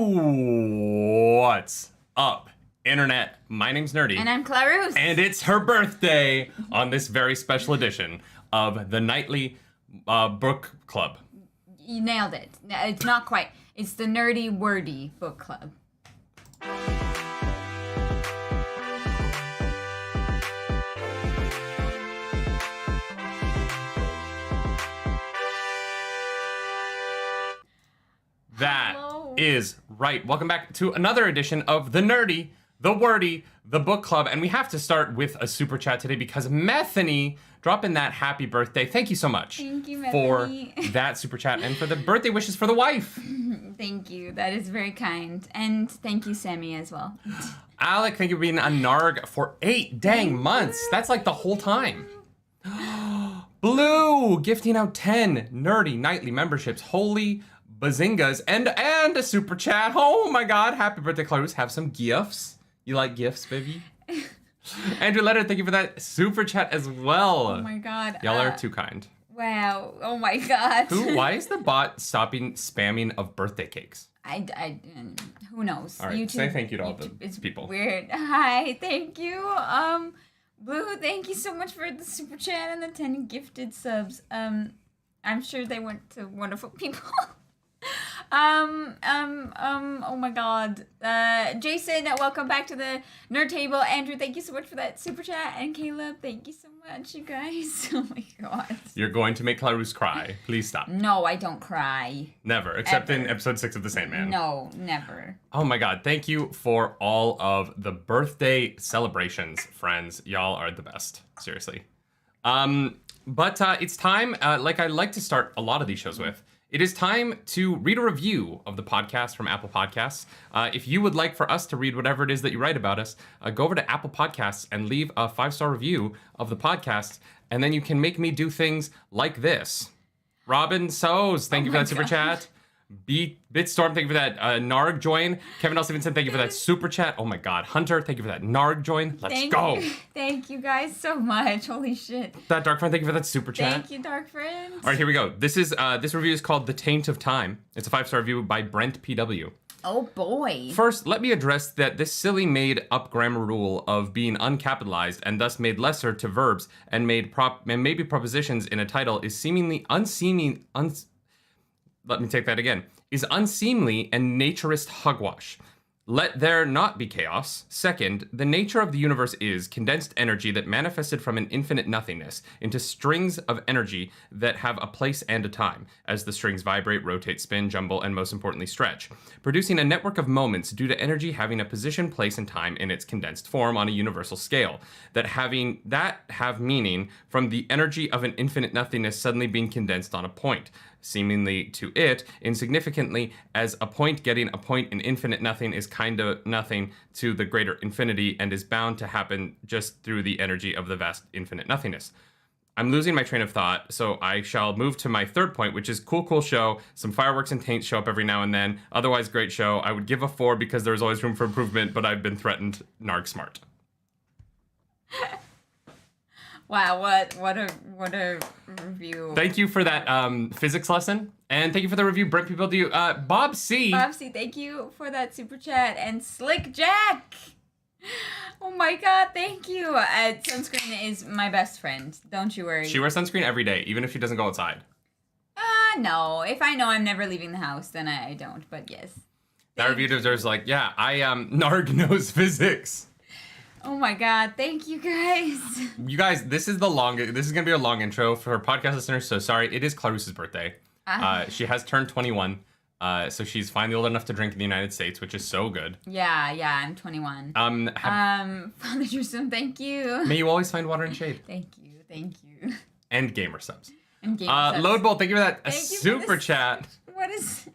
What's up, Internet? My name's Nerdy. And I'm Clarus. And it's her birthday on this very special edition of the Nightly Book Club. You nailed it. It's not quite. It's the Nerdy Wordy Book Club. That is right. Welcome back to another edition of the Nerdy, the Wordy, the Book Club. And we have to start with a super chat today because Methany dropped in that happy birthday. Thank you so much. Thank you, Methany. For that super chat and for the birthday wishes for the wife. Thank you. That is very kind. And thank you, Sammy, as well. Alec, thank you for being a Narg for 8 dang months. That's like the whole time. Blue, gifting out 10 Nerdy Nightly memberships. Holy bazingas. And a super chat. Oh my god. Happy birthday, Clarus. Have some gifts. You like gifts, baby? Andrew Letter, thank you for that super chat as well. Oh my god. Y'all are too kind. Wow. Oh my god. Why is the bot stopping spamming of birthday cakes? Who knows? All right, YouTube, say thank you to all the it's people. Weird. Hi, thank you. Blue, thank you so much for the super chat and the 10 gifted subs. I'm sure they went to wonderful people. Oh my god. Jason, welcome back to the Nerd Table. Andrew, thank you so much for that super chat. And Caleb, thank you so much, you guys. Oh my god. You're going to make Clarus cry. Please stop. No, I don't cry. Never, except in episode 6 of The Sandman. No, never. Oh my god, thank you for all of the birthday celebrations, friends. Y'all are the best. Seriously. But it's time, like I like to start a lot of these shows with, it is time to read a review of the podcast from Apple Podcasts. If you would like for us to read whatever it is that you write about us, go over to Apple Podcasts and leave a 5-star review of the podcast, and then you can make me do things like this. Robin Sows, thank you for that super chat. Bitstorm, thank you for that Narg join. Kevin L. Stevenson, thank you for that super chat. Oh my god. Hunter, thank you for that Narg join. Let's go. Thank you guys so much. Holy shit. That Dark Friend, thank you for that super chat. Thank you, Dark Friend. All right, here we go. This review is called The Taint of Time. It's a 5-star review by Brent PW. Oh boy. First, let me address that this silly made-up grammar rule of being uncapitalized and thus made lesser to verbs and maybe propositions in a title is seemingly let me take that again, is unseemly and naturist hogwash. Let there not be chaos. Second, the nature of the universe is condensed energy that manifested from an infinite nothingness into strings of energy that have a place and a time, as the strings vibrate, rotate, spin, jumble, and most importantly stretch, producing a network of moments due to energy having a position, place, and time in its condensed form on a universal scale, that have meaning from the energy of an infinite nothingness suddenly being condensed on a point, seemingly to it, insignificantly, as a point getting a point in infinite nothing is kind of nothing to the greater infinity and is bound to happen just through the energy of the vast infinite nothingness. I'm losing my train of thought, so I shall move to my third point, which is cool show. Some fireworks and taints show up every now and then. Otherwise, great show. I would give a 4 because there's always room for improvement, but I've been threatened. Narg smart. Wow, what a review. Thank you for that physics lesson. And thank you for the review, Brent People Do. Bob C, thank you for that super chat. And Slick Jack. Oh my god, thank you. Sunscreen is my best friend. Don't you worry. She wears sunscreen every day, even if she doesn't go outside. No. If I know I'm never leaving the house, then I don't. But yes. That review deserves Narg knows physics. Oh my god, thank you guys. You guys, this is gonna be a long intro for podcast listeners, so sorry. It is Clarus's birthday. She has turned 21, so she's finally old enough to drink in the United States, which is so good. Yeah, I'm 21. Father Jerusalem, thank you. May you always find water and shade. Thank you. And gamer subs. Subs. Loadbolt, thank you for that super chat. What is...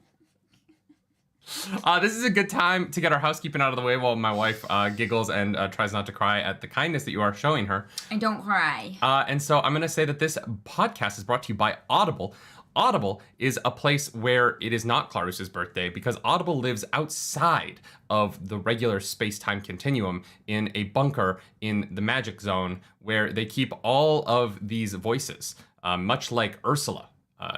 This is a good time to get our housekeeping out of the way while my wife giggles and tries not to cry at the kindness that you are showing her. I don't cry. And so I'm going to say that this podcast is brought to you by Audible. Audible is a place where it is not Clarus's birthday because Audible lives outside of the regular space-time continuum in a bunker in the magic zone where they keep all of these voices, much like Ursula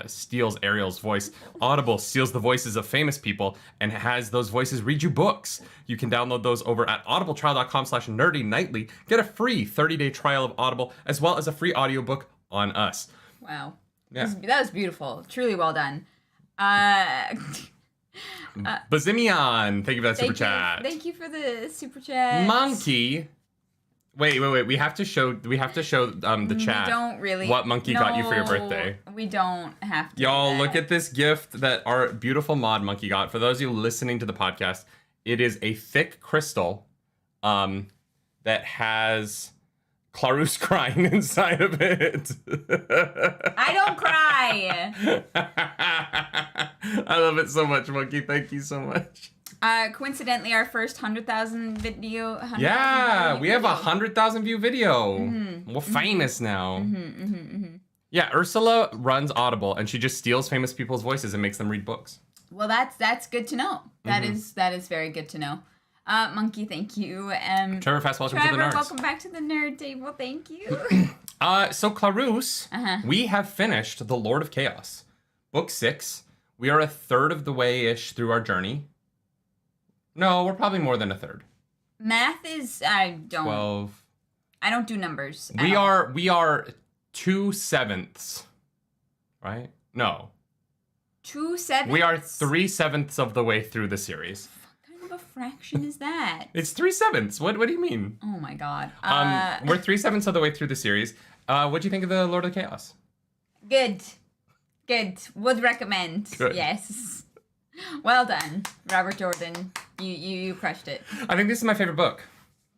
steals Ariel's voice. Audible steals the voices of famous people and has those voices read you books. You can download those over at audibletrial.com/nerdynightly. Get a free 30-day trial of Audible, as well as a free audiobook on us. Wow. Yeah. That was beautiful. Truly well done. Bazimian, thank you for that super chat. Thank you for the super chat. Monkey. Wait. We have to show the chat. We don't really. What Monkey got you for your birthday. We don't have to. Y'all, look at this gift that our beautiful mod Monkey got. For those of you listening to the podcast, it is a thick crystal that has Clarus crying inside of it. I don't cry. I love it so much, Monkey. Thank you so much. Coincidentally, our first 100,000 video. 100, Yeah, we have a 100,000 view video. Mm-hmm. We're famous now. Mm-hmm. Yeah, Ursula runs Audible, and she just steals famous people's voices and makes them read books. Well, that's good to know. That is very good to know. Monkey, thank you. Trevor Fast, welcome to the Nerds. Welcome back to the Nerd Table. Thank you. So Clarus, we have finished The Lord of Chaos, Book 6. We are a third of the way-ish through our journey. No, we're probably more than a third. Math is, I don't. 12. I don't do numbers. We are 2/7, right? No. 2/7? We are 3/7 of the way through the series. What kind of a fraction is that? It's 3/7. What do you mean? Oh my god. We're 3/7 of the way through the series. What'd you think of the Lord of Chaos? Good. Would recommend. Good. Yes. Well done, Robert Jordan. You crushed it. I think this is my favorite book.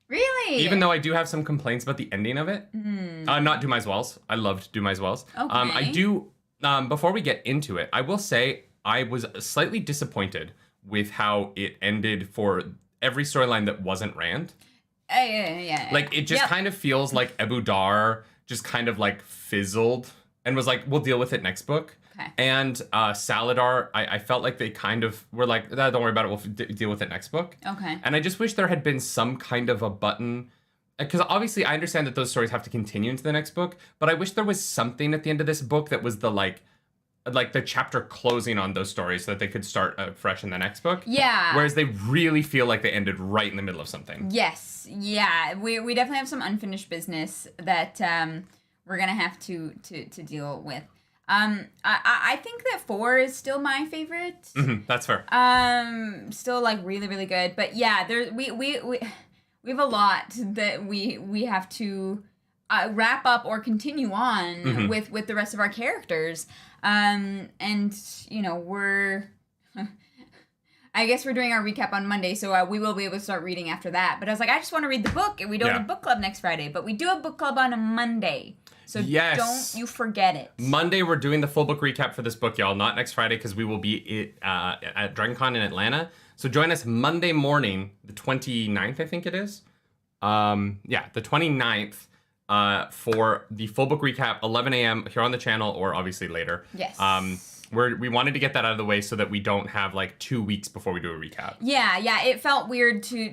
Really? Even though I do have some complaints about the ending of it. Not Dumas Wells. I loved Dumas Wells. Okay. I do. Before we get into it, I will say I was slightly disappointed with how it ended for every storyline that wasn't Rand. Yeah. Like, it just kind of feels like Ebu Dar just kind of like fizzled and was like, we'll deal with it next book. Okay. And Saladar, I felt like they kind of were like, don't worry about it, we'll deal with it next book. Okay. And I just wish there had been some kind of a button, because obviously I understand that those stories have to continue into the next book, but I wish there was something at the end of this book that was the like the chapter closing on those stories so that they could start fresh in the next book. Yeah. Whereas they really feel like they ended right in the middle of something. Yes. Yeah. We definitely have some unfinished business that we're gonna have to deal with. I think that 4 is still my favorite. That's fair. Still like really, really good. But yeah, we have a lot that we have to wrap up or continue on with the rest of our characters. And you know, I guess we're doing our recap on Monday, so we will be able to start reading after that. But I was like, I just want to read the book, and we don't have book club next Friday, but we do have book club on a Monday. So don't you forget it. Monday, we're doing the full book recap for this book, y'all. Not next Friday, because we will be at DragonCon in Atlanta. So join us Monday morning, the 29th, I think it is. The 29th, for the full book recap, 11 a.m. here on the channel, or obviously later. Yes. We wanted to get that out of the way so that we don't have like 2 weeks before we do a recap. Yeah, it felt weird to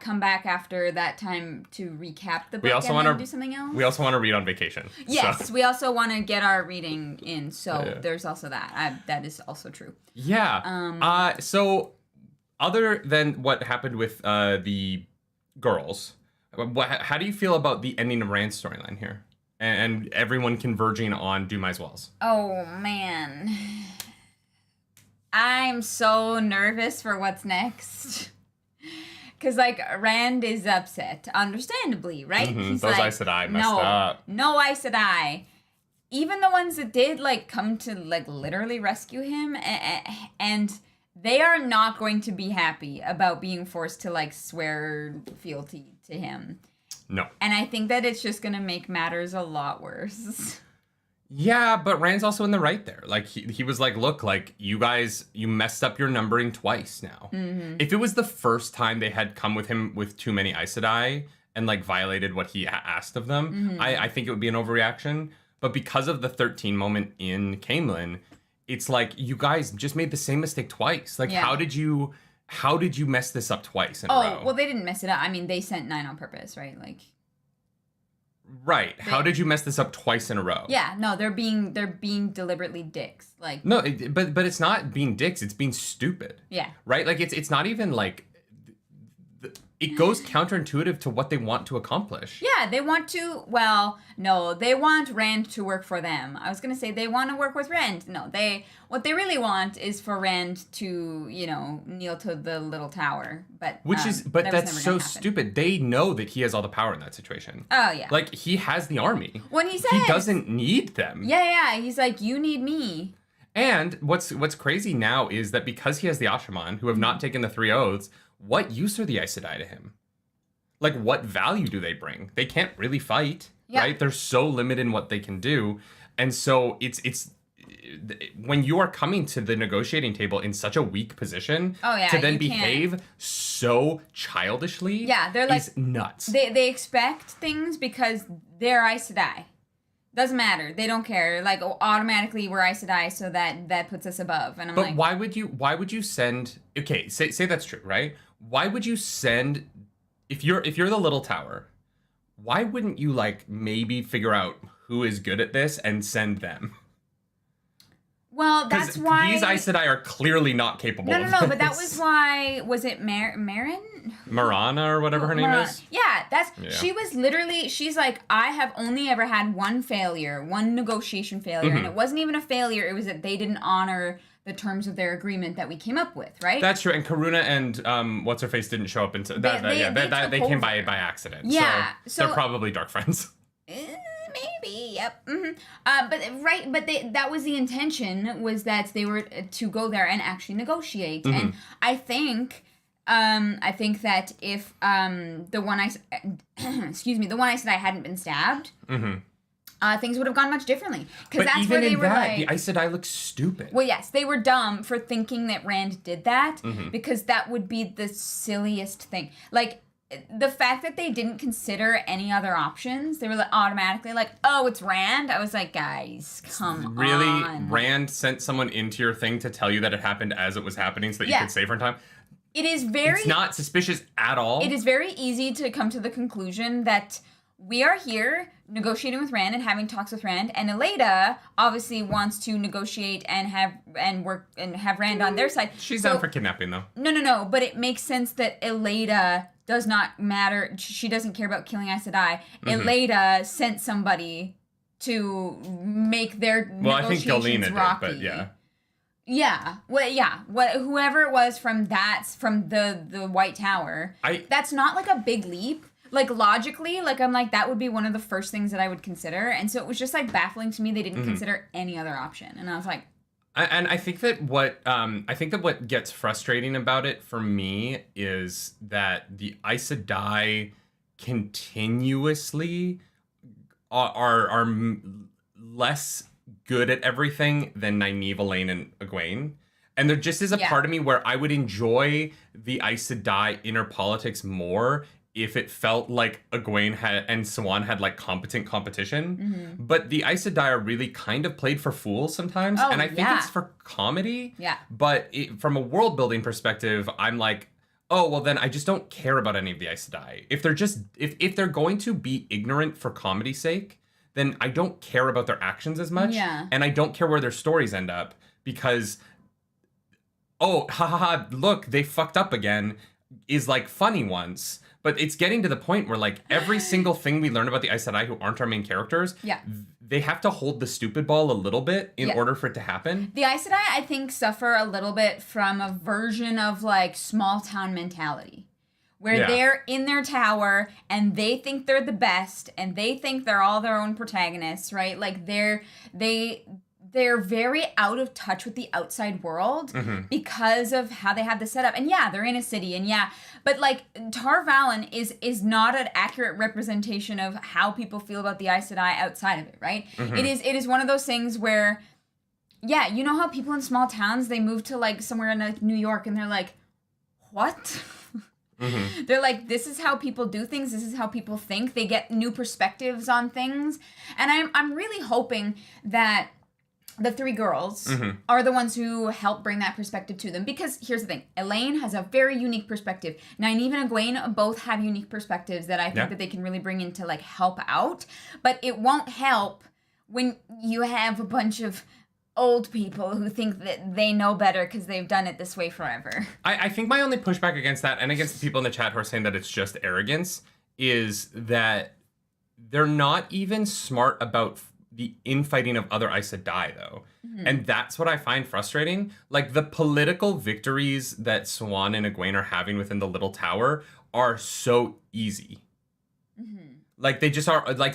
come back after that time to recap the book and then do something else. We also want to read on vacation. Yes, so. We also want to get our reading in, so there's also that. That is also true. Yeah. So other than what happened with the girls, how do you feel about the ending of Rand's storyline here? And everyone converging on Dumas Wells. Oh, man. I'm so nervous for what's next. Because, like, Rand is upset, understandably, right? He's those Aes Sedai messed up. No Aes Sedai. Even the ones that did, like, come to, like, literally rescue him. And they are not going to be happy about being forced to, like, swear fealty to him. No. And I think that it's just going to make matters a lot worse. Yeah, but Rand's also in the right there. Like, he was like, look, like, you guys, you messed up your numbering twice now. If it was the first time they had come with him with too many Aes Sedai and, like, violated what he asked of them, I think it would be an overreaction. But because of the 13 moment in Caemlyn, it's like, you guys just made the same mistake twice. Like, how did you mess this up twice in a row? Well, they didn't mess it up. I mean, they sent 9 on purpose, right? Like, Right. How did you mess this up twice in a row? Yeah, no, they're being deliberately dicks. Like No, but it's not being dicks. It's being stupid. Yeah. Right. Like it's not even like it goes counterintuitive to what they want to accomplish. Yeah, they want to. Well, no, they want Rand to work for them. I was gonna say they want to work with Rand. No, what they really want is for Rand to, kneel to the little tower. But that's so stupid. They know that he has all the power in that situation. Oh yeah. Like he has the army. When he says he doesn't need them. Yeah. He's like, you need me. And what's crazy now is that because he has the Ashaman, who have not taken the 3 oaths, what use are the Aes Sedai to him? Like, what value do they bring? They can't really fight, right? They're so limited in what they can do. And so it's when you are coming to the negotiating table in such a weak position to then behave so childishly they're like, is nuts. They expect things because they're Aes Sedai. Doesn't matter. They don't care. Like, automatically we're Aes Sedai, so that puts us above. And I'm like, why would you send? Okay, say that's true, right? Why would you send if you're the little tower? Why wouldn't you maybe figure out who is good at this and send them? Well, that's why these Aes Sedai are clearly not capable. No, but that was why. Was it Marin? Marana or whatever her name is. Yeah, she was literally. She's like, I have only ever had one negotiation failure, and it wasn't even a failure. It was that they didn't honor the terms of their agreement that we came up with, right? That's true. And Karuna and what's her face didn't show up until they came by accident. Yeah, so they're probably dark friends. Maybe, yep. Mm-hmm. But that was the intention, was that they were to go there and actually negotiate. Mm-hmm. And I think that if the one Aes Sedai hadn't been stabbed, things would have gone much differently. Because that's even where they in were that, the Aes Sedai look stupid. Well, yes, they were dumb for thinking that Rand did that, because that would be the silliest thing. Like, the fact that they didn't consider any other options, they were automatically like, oh, it's Rand. I was like, guys, come on. Really? Rand sent someone into your thing to tell you that it happened as it was happening so that you could save her in time? It's not suspicious at all. It is very easy to come to the conclusion that we are here negotiating with Rand and having talks with Rand, and Eleda obviously wants to negotiate and have Rand on their side. She's down for kidnapping, though. No, but it makes sense that Eleda does not matter. She doesn't care about killing Aes Sedai. Eleda sent somebody to make their negotiations rocky. Did, but yeah. Yeah. Well, yeah. Whoever it was from the White Tower, that's not like a big leap. Like, logically, I'm like, that would be one of the first things that I would consider. And so it was just, baffling to me they didn't consider any other option. And I was like... And I think that what gets frustrating about it for me is that the Aes Sedai continuously are less good at everything than Nynaeve, Elaine, and Egwene. And there just is a part of me where I would enjoy the Aes Sedai inner politics more if it felt like Egwene and Siuan had competent competition. But the Aes Sedai are really kind of played for fools sometimes. And I think it's for comedy. Yeah. But from a world building perspective, I'm like, oh, well then I just don't care about any of the Aes Sedai. If they're if they're going to be ignorant for comedy's sake, then I don't care about their actions as much. Yeah. And I don't care where their stories end up because, look, they fucked up again is funny once. But it's getting to the point where every single thing we learn about the Aes Sedai who aren't our main characters, they have to hold the stupid ball a little bit in order for it to happen. The Aes Sedai, I think, suffer a little bit from a version of small town mentality. Where they're in their tower and they think they're the best and they think they're all their own protagonists, right? They're very out of touch with the outside world because of how they have this setup. And they're in a city but Tar Valon is not an accurate representation of how people feel about the Aes Sedai outside of it, right? It is one of those things where, you know how people in small towns, they move to somewhere in New York and they're like, what? They're like, this is how people do things. This is how people think. They get new perspectives on things. And I'm really hoping that the three girls are the ones who help bring that perspective to them. Because here's the thing. Elaine has a very unique perspective. Nynaeve and Egwene both have unique perspectives that I think that they can really bring in to, like, help out. But it won't help when you have a bunch of old people who think that they know better because they've done it this way forever. I think my only pushback against that, and against the people in the chat who are saying that it's just arrogance, is that they're not even smart about the infighting of other Aes Sedai, though. And that's what I find frustrating. Like, the political victories that Siuan and Egwene are having within the Little Tower are so easy. Like, they just are, like,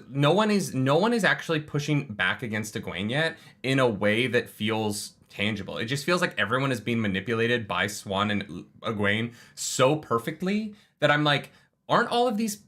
no one is actually pushing back against Egwene yet in a way that feels tangible. It just feels like everyone is being manipulated by Siuan and Egwene so perfectly that I'm like, don't all of these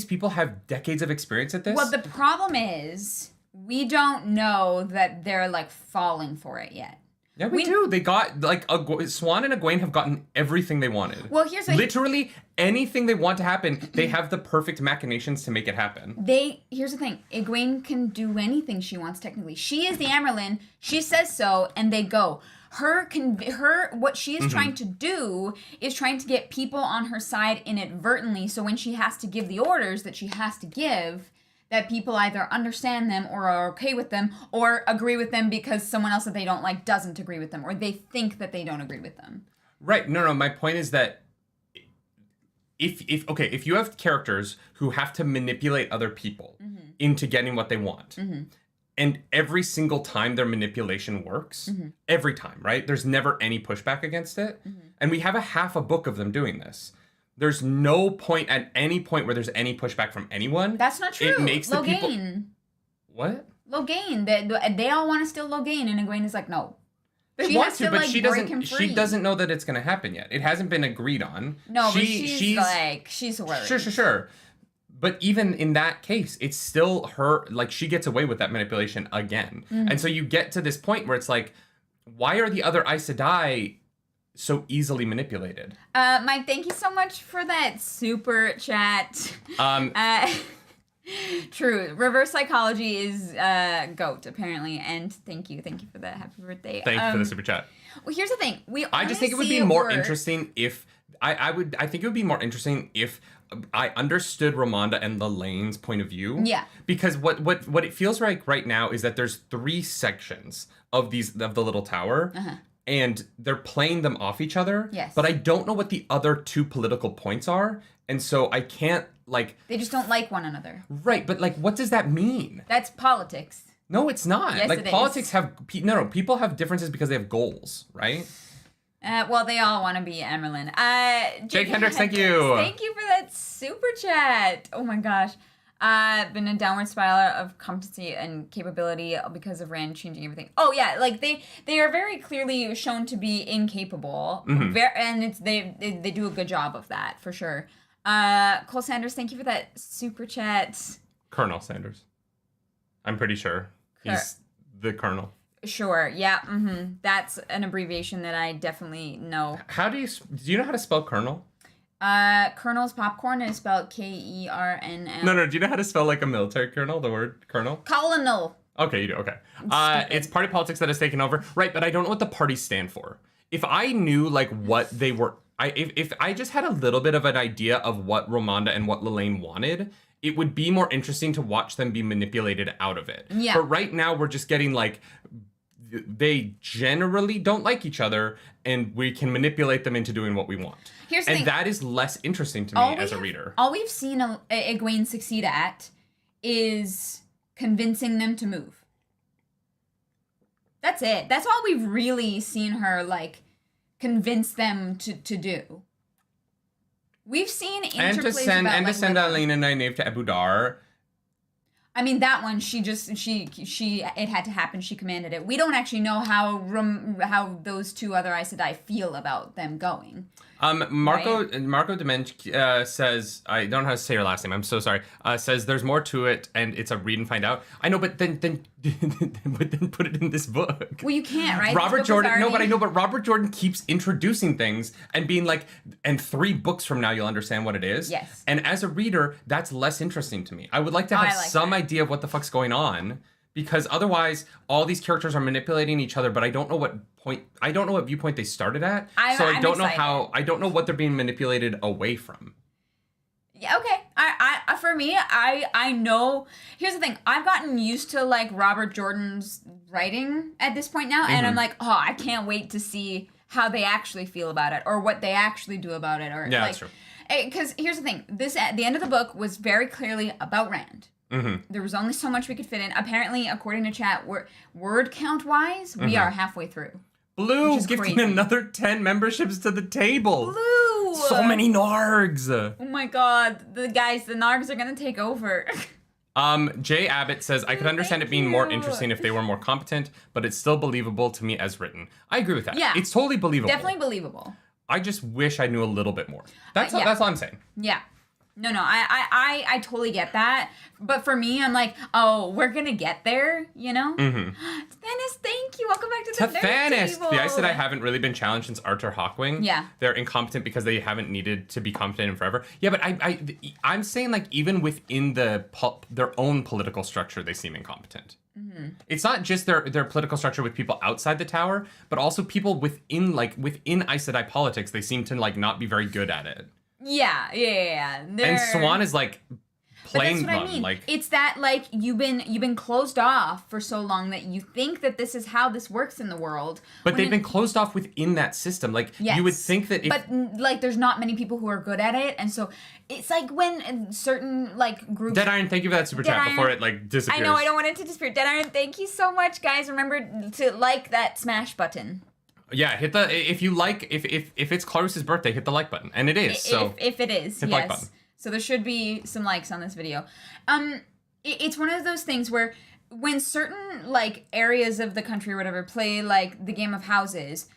people have decades of experience at this? Well, the problem is we don't know that they're, like, falling for it yet. Yeah, we do. They got, like, Siuan and Egwene have gotten everything they wanted. Well, here's what... Literally anything they want to happen, they have the perfect machinations to make it happen. Here's the thing. Egwene can do anything she wants, technically. She is the Amyrlin. She says so, and they go. What she is trying to do is trying to get people on her side inadvertently, so when she has to give the orders that she has to give, that people either understand them or are okay with them or agree with them because someone else that they don't like doesn't agree with them, or they think that they don't agree with them. Right. No, my point is that if you have characters who have to manipulate other people into getting what they want, and every single time their manipulation works, every time, right? There's never any pushback against it. And we have a half a book of them doing this. There's no point at any point where there's any pushback from anyone. That's not true. It makes the Loghain. people... What? Loghain. They all want to steal Loghain, and Egwene is like, no. They want to, but like, she doesn't know that it's going to happen yet. It hasn't been agreed on. No, but she's worried. Sure. But even in that case, it's still her, like, she gets away with that manipulation again. And so you get to this point where it's like, why are the other Aes Sedai so easily manipulated? Mike, thank you so much for that super chat. True. Reverse psychology is GOAT, apparently. And thank you for that. Happy birthday. Thank you for the super chat. Well, here's the thing. I just think it would be more interesting if... I think it would be more interesting if I understood Ramonda and Lelane's point of view. Yeah. Because what it feels like right now is that there's 3 sections of the Little Tower. And they're playing them off each other. Yes. But I don't know what the other 2 political points are. And so I can't, like... They just don't like one another. Right, but, like, what does that mean? That's politics. No, it's not. Yes, like, it politics is. have... No, people have differences because they have goals, right? Well, they all want to be Amyrlin. Jake Hendricks, thank you. Thank you for that super chat. Oh my gosh. Been a downward spiral of competency and capability because of Rand changing everything. Oh yeah, like they are very clearly shown to be incapable. And they do a good job of that for sure. Cole Sanders, thank you for that super chat. Colonel Sanders. I'm pretty sure he's the colonel. Sure, yeah, That's an abbreviation that I definitely know. Do you know how to spell colonel? Colonel's popcorn is spelled Kernl. No, do you know how to spell, like, a military colonel, the word colonel? Colonel. Okay, you do, okay. It's party politics that has taken over. Right, but I don't know what the parties stand for. If I knew, like, what they were... If I just had a little bit of an idea of what Ramonda and what Lelaine wanted, it would be more interesting to watch them be manipulated out of it. Yeah. But right now, we're just getting, like... They generally don't like each other, and we can manipulate them into doing what we want. Here's the thing. That is less interesting to me as a reader. All we've seen Egwene succeed at is convincing them to move. That's it. That's all we've really seen her, like, convince them to do. We've seen interplays and to send Alina and Nynaeve to Abu Dar. I mean, that one, it had to happen. She commanded it. We don't actually know how those 2 other Aes Sedai feel about them going. Marco Demench says, I don't know how to say your last name, I'm so sorry, says there's more to it and it's a read and find out. I know, but then put it in this book. Well, you can't, right? Robert Jordan, no, but I know, but Robert Jordan keeps introducing things and being like, and 3 books from now you'll understand what it is. Yes. And as a reader, that's less interesting to me. I would like to have some idea of what the fuck's going on, because otherwise all these characters are manipulating each other, but I don't know what viewpoint they started at. I don't know what they're being manipulated away from. Yeah, okay. For me, I know. Here's the thing. I've gotten used to like Robert Jordan's writing at this point now, and I'm like, oh, I can't wait to see how they actually feel about it, or what they actually do about it, or yeah, that's true. Because here's the thing. This at the end of the book was very clearly about Rand. Mm-hmm. There was only so much we could fit in. Apparently, according to chat, word count wise, we are halfway through. Blue gifting another 10 memberships to the table. Blue! So many Nargs. Oh my god. The Nargs are gonna take over. Jay Abbott says, I could understand it being more interesting if they were more competent, but it's still believable to me as written. I agree with that. Yeah. It's totally believable. Definitely believable. I just wish I knew a little bit more. That's all I'm saying. Yeah. No, I totally get that. But for me, I'm like, oh, we're gonna get there, you know? Mm-hmm. Thanis, thank you. Welcome back to the Nerd Table. The Aes Sedai haven't really been challenged since Arthur Hawkwing. Yeah. They're incompetent because they haven't needed to be competent in forever. Yeah, but I'm saying like even within their own political structure, they seem incompetent. Mm-hmm. It's not just their political structure with people outside the tower, but also people within Aes Sedai politics. They seem to like not be very good at it. Yeah. And Swan is like plain I mean. Like it's that like you've been closed off for so long that you think that this is how this works in the world. But they've been closed off within that system. Like you would think that but like there's not many people who are good at it, and so it's like when certain like groups. Dead Iron, thank you for that super chat before it like disappears. I know, I don't want it to disappear. Dead Iron, thank you so much, guys. Remember to like that smash button. Yeah, hit the if it's Clarus's birthday, hit the like button, and it is. So if it is, hit yes. like button. So there should be some likes on this video. It's one of those things where when certain like areas of the country or whatever play like the game of houses,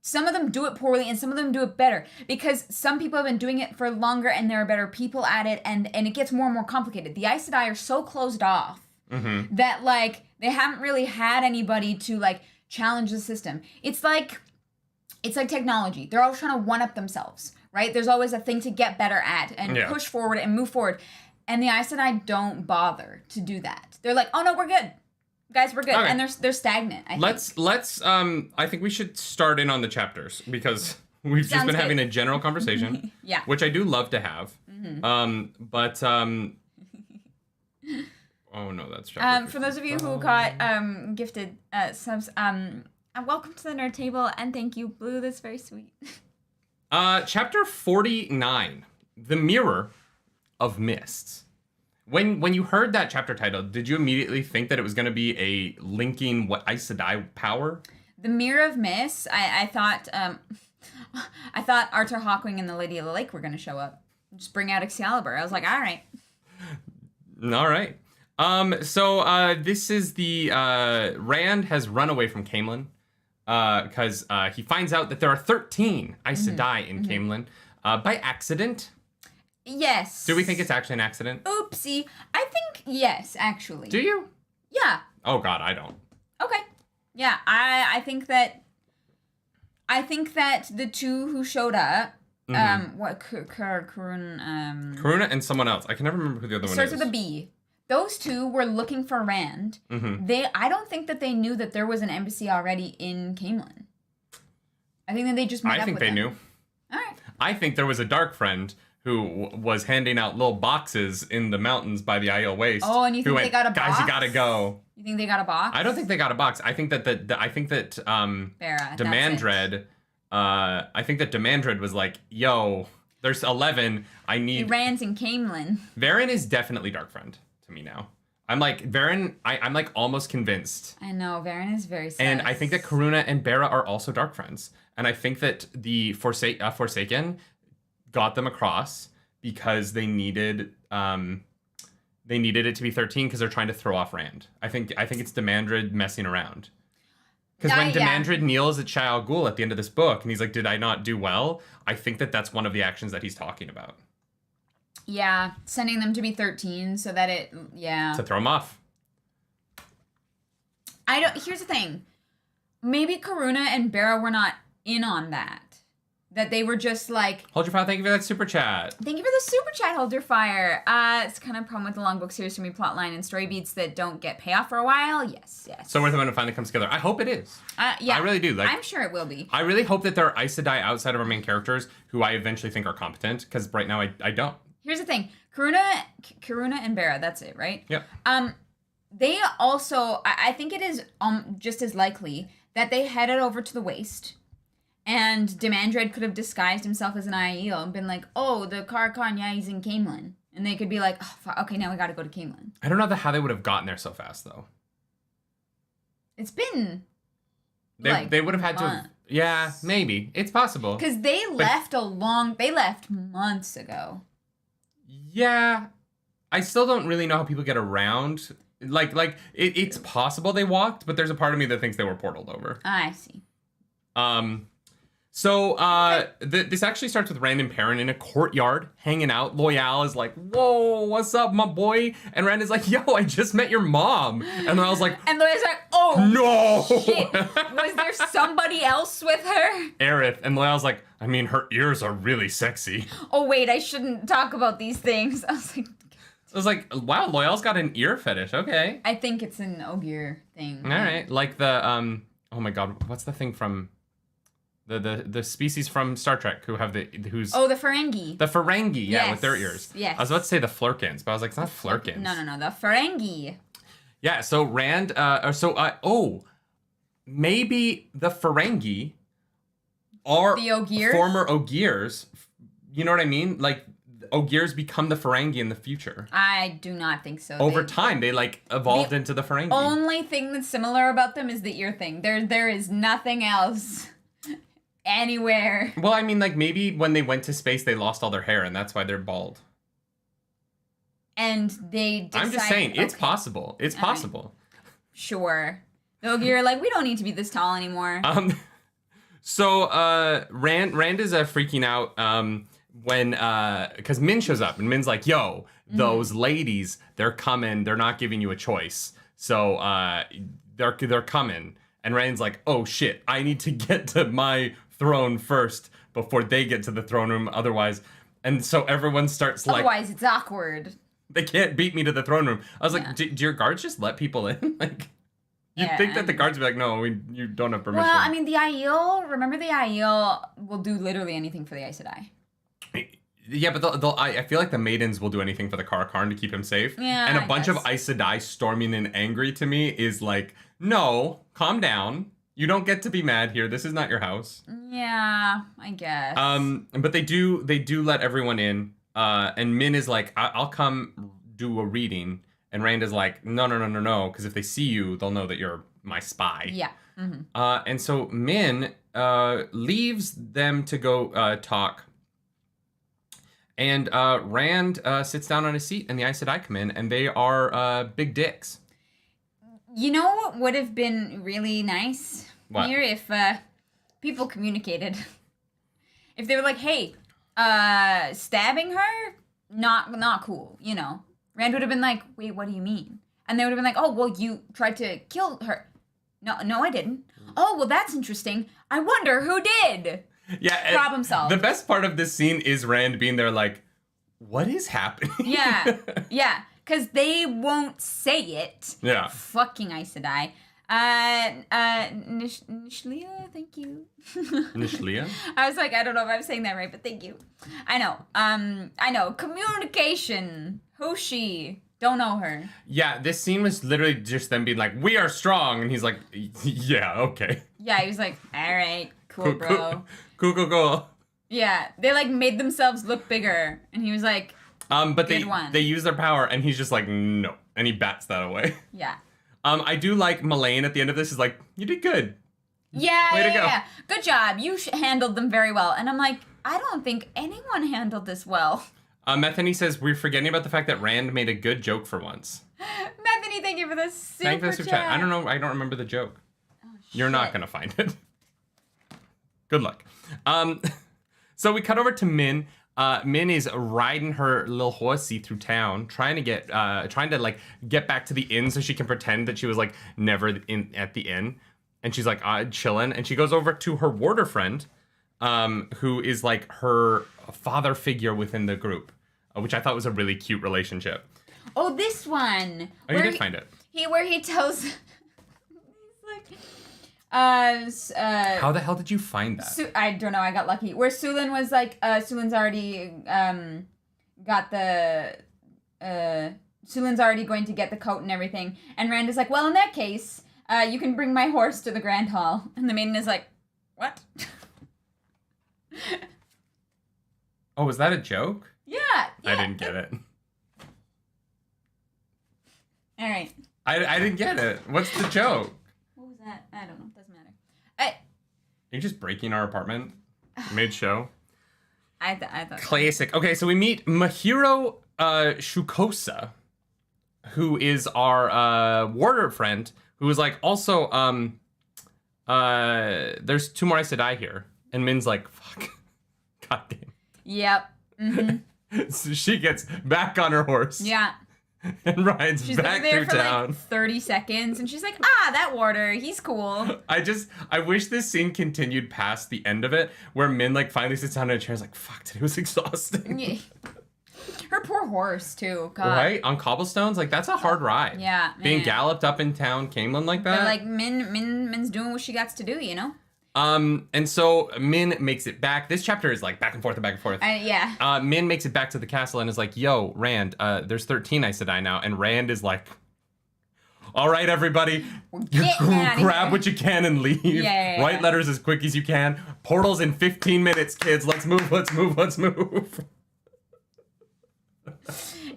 some of them do it poorly and some of them do it better because some people have been doing it for longer and there are better people at it, and it gets more and more complicated. The Aes Sedai are so closed off that like they haven't really had anybody to like challenge the system. It's like technology. They're always trying to one-up themselves, right? There's always a thing to get better at and push forward and move forward. And the Aes Sedai don't bother to do that. They're like, oh no, we're good. Guys, we're good. Okay. And they're stagnant, I think. Let's I think we should start in on the chapters because we've just been having a general conversation. Yeah. Which I do love to have. Oh no, that's chapter for those of you who got gifted subs, welcome to the Nerd Table, and thank you, Blue. That's very sweet. Chapter 49, The Mirror of Mists. When you heard that chapter title, did you immediately think that it was going to be a linking Aes Sedai power? The Mirror of Mists. I thought Arthur Hawkwing and the Lady of the Lake were going to show up. Just bring out Excalibur. I was like, all right. All right. So this is the Rand has run away from Caemlyn because he finds out that there are 13 Aes Sedai in Caemlyn by accident. Yes. Do we think it's actually an accident? Oopsie. I think yes, actually. Do you? Yeah. Oh God, I don't. Okay. Yeah, I think that the two who showed up, Karuna and someone else. I can never remember who the other one is. Starts with a B. Those two were looking for Rand. I don't think that they knew that there was an embassy already in Caemlyn. I think that they just met up with I think they knew. All right. I think there was a dark friend who was handing out little boxes in the mountains by the Aiel Waste. Oh, and you think they got a box? Guys, you gotta go. You think they got a box? I don't think they got a box. I think that Demandred. I think that Demandred was like, "Yo, there's 11. I need." Rand's in Caemlyn. Varen is definitely dark friend to me now. I'm like Varen. I'm like almost convinced. I know Varen is very. Sus. And I think that Karuna and Bera are also dark friends. And I think that the Forsaken got them across because they needed it to be 13 because they're trying to throw off Rand. I think it's Demandred messing around. Because when Demandred kneels at Shai Ghul at the end of this book and he's like, "Did I not do well?" I think that that's one of the actions that he's talking about. Yeah, sending them to be 13 so that to throw them off. Here's the thing. Maybe Karuna and Bera were not in on that. That they were just like... Hold your fire, thank you for that super chat. Thank you for the super chat, Hold Your Fire. It's kind of a problem with the long book series for me, plotline and story beats that don't get payoff for a while. Yes. So worth it when it finally comes together. I hope it is. Yeah. I really do. Like, I'm sure it will be. I really hope that there are Aes Sedai outside of our main characters who I eventually think are competent, because right now I don't. Here's the thing. Karuna and Bera, that's it, right? Yep. They also, I think it is just as likely that they headed over to the Waste, and Demandred could have disguised himself as an Aiel and been like, oh, the Karakan, yeah, he's in Caemlyn. And they could be like, oh, okay, now we gotta go to Caemlyn. I don't know how they would have gotten there so fast, though. It's been They would have had months. to... Yeah, maybe. It's possible. Because they left months ago. Yeah. I still don't really know how people get around. It's possible they walked, but there's a part of me that thinks they were portaled over. I see. This actually starts with Rand and Perrin in a courtyard hanging out. Loyal is like, whoa, what's up, my boy? And Rand is like, yo, I just met your mom. And Loyal's like, and Loyal's like, oh, no. Shit. Was there somebody else with her? Aerith. And Loyal's like, I mean, her ears are really sexy. Oh, wait, I shouldn't talk about these things. I was like, wow, Loyal's got an ear fetish. Okay. I think it's an Ogier thing. All right. Like the, oh my God, what's the thing from... The species from Star Trek who's the Ferengi. The Ferengi, yeah, yes. with their ears. Yes. I was about to say the Flurkins, but I was like, it's not Flurkins. No, the Ferengi. Yeah, so Rand, maybe the Ferengi are the Ogiers? Former Ogiers. You know what I mean? Like, Ogiers become the Ferengi in the future. I do not think so. Over time, they evolved into the Ferengi. Only thing that's similar about them is the ear thing. There is nothing else. Anywhere. Well, I mean, maybe when they went to space, they lost all their hair, and that's why they're bald. And they decided... I'm just saying, it's possible. It's possible. Right. Sure. The Ogier we don't need to be this tall anymore. So, Rand is freaking out when... Because Min shows up, and Min's like, yo, those ladies, they're coming. They're not giving you a choice. So, they're coming. And Rand's like, oh, shit, I need to get to my throne first before they get to the throne room, otherwise. And so everyone starts otherwise, it's awkward. They can't beat me to the throne room. I was like, do your guards just let people in? You'd think that the guards would be like, no, you don't have permission. Well, I mean, the Aiel will do literally anything for the Aes Sedai. Yeah, but I feel like the maidens will do anything for the Karakarn to keep him safe. Yeah, and a bunch of Aes Sedai storming and angry to me is like, no, calm down. You don't get to be mad here. This is not your house. Yeah, I guess. But they do let everyone in. And Min is like, I'll come do a reading. And Rand is like, no, because if they see you, they'll know that you're my spy. Yeah. Mm-hmm. And so Min leaves them to go talk. And Rand sits down on a seat, and the Aes Sedai come in, and they are big dicks. You know what would have been really nice here if people communicated? If they were like, hey, stabbing her, not cool, you know. Rand would have been like, wait, what do you mean? And they would have been like, oh, well, you tried to kill her. No, I didn't. Oh, well, that's interesting. I wonder who did. Yeah. Problem solved. The best part of this scene is Rand being there like, what is happening? Yeah. Because they won't say it. Yeah. Fucking Aes Sedai. Nishlia, thank you. Nishlia? I was like, I don't know if I'm saying that right, but thank you. I know. Communication. Who's she? Don't know her. Yeah, this scene was literally just them being like, we are strong. And he's like, yeah, okay. Yeah, he was like, all right, cool, bro. Cool. Yeah, they made themselves look bigger. And he was like, but they use their power, and he's just like, no. And he bats that away. Yeah. I do like Melaine at the end of this is like, you did good. Yeah, Way to go. Yeah. Good job. You handled them very well. And I'm like, I don't think anyone handled this well. Methany says, we're forgetting about the fact that Rand made a good joke for once. Methany, thank you for the super chat. I don't know. I don't remember the joke. Oh, you're not going to find it. Good luck. So we cut over to Min. Min is riding her little horsey through town, trying to get back to the inn so she can pretend that she was never in at the inn, and she's chilling, and she goes over to her warder friend, who is like her father figure within the group, which I thought was a really cute relationship. Oh, this one. Oh, you did find it. Where he tells... he's like... How the hell did you find that? I don't know. I got lucky. Where Sulin was like, Sulin's already got the... Sulin's already going to get the coat and everything. And Rand is like, well, in that case, you can bring my horse to the Grand Hall. And the maiden is like, what? Oh, was that a joke? Yeah. I didn't get it. All right. I didn't get it. What's the joke? What was that? I don't know. Doesn't matter. Are you just breaking our apartment mid-show? I thought. Classic. Okay, so we meet Mahiro Shukosa, who is our warder friend, who is like also there's 2 more Aes Sedai here, and Min's like, fuck, god damn. Yep. Mm-hmm. So she gets back on her horse. Yeah. And rides She's back there through for town. like 30 seconds, and she's like, that warder, he's cool. I wish this scene continued past the end of it, where Min like finally sits down in a chair and is like, fuck, today was exhausting. Yeah. Her poor horse, too. God. Right? On cobblestones? Like, that's a hard ride. Yeah, Being man. galloped up in town, Caemlyn like that. But like, Min's doing what she got to do, you know? And so Min makes it back. This chapter is like back and forth and back and forth. Yeah. Min makes it back to the castle and is like, yo, Rand, there's 13 Aes Sedai now. And Rand is like, all right, everybody, grab what you can and leave. Yeah. Write letters as quick as you can. Portals in 15 minutes, kids. Let's move.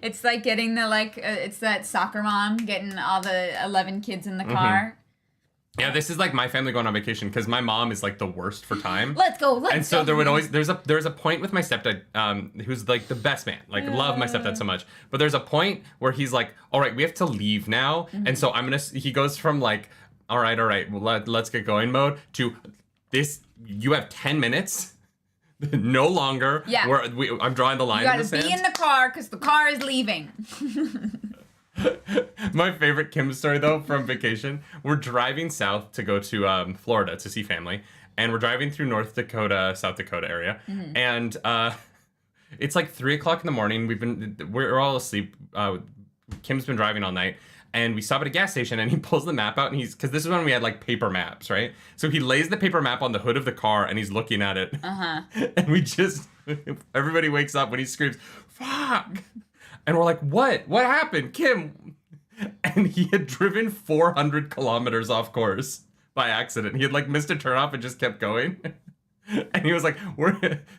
It's like getting the, it's that soccer mom getting all the 11 kids in the car. Yeah, this is like my family going on vacation because my mom is like the worst for time. Let's go. And so there would always there's a point with my stepdad who's like the best man. Like love my stepdad so much. But there's a point where he's like, all right, we have to leave now. And so he goes from like, all right, well, let's get going mode to this. You have 10 minutes. No longer. Yeah. I'm drawing the line in the sand. You gotta be in the car because the car is leaving. My favorite Kim story, though, from vacation, we're driving south to go to Florida to see family, and we're driving through North Dakota, South Dakota area, and it's like 3 o'clock in the morning. We're all asleep. Kim's been driving all night, and we stop at a gas station, and he pulls the map out, and because this is when we had like paper maps, right? So he lays the paper map on the hood of the car, and he's looking at it, and everybody wakes up when he screams, "Fuck!" And we're like, what? What happened, Kim? And he had driven 400 kilometers off course by accident. He had like missed a turnoff and just kept going. And he was like,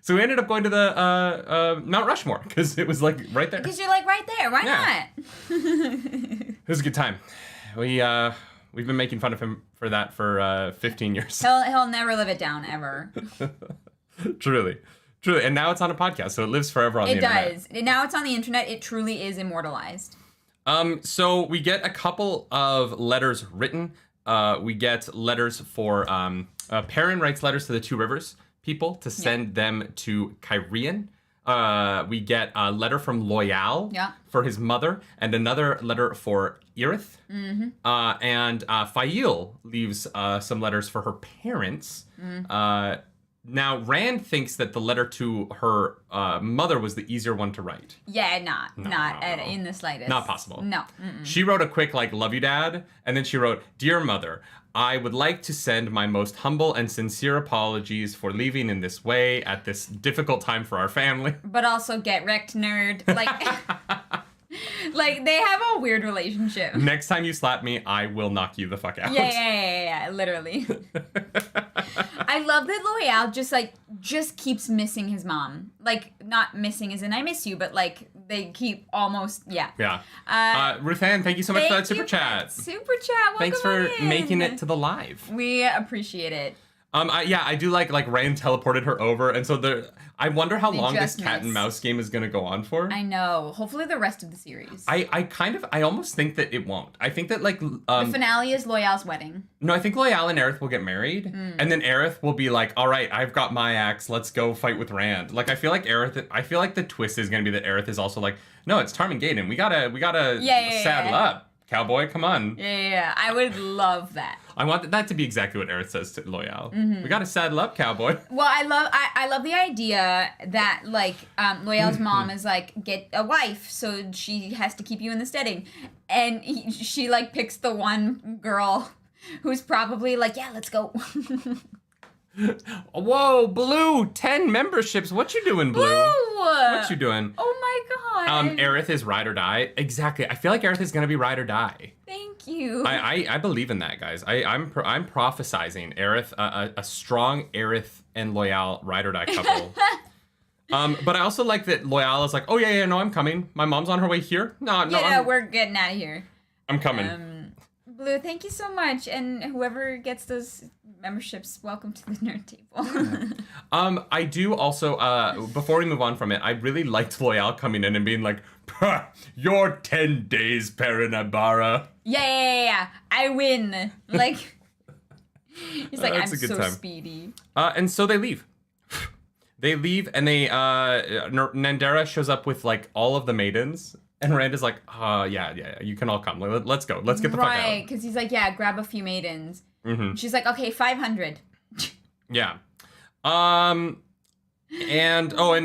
so we ended up going to the Mount Rushmore because it was like right there. Because you're like right there. Why not? It was a good time. We've been making fun of him for that for 15 years. He'll never live it down ever. Truly. And now it's on a podcast, so it lives forever on the internet. It does. Now it's on the internet. It truly is immortalized. So we get a couple of letters written. We get letters for... Perrin writes letters to the Two Rivers people to send them to Caerhun. We get a letter from Loyal for his mother, and another letter for Irith. And Fail leaves some letters for her parents. Now, Rand thinks that the letter to her mother was the easier one to write. Yeah, not in the slightest. Not possible. No. She wrote a quick, like, love you, Dad. And then she wrote, Dear Mother, I would like to send my most humble and sincere apologies for leaving in this way at this difficult time for our family. But also get wrecked, nerd. Like... Like, they have a weird relationship. Next time you slap me, I will knock you the fuck out. Yeah, literally. I love that Loyal just keeps missing his mom. Like, not missing as in I miss you, but like, they keep almost, yeah. Ruth Ann, thank you so much for that super chat. Super chat, Thanks for making it to the live. We appreciate it. I do like Rand teleported her over, and so I wonder how long this cat and mouse game is going to go on for. I know. Hopefully the rest of the series. I almost think that it won't. I think that like the finale is Loyal's wedding. No, I think Loyal and Aerith will get married, and then Aerith will be like, all right, I've got my axe, let's go fight with Rand. Like I feel like the twist is going to be that Aerith is also like, no, it's Tarmangaden. We gotta saddle up. Cowboy, come on. Yeah. I would love that. I want that to be exactly what Aerith says to Loyal. Mm-hmm. We gotta saddle up, cowboy. Well, I love the idea that, like, Loyal's mom is like, get a wife, so she has to keep you in the steading. And she, like, picks the one girl who's probably like, yeah, let's go. Whoa, Blue, 10 memberships. What you doing, Blue? What you doing? Oh my god. Aerith is ride or die. Exactly. I feel like Aerith is gonna be ride or die. Thank you. I believe in that, guys. I'm prophesizing Aerith, a strong Aerith and Loyal ride or die couple. But I also like that Loyal is like, oh yeah, no, I'm coming. My mom's on her way here. No, we're getting out of here. I'm coming. Blue, thank you so much, and whoever gets those memberships, welcome to the nerd table. I do also, before we move on from it, I really liked Loyal coming in and being like, "You're 10 days, Perinabara." Yeah, I win. Like, he's like, I'm so time. speedy. And so they leave. They leave, and Nandera shows up with like all of the maidens. And Rand is like, yeah, you can all come. Let's go. Let's get the fuck out. Right, because he's like, yeah, grab a few maidens. Mm-hmm. She's like, okay, 500. Yeah. And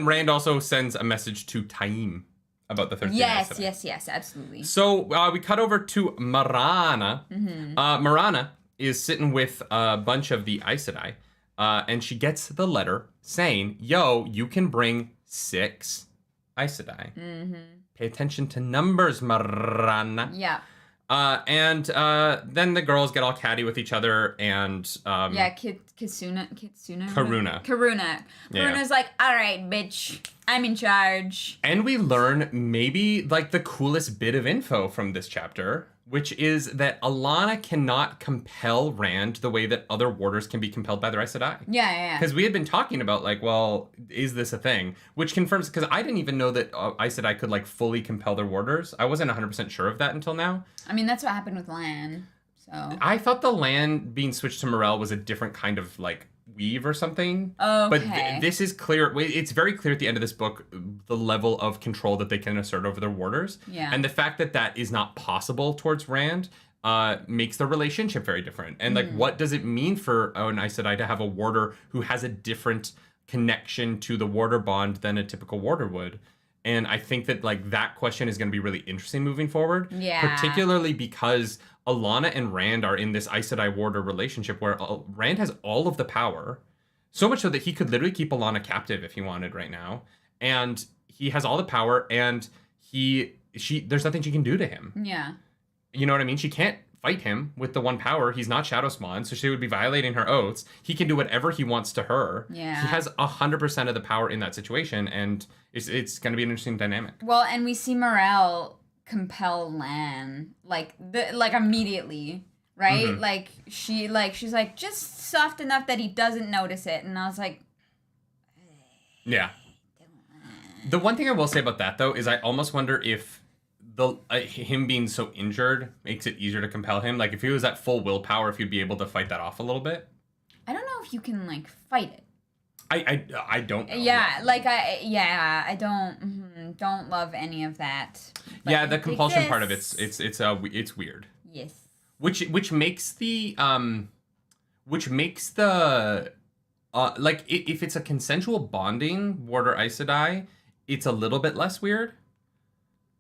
Rand also sends a message to Taim about the 13th. Yes, absolutely. So we cut over to Marana. Mm-hmm. Marana is sitting with a bunch of the Aes Sedai, and she gets the letter saying, yo, you can bring 6 Aes Sedai. Mm-hmm. Pay attention to numbers, Marana. Yeah. And then the girls get all catty with each other, and Karuna. Yeah. Karuna's like, all right, bitch, I'm in charge. And we learn maybe like the coolest bit of info from this chapter, which is that Alana cannot compel Rand the way that other warders can be compelled by their Aes Sedai. Yeah. Because we had been talking about, like, well, is this a thing? Which confirms, because I didn't even know that Aes Sedai could, like, fully compel their warders. I wasn't 100% sure of that until now. I mean, that's what happened with Lan, so. I thought the land being switched to Morel was a different kind of, like, weave or something. Okay. But this is clear. It's very clear at the end of this book the level of control that they can assert over their warders. Yeah. And the fact that that is not possible towards Rand makes the relationship very different. And like, what does it mean for an Aes Sedai to have a warder who has a different connection to the warder bond than a typical warder would? And I think that like that question is going to be really interesting moving forward. Yeah. Particularly because Alana and Rand are in this Aes Sedai warder relationship where Rand has all of the power, so much so that he could literally keep Alana captive if he wanted right now. And he has all the power, and there's nothing she can do to him. Yeah. You know what I mean? She can't fight him with the one power. He's not Shadow Spawn, so she would be violating her oaths. He can do whatever he wants to her. Yeah. He has 100% of the power in that situation, and it's going to be an interesting dynamic. Well, and we see Morel compel Lan like immediately, right? Mm-hmm. Like she's like just soft enough that he doesn't notice it, and I was like, yeah. The one thing I will say about that though is I almost wonder if him being so injured makes it easier to compel him. Like if he was at full willpower, if he'd be able to fight that off a little bit. I don't know if you can like fight it. I don't know. Yeah, like I don't love any of that. Yeah, the compulsion part of it's weird. Yes. Which makes the like if it's a consensual bonding warder Aes Sedai, it's a little bit less weird.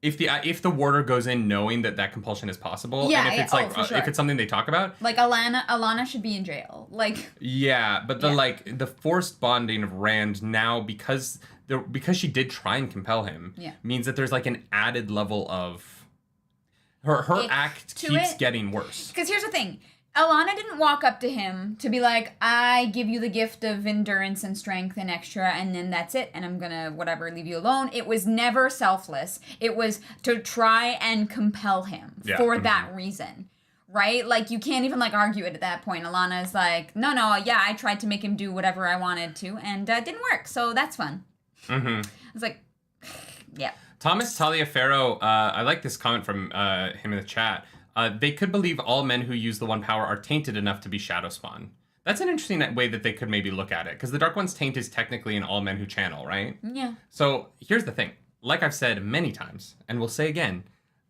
If the warder goes in knowing that compulsion is possible, yeah, and if it's for sure. if it's something they talk about, like Alana should be in jail, like. Yeah, but the forced bonding of Rand now because she did try and compel him, means that there's like an added level of her act keeps getting worse. Because here's the thing. Alana didn't walk up to him to be like, I give you the gift of endurance and strength and extra, and then that's it, and I'm gonna, whatever, leave you alone. It was never selfless. It was to try and compel him for that reason, right? Like, you can't even, like, argue it at that point. Alana's like, no, yeah, I tried to make him do whatever I wanted to, and it didn't work, so that's fun. Mm-hmm. I was like, yeah. Thomas Taliaferro, I like this comment from him in the chat. They could believe all men who use the one power are tainted enough to be Shadow Spawn. That's an interesting way that they could maybe look at it, because the Dark One's taint is technically in all men who channel, right? Yeah. So here's the thing. Like I've said many times, and will say again,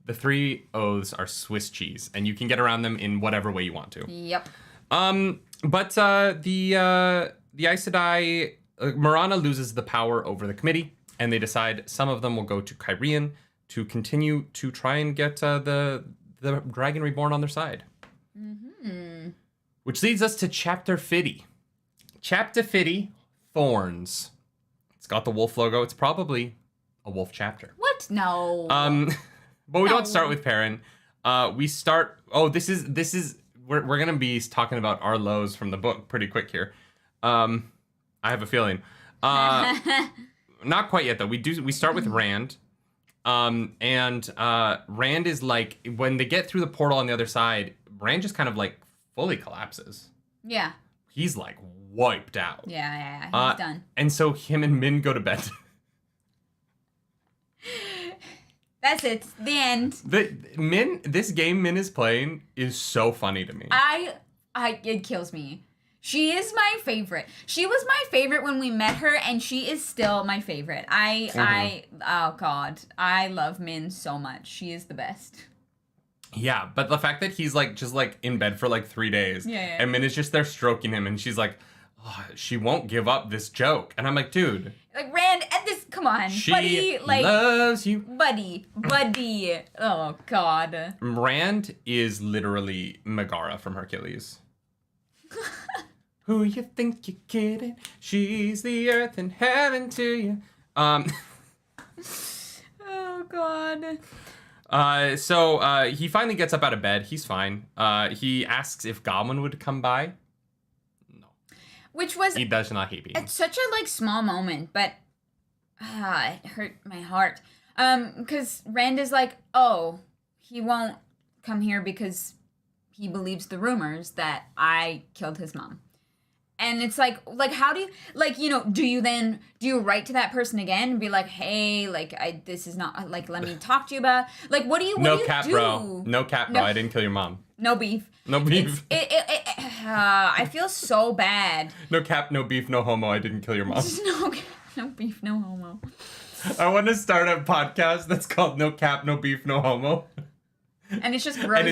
The 3 oaths are Swiss cheese, and you can get around them in whatever way you want to. Yep. But the Aes Sedai, Marana loses the power over the committee, and they decide some of them will go to Caerhun to continue to try and get the Dragon Reborn on their side. Mm-hmm. Which leads us to Chapter 50. Chapter 50, Thorns. It's got the wolf logo. It's probably a wolf chapter. What? No. But we don't start with Perrin. We start. Oh, this is. We're gonna be talking about our lows from the book pretty quick here. I have a feeling. Not quite yet though. We start with Rand. And Rand is like, when they get through the portal on the other side, Rand just kind of like fully collapses. Yeah. He's like wiped out. Yeah. He's done. And so him and Min go to bed. That's it. The end. This game Min is playing is so funny to me. It kills me. She is my favorite. She was my favorite when we met her, and she is still my favorite. Oh God, I love Min so much. She is the best. Yeah, but the fact that he's like just like in bed for like 3 days, and Min is just there stroking him, and she's like, oh, she won't give up this joke, and I'm like, dude, like Rand, and this, come on, she buddy, like loves you, buddy. Oh God, Rand is literally Megara from Hercules. Who you think you're kidding? She's the earth and heaven to you. Oh God. So he finally gets up out of bed. He's fine. He asks if Gawain would come by. No. Which was... He does not hate me. It's such a, like, small moment, but... it hurt my heart. Because Rand is like, oh, he won't come here because he believes the rumors that I killed his mom. And it's like, how do you, like, you know, do you write to that person again and be like, hey, like, this is not, like, let me talk to you about, like, what do you do? No cap, bro. I didn't kill your mom. No beef. I feel so bad. No cap, no beef, no homo. I didn't kill your mom. No beef, no homo. I want to start a podcast that's called No Cap, No Beef, No Homo. And it's just growing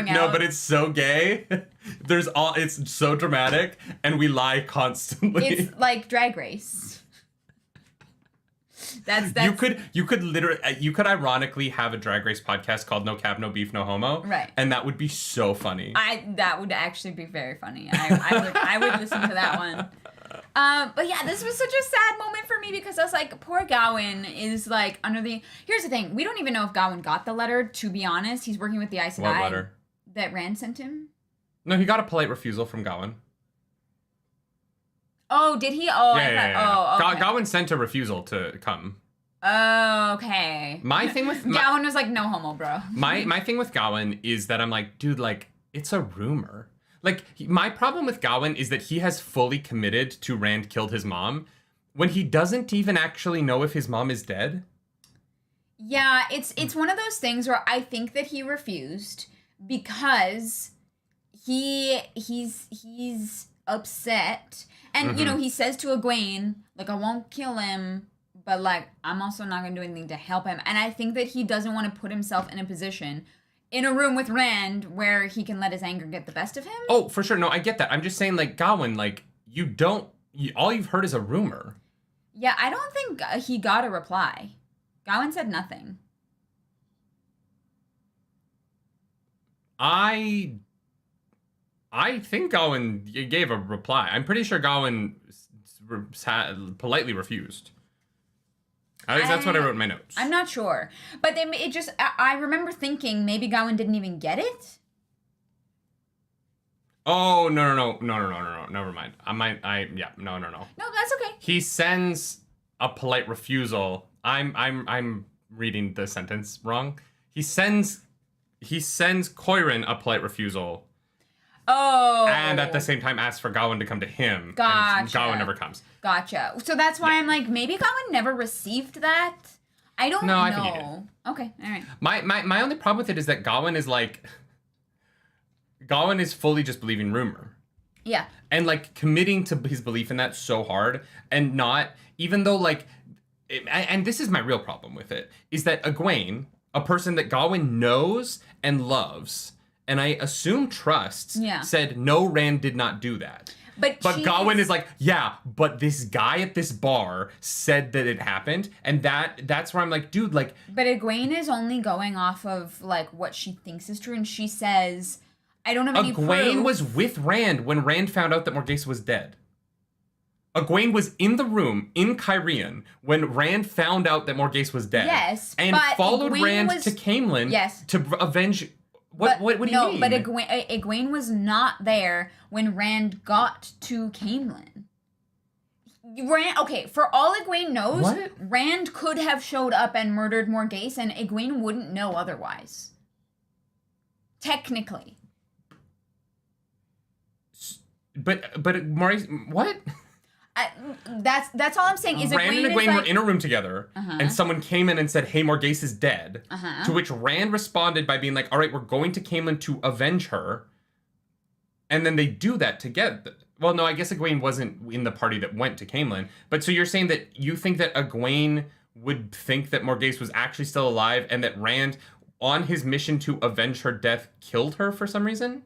out. No, but it's so gay. It's so dramatic, and we lie constantly. It's like Drag Race. That's you could ironically have a Drag Race podcast called No Cap, No Beef, No Homo. Right. And that would be so funny. That would actually be very funny. I would listen to that one. But yeah, this was such a sad moment for me because I was like, poor Gawain is like under the... Here's the thing. We don't even know if Gawain got the letter, to be honest. He's working with the Aes Sedai. What letter? That Rand sent him. No, he got a polite refusal from Gawain. Oh, did he? Oh, yeah. Oh, okay. Gawain sent a refusal to come. Oh, okay. My thing with... Gawain was like, no homo, bro. My thing with Gawain is that I'm like, dude, like, it's a rumor. Like, my problem with Gawain is that he has fully committed to Rand killed his mom when he doesn't even actually know if his mom is dead. Yeah, it's one of those things where I think that he refused because he's upset. And, you know, he says to Egwene, like, I won't kill him, but, like, I'm also not going to do anything to help him. And I think that he doesn't want to put himself in a position... in a room with Rand where he can let his anger get the best of him? Oh, for sure. No, I get that. I'm just saying, like, Gawain, like, all you've heard is a rumor. Yeah, I don't think he got a reply. Gawain said nothing. I think Gawain gave a reply. I'm pretty sure Gawain politely refused. At least that's what I wrote in my notes. I'm not sure. But I remember thinking maybe Gawain didn't even get it. Oh, no. Never mind. No. No, that's okay. He sends a polite refusal. I'm reading the sentence wrong. He sends Coirin a polite refusal. Oh. And at the same time asks for Gawain to come to him. Gotcha. And Gawain never comes. Gotcha. So that's why I'm like, maybe Gawain never received that? I don't know. I think he did. Okay, all right. My only problem with it is that Gawain is fully just believing rumor. Yeah. And like committing to his belief in that so hard and this is my real problem with it, is that Egwene, a person that Gawain knows and loves, and I assume trusts, said, no, Rand did not do that. But Gawain is like, yeah, but this guy at this bar said that it happened, and that's where I'm like, dude, like... But Egwene is only going off of, like, what she thinks is true, and she says, I don't have any proof. Egwene was with Rand when Rand found out that Morgase was dead. Egwene was in the room, in Caerhun, when Rand found out that Morgase was dead. Yes, and but followed Egwene Rand to Caemlyn to avenge... What do you mean? No, but Egwene was not there when Rand got to Caemlyn. Okay, for all Egwene knows, Rand could have showed up and murdered Morgase, and Egwene wouldn't know otherwise. Technically. But Morgase, what? That's all I'm saying. Is Rand and Egwene like, were in a room together, and someone came in and said, "Hey, Morgase is dead." To which Rand responded by being like, "All right, we're going to Caemlyn to avenge her." And then they do that together. Well, no, I guess Egwene wasn't in the party that went to Caemlyn. But so you're saying that you think that Egwene would think that Morgase was actually still alive, and that Rand, on his mission to avenge her death, killed her for some reason?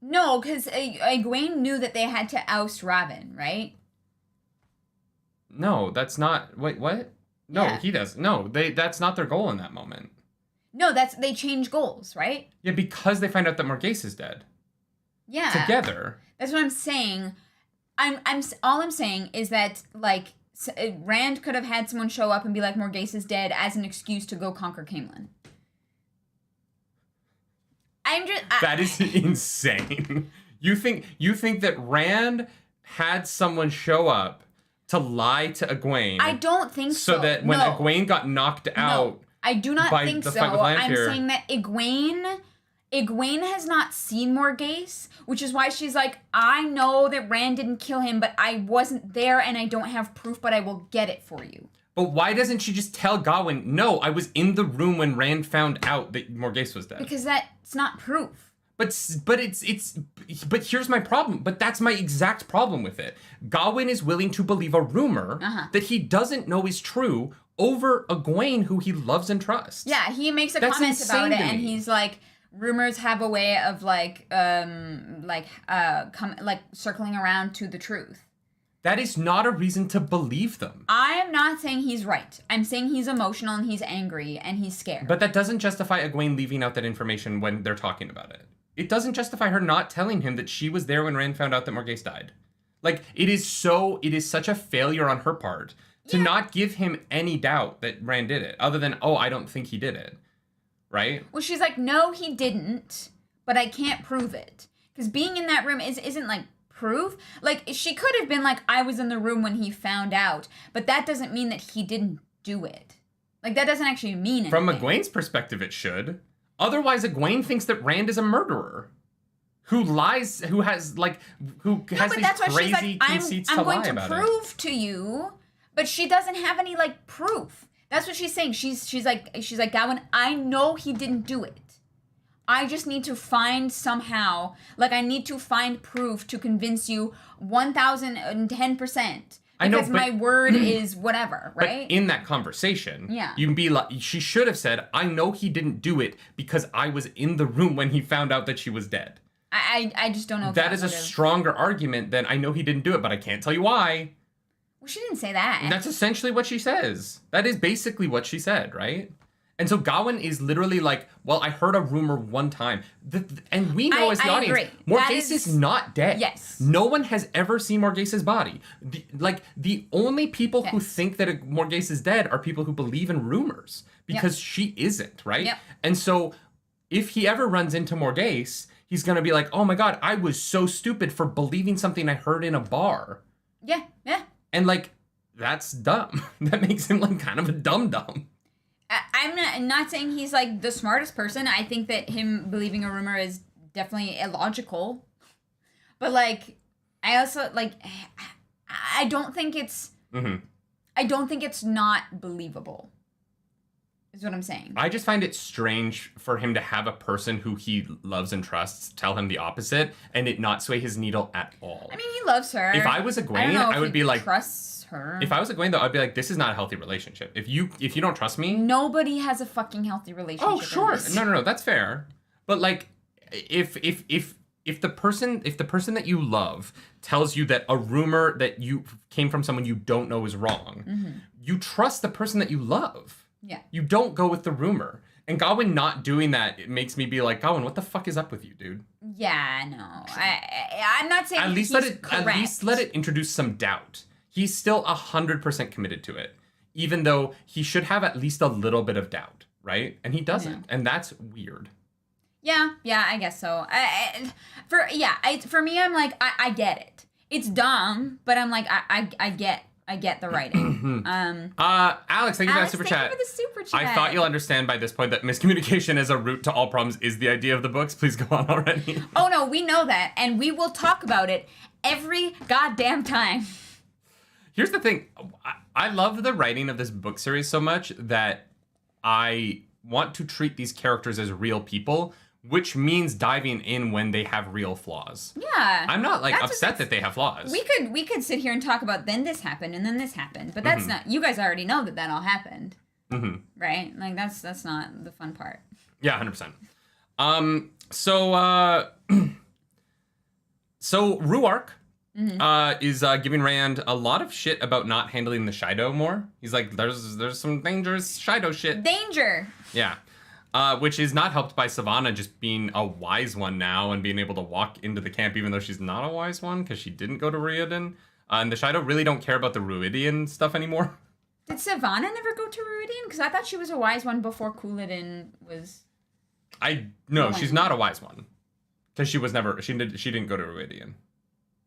No, because Egwene knew that they had to oust Raven, right? No, that's not... Wait, what? No, he does. No, that's not their goal in that moment. No, they change goals, right? Yeah, because they find out that Morgase is dead. Yeah. Together. That's what I'm saying. All I'm saying is that, like, Rand could have had someone show up and be like, Morgase is dead, as an excuse to go conquer Caemlyn. That is insane. You think that Rand had someone show up to lie to Egwene? I don't think so. So that when Egwene got knocked out, I do not think so. I'm saying that Egwene has not seen Morgase, which is why she's like, I know that Rand didn't kill him, but I wasn't there and I don't have proof, but I will get it for you. But why doesn't she just tell Gawain, no, I was in the room when Rand found out that Morgase was dead? Because that's not proof. But here's my problem. But that's my exact problem with it. Gawain is willing to believe a rumor that he doesn't know is true over Egwene, who he loves and trusts. Yeah, he makes a comment about it, and he's like, rumors have a way of circling around to the truth. That is not a reason to believe them. I am not saying he's right. I'm saying he's emotional and he's angry and he's scared. But that doesn't justify Egwene leaving out that information when they're talking about it. It doesn't justify her not telling him that she was there when Rand found out that Morgase died. Like, it is such a failure on her part to not give him any doubt that Rand did it, other than, I don't think he did it. Right? Well, she's like, no, he didn't, but I can't prove it. Because being in that room isn't, like, proof. Like, she could have been like, I was in the room when he found out, but that doesn't mean that he didn't do it. Like, that doesn't actually mean anything. From Egwene's perspective, it should. Otherwise, Egwene thinks that Rand is a murderer. Who lies, who has these crazy conceits to lie about it. I'm going to prove to you, but she doesn't have any, like, proof. That's what she's saying. She's like, Gawain, I know he didn't do it. I just need to find somehow, I need to find proof to convince you 1,010%. Because my word is whatever, right? But in that conversation, you can be like, she should have said, I know he didn't do it because I was in the room when he found out that she was dead. I just don't know if that is a stronger argument than, I know he didn't do it, but I can't tell you why. Well, she didn't say that. That's essentially what she says. That is basically what she said, right? And so Gawain is literally like, well, I heard a rumor one time. And we know as the audience, Morgase is not dead. Yes. No one has ever seen Morgase's body. The only people who think that Morgase is dead are people who believe in rumors. Because she isn't, right? Yep. And so if he ever runs into Morgase, he's going to be like, oh my God, I was so stupid for believing something I heard in a bar. Yeah, yeah. And that's dumb. That makes him kind of a dum-dum. I'm not saying he's the smartest person. I think that him believing a rumor is definitely illogical. But I also I don't think it's I don't think it's not believable. is what I'm saying. I just find it strange for him to have a person who he loves and trusts tell him the opposite and it not sway his needle at all. I mean, he loves her. If I was Egwene, I would be like... trusts her. If I was Egwene, though, I'd be like, this is not a healthy relationship. If you don't trust me... Nobody has a fucking healthy relationship. Oh, sure. No, that's fair. But, like, if the person that you love tells you that a rumor that you came from someone you don't know is wrong, you trust the person that you love. Yeah. You don't go with the rumor. And Gawain not doing that, it makes me be like, Gawain, what the fuck is up with you, dude? Yeah, no. I'm not saying at least let it introduce some doubt. He's still 100% committed to it, even though he should have at least a little bit of doubt, right? And he doesn't, and that's weird. Yeah, I guess so. For me, I'm like, I get it. It's dumb, but I'm like, I get the writing. Alex, thank you for that super chat. Thank you for the super chat. I thought you'll understand by this point that miscommunication as a root to all problems is the idea of the books. Please go on already. Oh no, we know that, and we will talk about it every goddamn time. Here's the thing. I love the writing of this book series so much that I want to treat these characters as real people, which means diving in when they have real flaws. Yeah. I'm not like upset that they have flaws. We could sit here and talk about then this happened and then this happened, but that's not, you guys already know that all happened. Right? Like that's not the fun part. Yeah, 100%. So Ruark is giving Rand a lot of shit about not handling the Shido more. He's like, there's some dangerous Shido shit. Danger. Yeah. Which is not helped by Savannah just being a wise one now and being able to walk into the camp even though she's not a wise one because she didn't go to Ruidin. And the Shido really don't care about the Ruidian stuff anymore. Did Savannah never go to Ruidin? Because I thought she was a wise one before Couladin was... No, she's not a wise one. Because she didn't go to Ruidian.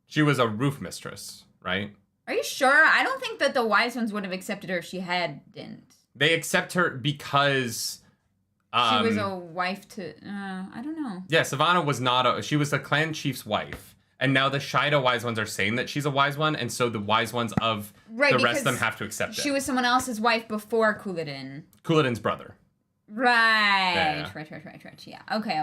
She was a roof mistress, right? Are you sure? I don't think that the wise ones would have accepted her if she hadn't. They accept her because... she was a wife to... I don't know. Yeah, Savannah was she was the clan chief's wife. And now the Shido wise ones are saying that she's a wise one, and so the wise ones of the rest of them have to accept it. She was someone else's wife before Couladin. Couladin's brother. Right. Yeah. Right. Yeah. Okay.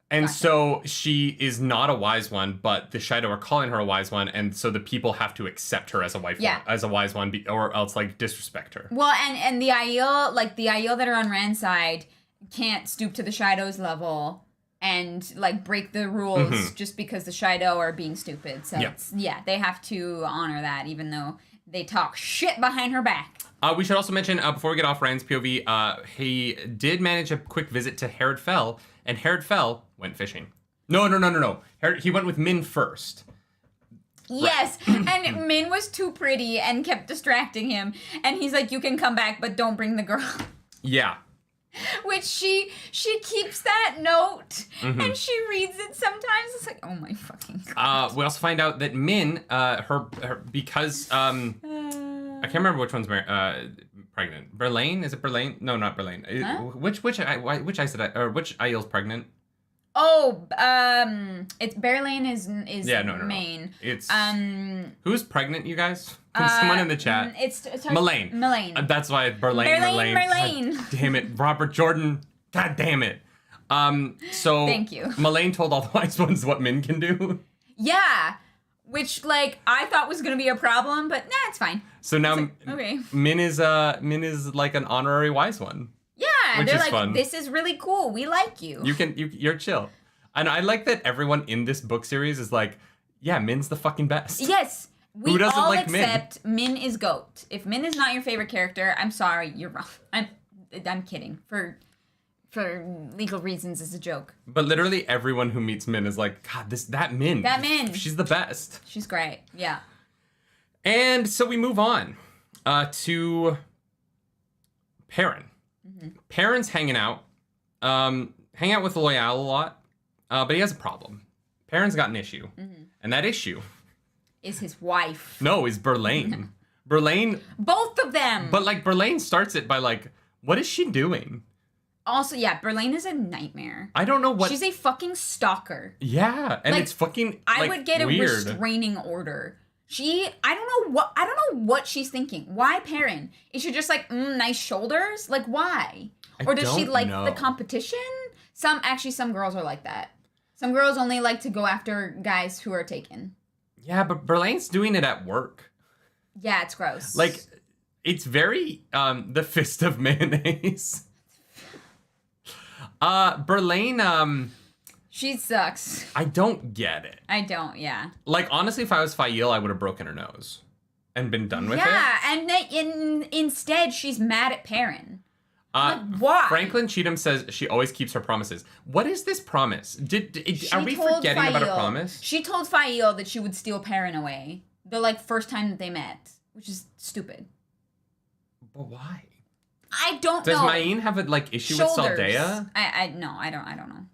And gotcha. So she is not a wise one, but the Shido are calling her a wise one, and so the people have to accept her as a wife, as a wise one, or else like disrespect her. Well, and the Aiel, the Aiel that are on Rand's side, can't stoop to the Shido's level and like break the rules just because the Shido are being stupid. So they have to honor that, even though they talk shit behind her back. We should also mention before we get off Rand's POV, he did manage a quick visit to Herod Fell. And Herod Fell went fishing. No. He went with Min first. Yes, and Min was too pretty and kept distracting him. And he's like, you can come back, but don't bring the girl. Yeah. Which she keeps that note, and she reads it sometimes. It's like, oh my fucking God. We also find out that Min, because, I can't remember which one's pregnant. Berlain? Is it Berlain? No, not Berlain. Huh? Which Aiel's pregnant? Oh, it's Berlain is main. It's who's pregnant, you guys? Someone in the chat. It's Melaine. That's why it's Berlain. God damn it, Robert Jordan. God damn it. So thank you. Melaine told all the wise ones what Min can do. Yeah. Which, I thought was going to be a problem, but nah, it's fine. So now okay. Min is like an honorary wise one. Yeah, which they're is like, fun. This is really cool. We like you. You're chill. And I like that everyone in this book series is like, yeah, Min's the fucking best. Yes. Who doesn't all like accept Min is GOAT. If Min is not your favorite character, I'm sorry, you're wrong. I'm kidding. For legal reasons, it's a joke. But literally everyone who meets Min is like, God, that Min. That Min. She's the best. She's great. Yeah. And so we move on to Perrin. Perrin's hanging out with Loyal a lot, but he has a problem. Perrin's got an issue, and that issue is his wife. No, is Berlain. Berlain. Both of them. But Berlain starts it by what is she doing? Also, yeah, Berlain is a nightmare. I don't know what. She's a fucking stalker. Yeah, and it's fucking. I would get weird. a restraining order I don't know what she's thinking. Why Perrin? Is she just like, nice shoulders? Like, why? Or does she like the competition? Some girls are like that. Some girls only like to go after guys who are taken. Yeah, but Berlane's doing it at work. Yeah, it's gross. Like, it's very, the fist of mayonnaise. Berlane, she sucks. I don't get it. I don't, yeah. Like, honestly, if I was Fael, I would have broken her nose and been done with it. Yeah, and instead, she's mad at Perrin. Like, why? Franklin Cheatham says she always keeps her promises. What is this promise? Are we forgetting about a promise? She told Fael that she would steal Perrin away the, like, first time that they met, which is stupid. But why? I don't know. Does Mayene have a, like, issue with Saldea? I don't know.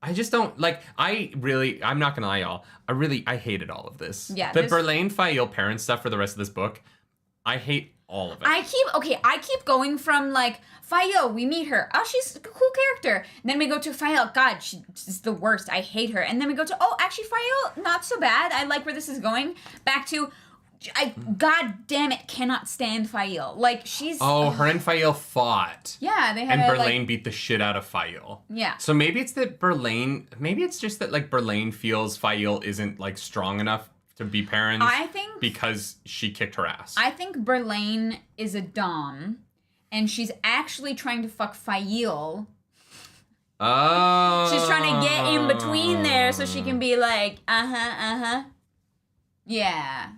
I just don't, like, I'm not gonna lie, y'all. I hated all of this. Yeah. The Berlane Fael Perrin stuff for the rest of this book, I hate all of it. I keep going from, like, Fael, we meet her. Oh, she's a cool character. And then we go to Fael. God, she's the worst. I hate her. And then we go to, oh, actually, Fael, not so bad. I like where this is going. Back to, God damn it, cannot stand Fael. Like, she's... Oh, her and Fael fought. Yeah, they had and Berlane beat the shit out of Fael. Yeah. So maybe it's just that, like, Berlane feels Fael isn't, like, strong enough to be Perrin's. I think... Because she kicked her ass. I think Berlane is a dom, and she's actually trying to fuck Fael. Oh. She's trying to get in between there so she can be like, Yeah.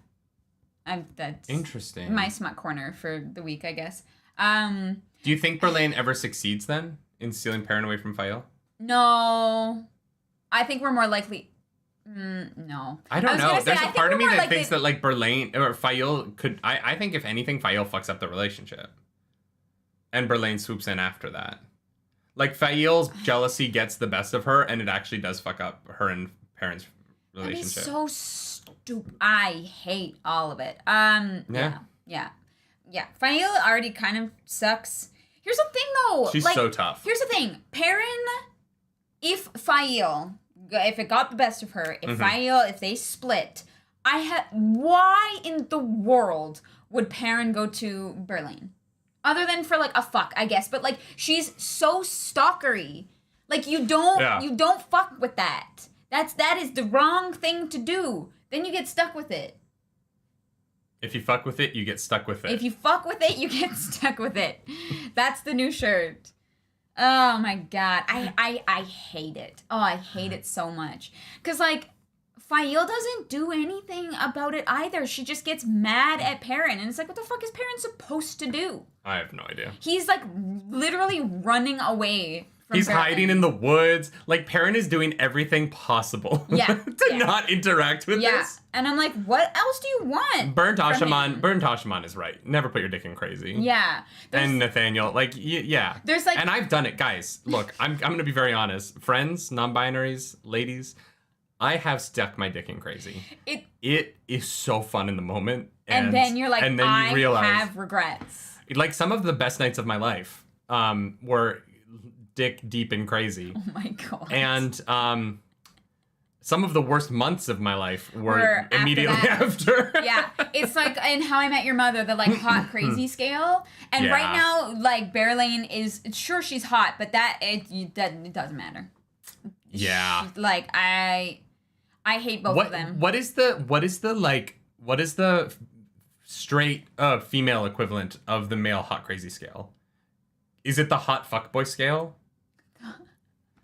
That's interesting. My smut corner for the week, I guess. Do you think Berlane ever succeeds then in stealing Perrin away from Fael? No. I think we're more likely... no. I don't know. There's a part of me that thinks that, like, Berlane or Fael could... I think if anything, Fael fucks up the relationship. And Berlane swoops in after that. Like, Fael's jealousy gets the best of her, and it actually does fuck up her and Perrin's relationship. That is so stupid. I hate all of it. Yeah. Fael already kind of sucks. Here's the thing, though. She's so tough. Here's the thing. Perrin, if it got the best of her, if they split, why in the world would Perrin go to Berlane? Other than for, like, a fuck, I guess. But, like, she's so stalkery. Like, you don't fuck with that. That is the wrong thing to do. Then you get stuck with it. If you fuck with it, you get stuck with it. If you fuck with it, you get stuck with it. That's the new shirt. Oh my god. I hate it. Oh, I hate it so much. Because, like, Fael doesn't do anything about it either. She just gets mad at Perrin. And it's like, what the fuck is Perrin supposed to do? I have no idea. He's, like, literally running away from He's Berlane. hiding in the woods. Like, Perrin is doing everything possible to not interact with this. And I'm like, what else do you want? Burnt Ashaman is right. Never put your dick in crazy. Yeah. And Nathaniel, like, yeah. There's, like... And I've done it, guys. Look, I'm going to be very honest. Friends, non-binaries, ladies, I have stuck my dick in crazy. It is so fun in the moment. And then you're like, I have regrets. Like, some of the best nights of my life were dick deep and crazy. Oh my god. And some of the worst months of my life were immediately after. Yeah. It's like in How I Met Your Mother, the, like, hot crazy scale. And right now, like, Berlane is, sure, she's hot, but it doesn't matter. Yeah. Like, I hate both of them. What is the straight female equivalent of the male hot crazy scale? Is it the hot fuckboy scale?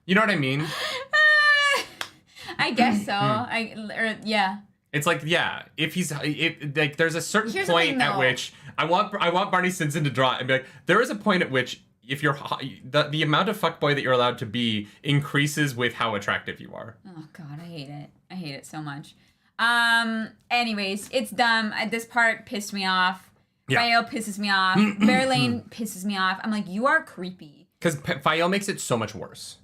You know what I mean? I guess so. Yeah. It's like, yeah, like, there's a certain point at which I want Barney Stinson to draw and be like, there is a point at which if you're the amount of fuckboy that you're allowed to be increases with how attractive you are. Oh god, I hate it. I hate it so much. Anyways, it's dumb. This part pissed me off. Fael pisses me off. Berlane pisses me off. I'm like, you are creepy. Because Fael makes it so much worse.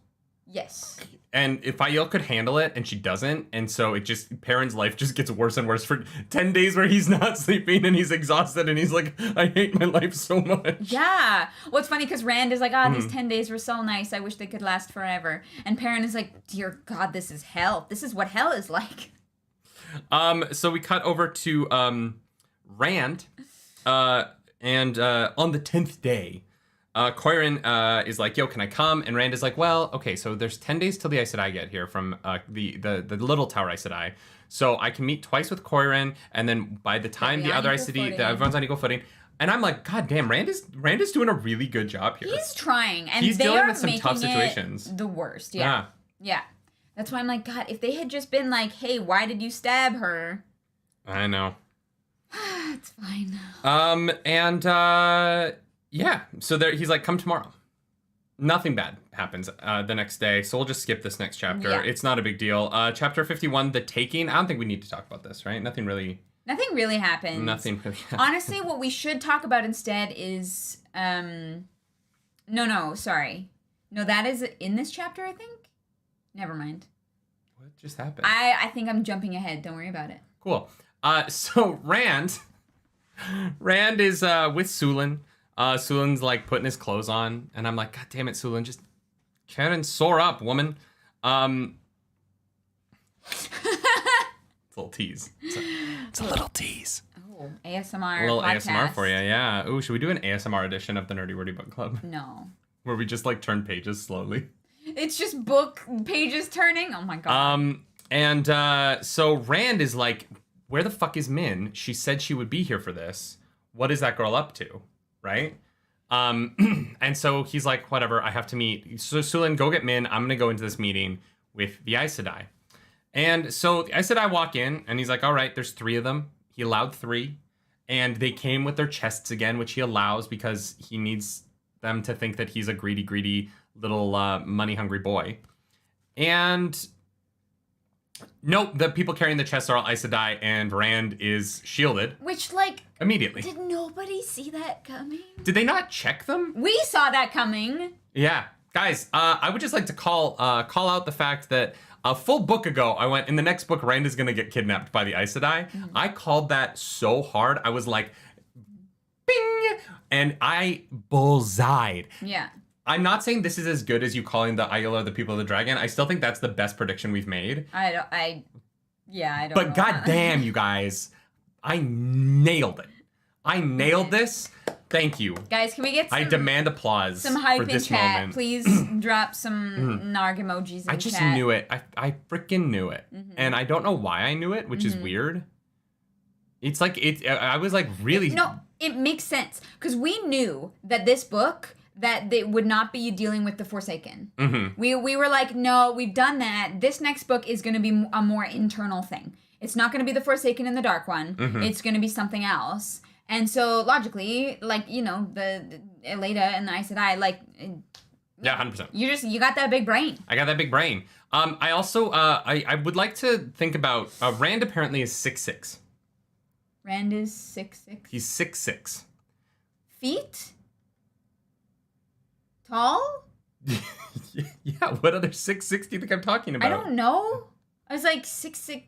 Yes. And if Fael could handle it, and she doesn't, and so Perrin's life just gets worse and worse for 10 days where he's not sleeping and he's exhausted and he's like, I hate my life so much. Yeah. Well, it's funny because Rand is like, these 10 days were so nice. I wish they could last forever. And Perrin is like, dear God, this is hell. This is what hell is like. So we cut over to Rand, and on the 10th day, Coirin is like, yo, can I come? And Rand is like, well, okay, so there's 10 days till the Aes Sedai get here from the little tower Aes Sedai. So I can meet twice with Coirin, and then by the time the other Aes Sedai, everyone's on equal footing. And I'm like, God damn, Rand is doing a really good job here. He's trying, and he's they dealing are with some making tough situations. The worst, yeah. That's why I'm like, God, if they had just been like, hey, why did you stab her? I know. It's fine. Yeah. So there, he's like, come tomorrow. Nothing bad happens the next day, so we'll just skip this next chapter. Yeah. It's not a big deal. Chapter 51, The Taking. I don't think we need to talk about this, right? Nothing really happens. Nothing really happens. Honestly, what we should talk about instead is... sorry. No, that is in this chapter, I think? Never mind. What just happened? I think I'm jumping ahead. Don't worry about it. Cool. So Rand is with Sulin. Sulin's like putting his clothes on, and I'm like, God damn it, Sulin, just get and soar up, woman. It's a little tease. It's a little tease. Oh, ASMR. A little podcast. ASMR for you, yeah. Ooh, should we do an ASMR edition of the Nerdy Wordy Book Club? No. Where we just like turn pages slowly. It's just book pages turning. Oh my god. So Rand is like, where the fuck is Min? She said she would be here for this. What is that girl up to? Right? And so he's like, whatever, I have to meet. So Sulin, go get Min. I'm gonna go into this meeting with the Aes Sedai. And so the Aes Sedai walk in, and he's like, all right, there's 3 of them. He allowed 3. And they came with their chests again, which he allows because he needs them to think that he's a greedy little money-hungry boy. And nope, the people carrying the chests are all Aes Sedai, and Rand is shielded. Which, like... immediately. Did nobody see that coming? Did they not check them? We saw that coming. Yeah. Guys, I would just like to call out the fact that a full book ago, I went, in the next book, Rand is going to get kidnapped by the Aes Sedai. Mm-hmm. I called that so hard. I was like, bing! And I bullseyed. Yeah. I'm not saying this is as good as you calling the Aiel or the People of the Dragon. I still think that's the best prediction we've made. I don't But know. goddamn, you guys, I nailed it. I nailed this. Thank you. Guys, can we get some... I demand applause some hype for this in chat. moment. Please drop some narg emojis in chat. I just knew it. I freaking knew it. Mm-hmm. And I don't know why I knew it, which is weird. It's like, I was like really... No, it makes sense. Because we knew that this book... that they would not be dealing with the Forsaken. Mm-hmm. We were like, no, we've done that. This next book is going to be a more internal thing. It's not going to be the Forsaken and the Dark One. Mm-hmm. It's going to be something else. And so, logically, like, you know, the Eleda and the Aes Sedai, like... yeah, 100%. You got that big brain. I got that big brain. I also, I would like to think about... Rand apparently is 6'6". Rand is 6'6". He's 6'6". Feet? Tall? Yeah, what other 6'6" do you think I'm talking about? I don't know. I was like 6'6".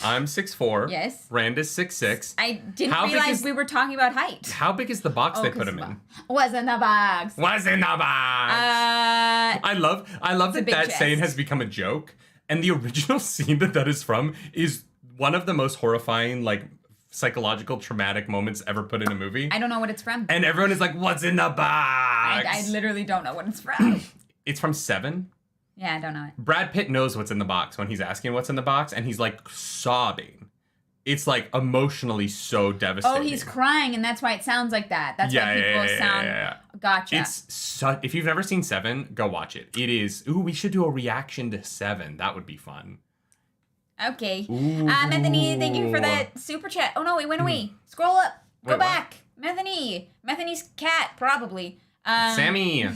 I'm 6'4". Yes. Rand is 6'6". I didn't realize we were talking about height. How big is the box they put him in? What's in the box? What's in the box? I love that saying has become a joke. And the original scene that is from is one of the most horrifying, like, psychological traumatic moments ever put in a movie. I don't know what it's from. And everyone is like, what's in the box? I literally don't know what it's from. It's from Seven. Yeah, I don't know it. Brad Pitt knows what's in the box when he's asking what's in the box, and he's like sobbing. It's like emotionally so devastating. Oh, he's crying, and that's why it sounds like that. That's why people sound... Yeah. Gotcha. If you've never seen Seven, go watch it. It is... Ooh, we should do a reaction to Seven. That would be fun. Okay. Methany, thank you for that super chat. Oh, no, it went away. Scroll up. Go back. What? Methany's cat, probably. Sammy.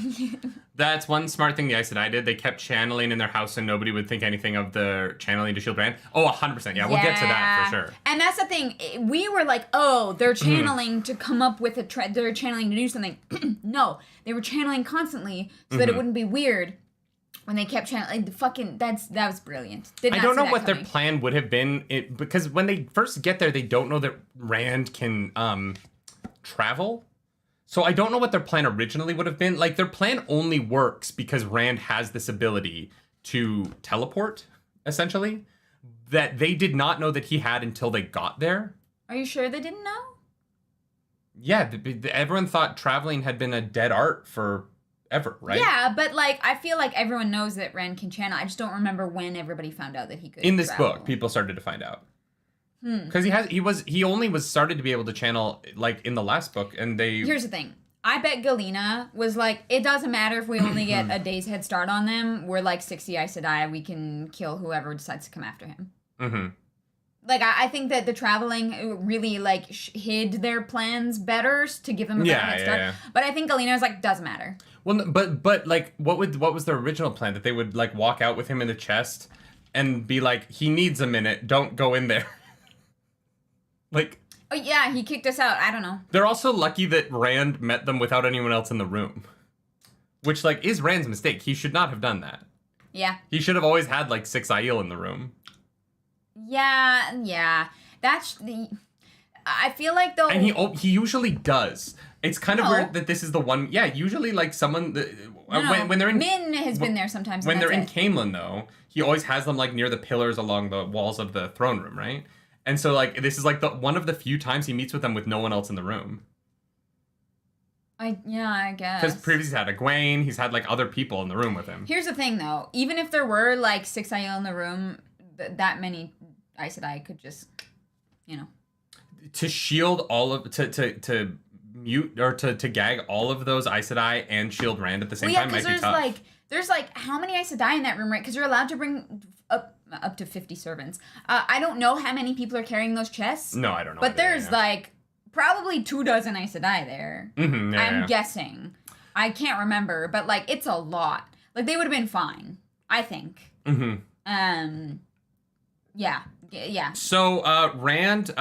That's one smart thing the Aes Sedai did. They kept channeling in their house and nobody would think anything of the channeling to shield Rand. Oh, 100%. Yeah, we'll get to that for sure. And that's the thing. We were like, oh, they're channeling to come up with they're channeling to do something. No, they were channeling constantly so that it wouldn't be weird. When they kept channeling, that was brilliant. I don't know what their plan would have been, because when they first get there, they don't know that Rand can travel. So I don't know what their plan originally would have been. Like, their plan only works because Rand has this ability to teleport, essentially. that they did not know that he had until they got there. Are you sure they didn't know? Yeah, everyone thought traveling had been a dead art forever, right? Yeah, but like I feel like everyone knows that Rand can channel. I just don't remember when everybody found out that he could. In this travel. book, people started to find out. Because he only was started to be able to channel like in the last book, and they. Here's the thing. I bet Galena was like, it doesn't matter if we only get a day's head start on them. We're like 60 Aes Sedai. We can kill whoever decides to come after him. Mm-hmm. Like, I think that the traveling really, like, hid their plans better to give them a better head start. Yeah. But I think Galena was like, doesn't matter. Well, but like, what was their original plan? That they would, like, walk out with him in the chest and be like, he needs a minute. Don't go in there. Like... Oh, yeah, he kicked us out. I don't know. They're also lucky that Rand met them without anyone else in the room. Which, like, is Rand's mistake. He should not have done that. Yeah. He should have always had, like, 6 Aiel in the room. Yeah. That's the... I feel like, though... And he usually does. It's kind of weird that this is the one... Yeah, usually, like, someone... when they're in... Min has been there sometimes. When they're in Caemlyn, though, he always has them, like, near the pillars along the walls of the throne room, right? And so, like, this is, like, one of the few times he meets with them with no one else in the room. I guess. Because previously he's had Egwene, he's had, like, other people in the room with him. Here's the thing, though. Even if there were, like, 6 Aiel in the room, that many Aes Sedai could just, To shield all of... To mute or to gag all of those Aes Sedai and shield Rand at the same time might be tough. There's, like, how many Aes Sedai in that room, right? Because you're allowed to bring... up to 50 servants. I don't know how many people are carrying those chests. No, I don't know. But there's like probably 24 Aes Sedai there. Mm-hmm, I'm guessing. I can't remember, but like it's a lot. Like they would have been fine, I think. Mm-hmm. Yeah. So Rand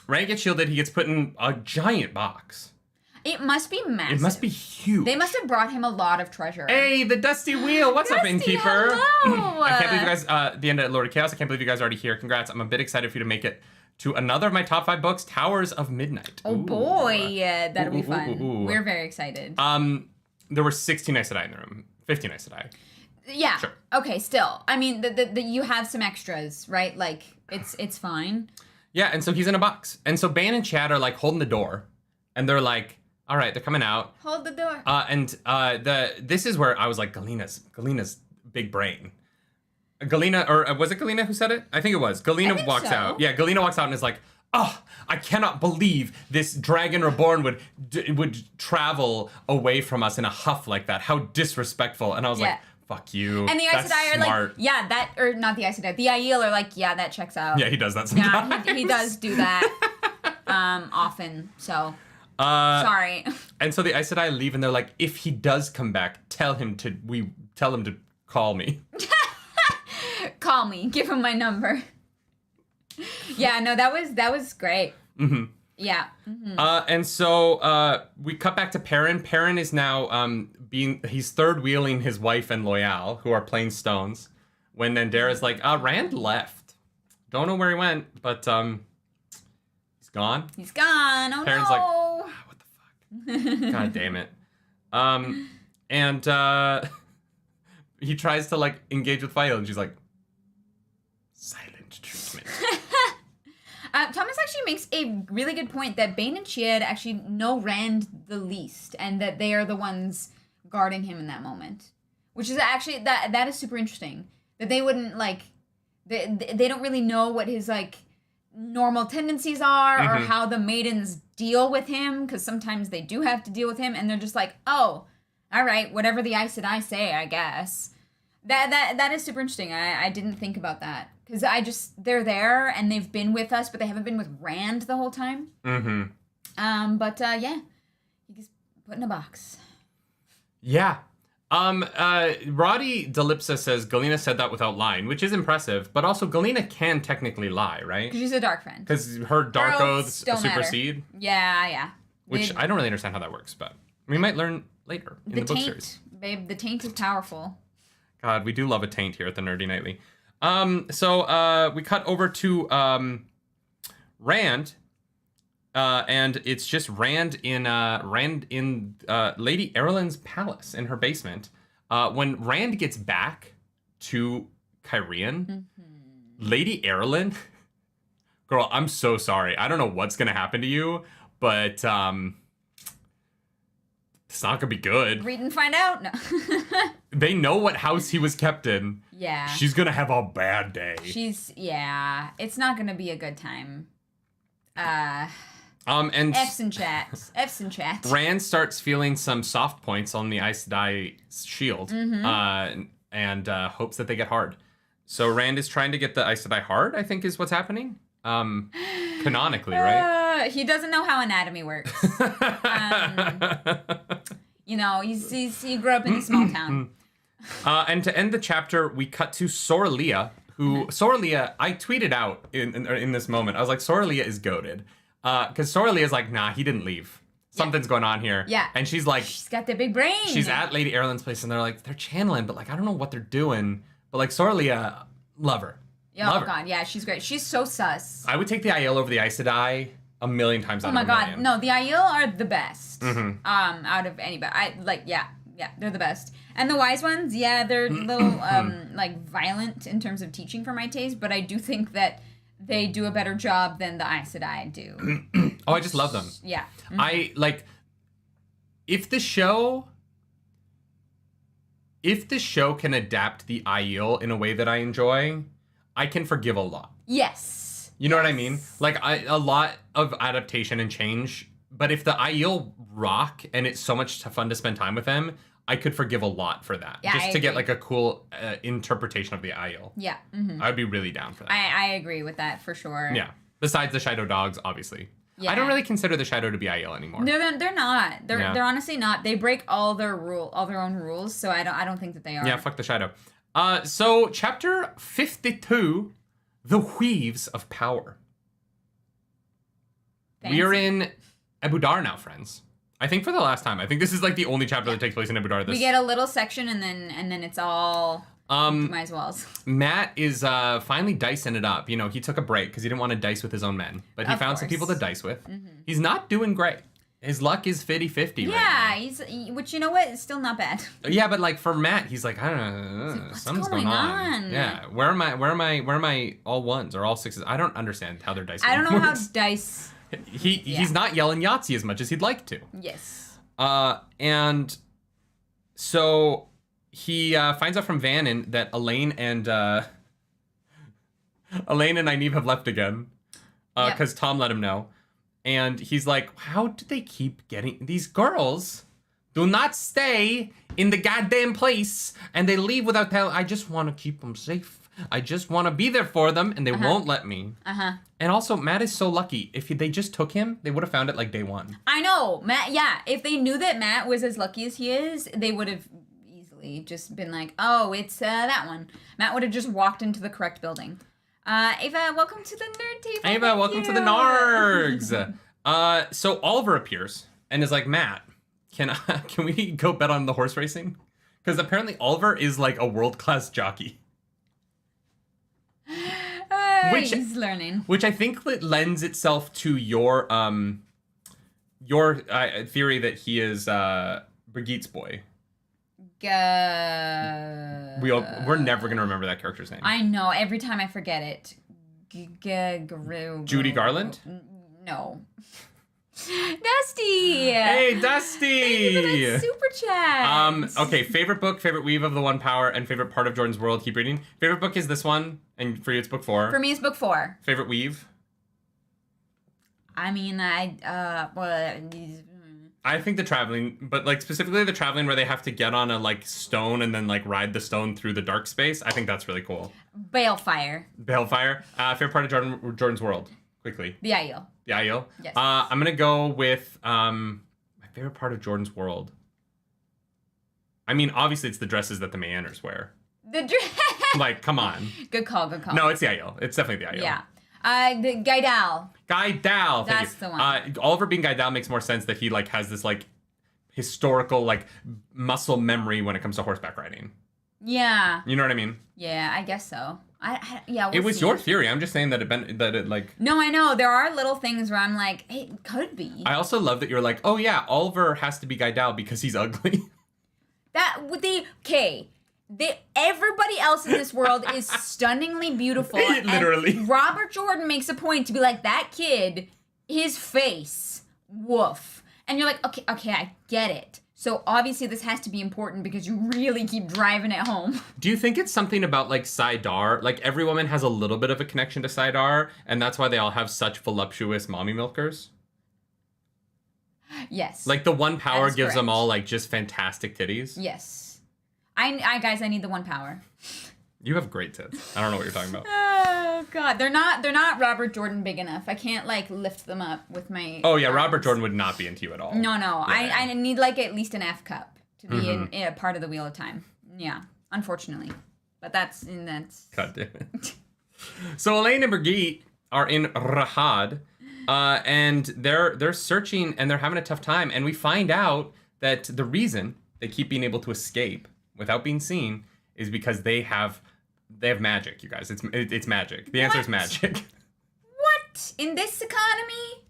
gets shielded. He gets put in a giant box. It must be massive. It must be huge. They must have brought him a lot of treasure. Hey, the Dusty Wheel. What's up, Innkeeper? Hello. I can't believe you guys, the end of Lord of Chaos, I can't believe you guys are already here. Congrats. I'm a bit excited for you to make it to another of my top 5 books, Towers of Midnight. Oh, boy. Yeah, that'll be fun. We're very excited. There were 16 Aes Sedai in the room. 15 Aes Sedai. Yeah. Sure. Okay, still. I mean, you have some extras, right? Like, it's fine. Yeah, and so he's in a box. And so Bane and Chad are, like, holding the door. And they're like, all right, they're coming out. Hold the door. This is where I was like, Galena's big brain. Galena, or was it Galena who said it? I think it was. Galena walks out. Yeah, Galena walks out and is like, oh, I cannot believe this dragon reborn would travel away from us in a huff like that. How disrespectful. And I was like, fuck you. And the Aes Sedai are like, or not the Aes Sedai, the Aiel are like, yeah, that checks out. Yeah, he does that sometimes. Yeah, he does do that often, so... Sorry. And so the Aes Sedai leave, and they're like, if he does come back, tell him to call me. Call me. Give him my number. Yeah, no, that was great. Mm-hmm. Yeah. Mm-hmm. And so we cut back to Perrin. Perrin is now he's third wheeling his wife and Loyal, who are playing stones. When Nandera's like, Rand left. Don't know where he went, but he's gone. He's gone. Oh, Perrin's no. like, what the fuck? God damn it. And he tries to like engage with Fael, and she's like, silent treatment. Thomas actually makes a really good point that Bane and Chad actually know Rand the least, and that they are the ones guarding him in that moment. Which is actually, that is super interesting. That they wouldn't, like, they don't really know what his, like, normal tendencies are, or how the maidens deal with him, because sometimes they do have to deal with him, and they're just like, oh, all right, whatever the Aes Sedai say, I guess. That is super interesting. I didn't think about that. Because they're there, and they've been with us, but they haven't been with Rand the whole time. Mm-hmm. But, yeah. He gets put in a box. Yeah. Roddy Delipsa says Galena said that without lying, which is impressive, but also Galena can technically lie, right? Because she's a dark friend. Because her dark oaths supersede. Yeah. Which I don't really understand how that works, but we might learn later in the book series. Babe, the taint is powerful. God, we do love a taint here at the Nerdy Nightly. So we cut over to Rand, and it's just Rand in Lady Erlin's palace in her basement. When Rand gets back to Caerhun, Lady Erilyn, girl, I'm so sorry. I don't know what's gonna happen to you, but it's not gonna be good. Read and find out. No. They know what house he was kept in. Yeah. She's gonna have a bad day. It's not gonna be a good time. And F's in chat. F's in chat. Rand starts feeling some soft points on the Aes Sedai shield, and hopes that they get hard. So Rand is trying to get the Aes Sedai hard, I think is what's happening. Canonically, right? He doesn't know how anatomy works. He grew up in a small town. And to end the chapter, we cut to Soralia, who Soralia, I tweeted out in this moment. I was like, Soralia is goated. Because Soralia is like, nah, he didn't leave. Something's going on here. Yeah. And she's like... She's got that big brain. She's at Lady Erilyn's place, and they're like, they're channeling, but like, I don't know what they're doing. But like, Soralia, love her. Yeah, oh, God. Yeah, she's great. She's so sus. I would take the Aiel over the Aes Sedai a million times out of a million. million. No, the Aiel are the best. Out of anybody. They're the best. And the wise ones, they're a little, violent in terms of teaching for my taste, but I do think that they do a better job than the Aes Sedai do. Oh, I just love them. Yeah. I, like, if the show can adapt the Aiel in a way that I enjoy, I can forgive a lot. Yes. You know what I mean? Like, a lot of adaptation and change, but if the Aiel rock and it's so much fun to spend time with them, I could forgive a lot for that. Yeah, just to get like a cool interpretation of the Aiel. Yeah. I'd be really down for that. I agree with that for sure. Yeah. Besides the Shadow Dogs, obviously. Yeah. I don't really consider the Shadow to be Aiel anymore. They're not. They're honestly not. They break all their own rules, so I don't think that they are. Yeah, fuck the Shadow. So chapter 52, The Weaves of Power. Fancy. We are in Abu Dar now, friends. I think for the last time. I think this is like the only chapter that takes place in Abu Dar. We get a little section and then it's all Dumas Wells. Matt is finally dicing it up. You know, he took a break because he didn't want to dice with his own men. But he found some people to dice with. He's not doing great. His luck is 50-50 right now. Which, you know what? It's still not bad. Yeah, but like for Matt, he's like, I don't know, something's going on. Yeah, where am I all ones or all sixes? I don't understand how their dice I don't know works. how dice... He's not yelling Yahtzee as much as he'd like to. Yes. And so he finds out from Vannon that Elaine and Nynaeve have left again because Tom let him know. And he's like, how do they keep getting... These girls do not stay in the goddamn place and they leave without telling... I just want to keep them safe. I just want to be there for them and they won't let me. And also, Matt is so lucky. If they just took him, they would have found it like day one. I know. Matt, yeah. If they knew that Matt was as lucky as he is, they would have easily just been like, oh, it's that one. Matt would have just walked into the correct building. Ava, welcome to the nerd table. Ava, welcome to the nargs. So Oliver appears and is like, Matt, can we go bet on the horse racing? Because apparently Oliver is like a world-class jockey. He's learning. Which I think lends itself to your theory that he is Brigitte's boy. We're never gonna remember that character's name. I know. Every time I forget it. Judy Garland? No. Dusty! Hey, Dusty! Thank you for that super chat. Okay, favorite book, favorite weave of the One Power, and favorite part of Jordan's world. Keep reading. Favorite book is this one, and for you it's book 4. For me it's book 4. Favorite weave? I mean, I think the traveling, but like specifically the traveling where they have to get on a like stone and then like ride the stone through the dark space. I think that's really cool. Balefire. Favorite part of Jordan's world. Quickly. The Aiel. The Aiel? Yes. I'm going to go with my favorite part of Jordan's world. I mean, obviously it's the dresses that the Mayanners wear. The dress. Like, come on. Good call. No, it's the Aiel. It's definitely the Aiel. Yeah. The Gaidal. Gaidal. That's the one. Oliver being Gaidal makes more sense that he like has this like historical like muscle memory when it comes to horseback riding. Yeah. You know what I mean? Yeah, I guess so. We'll it was see. your theory. I'm just saying that it like. No, I know there are little things where I'm like, hey, it could be. I also love that you're like, oh yeah, Oliver has to be Gaidal because he's ugly. everybody else in this world is stunningly beautiful. Literally. And Robert Jordan makes a point to be like, that kid, his face, woof. And you're like, okay, I get it. So obviously this has to be important because you really keep driving it home. Do you think it's something about like Saidar? Like every woman has a little bit of a connection to Saidar, and that's why they all have such voluptuous mommy milkers? Yes. Like the one power gives them correct. all like just fantastic titties. Yes. Guys, I need the one power. You have great tits. I don't know what you're talking about. Oh god, they're not Robert Jordan big enough. I can't like lift them up with my. Oh yeah, arms. Robert Jordan would not be into you at all. No. Yeah. I need like at least an F cup to be in a part of the Wheel of Time. Yeah, unfortunately, but that's. God damn it. So Elaine and Brigitte are in Rahad, and they're searching and they're having a tough time, and we find out that the reason they keep being able to escape without being seen is because they have magic, you guys. It's magic. The answer is magic. What? In this economy?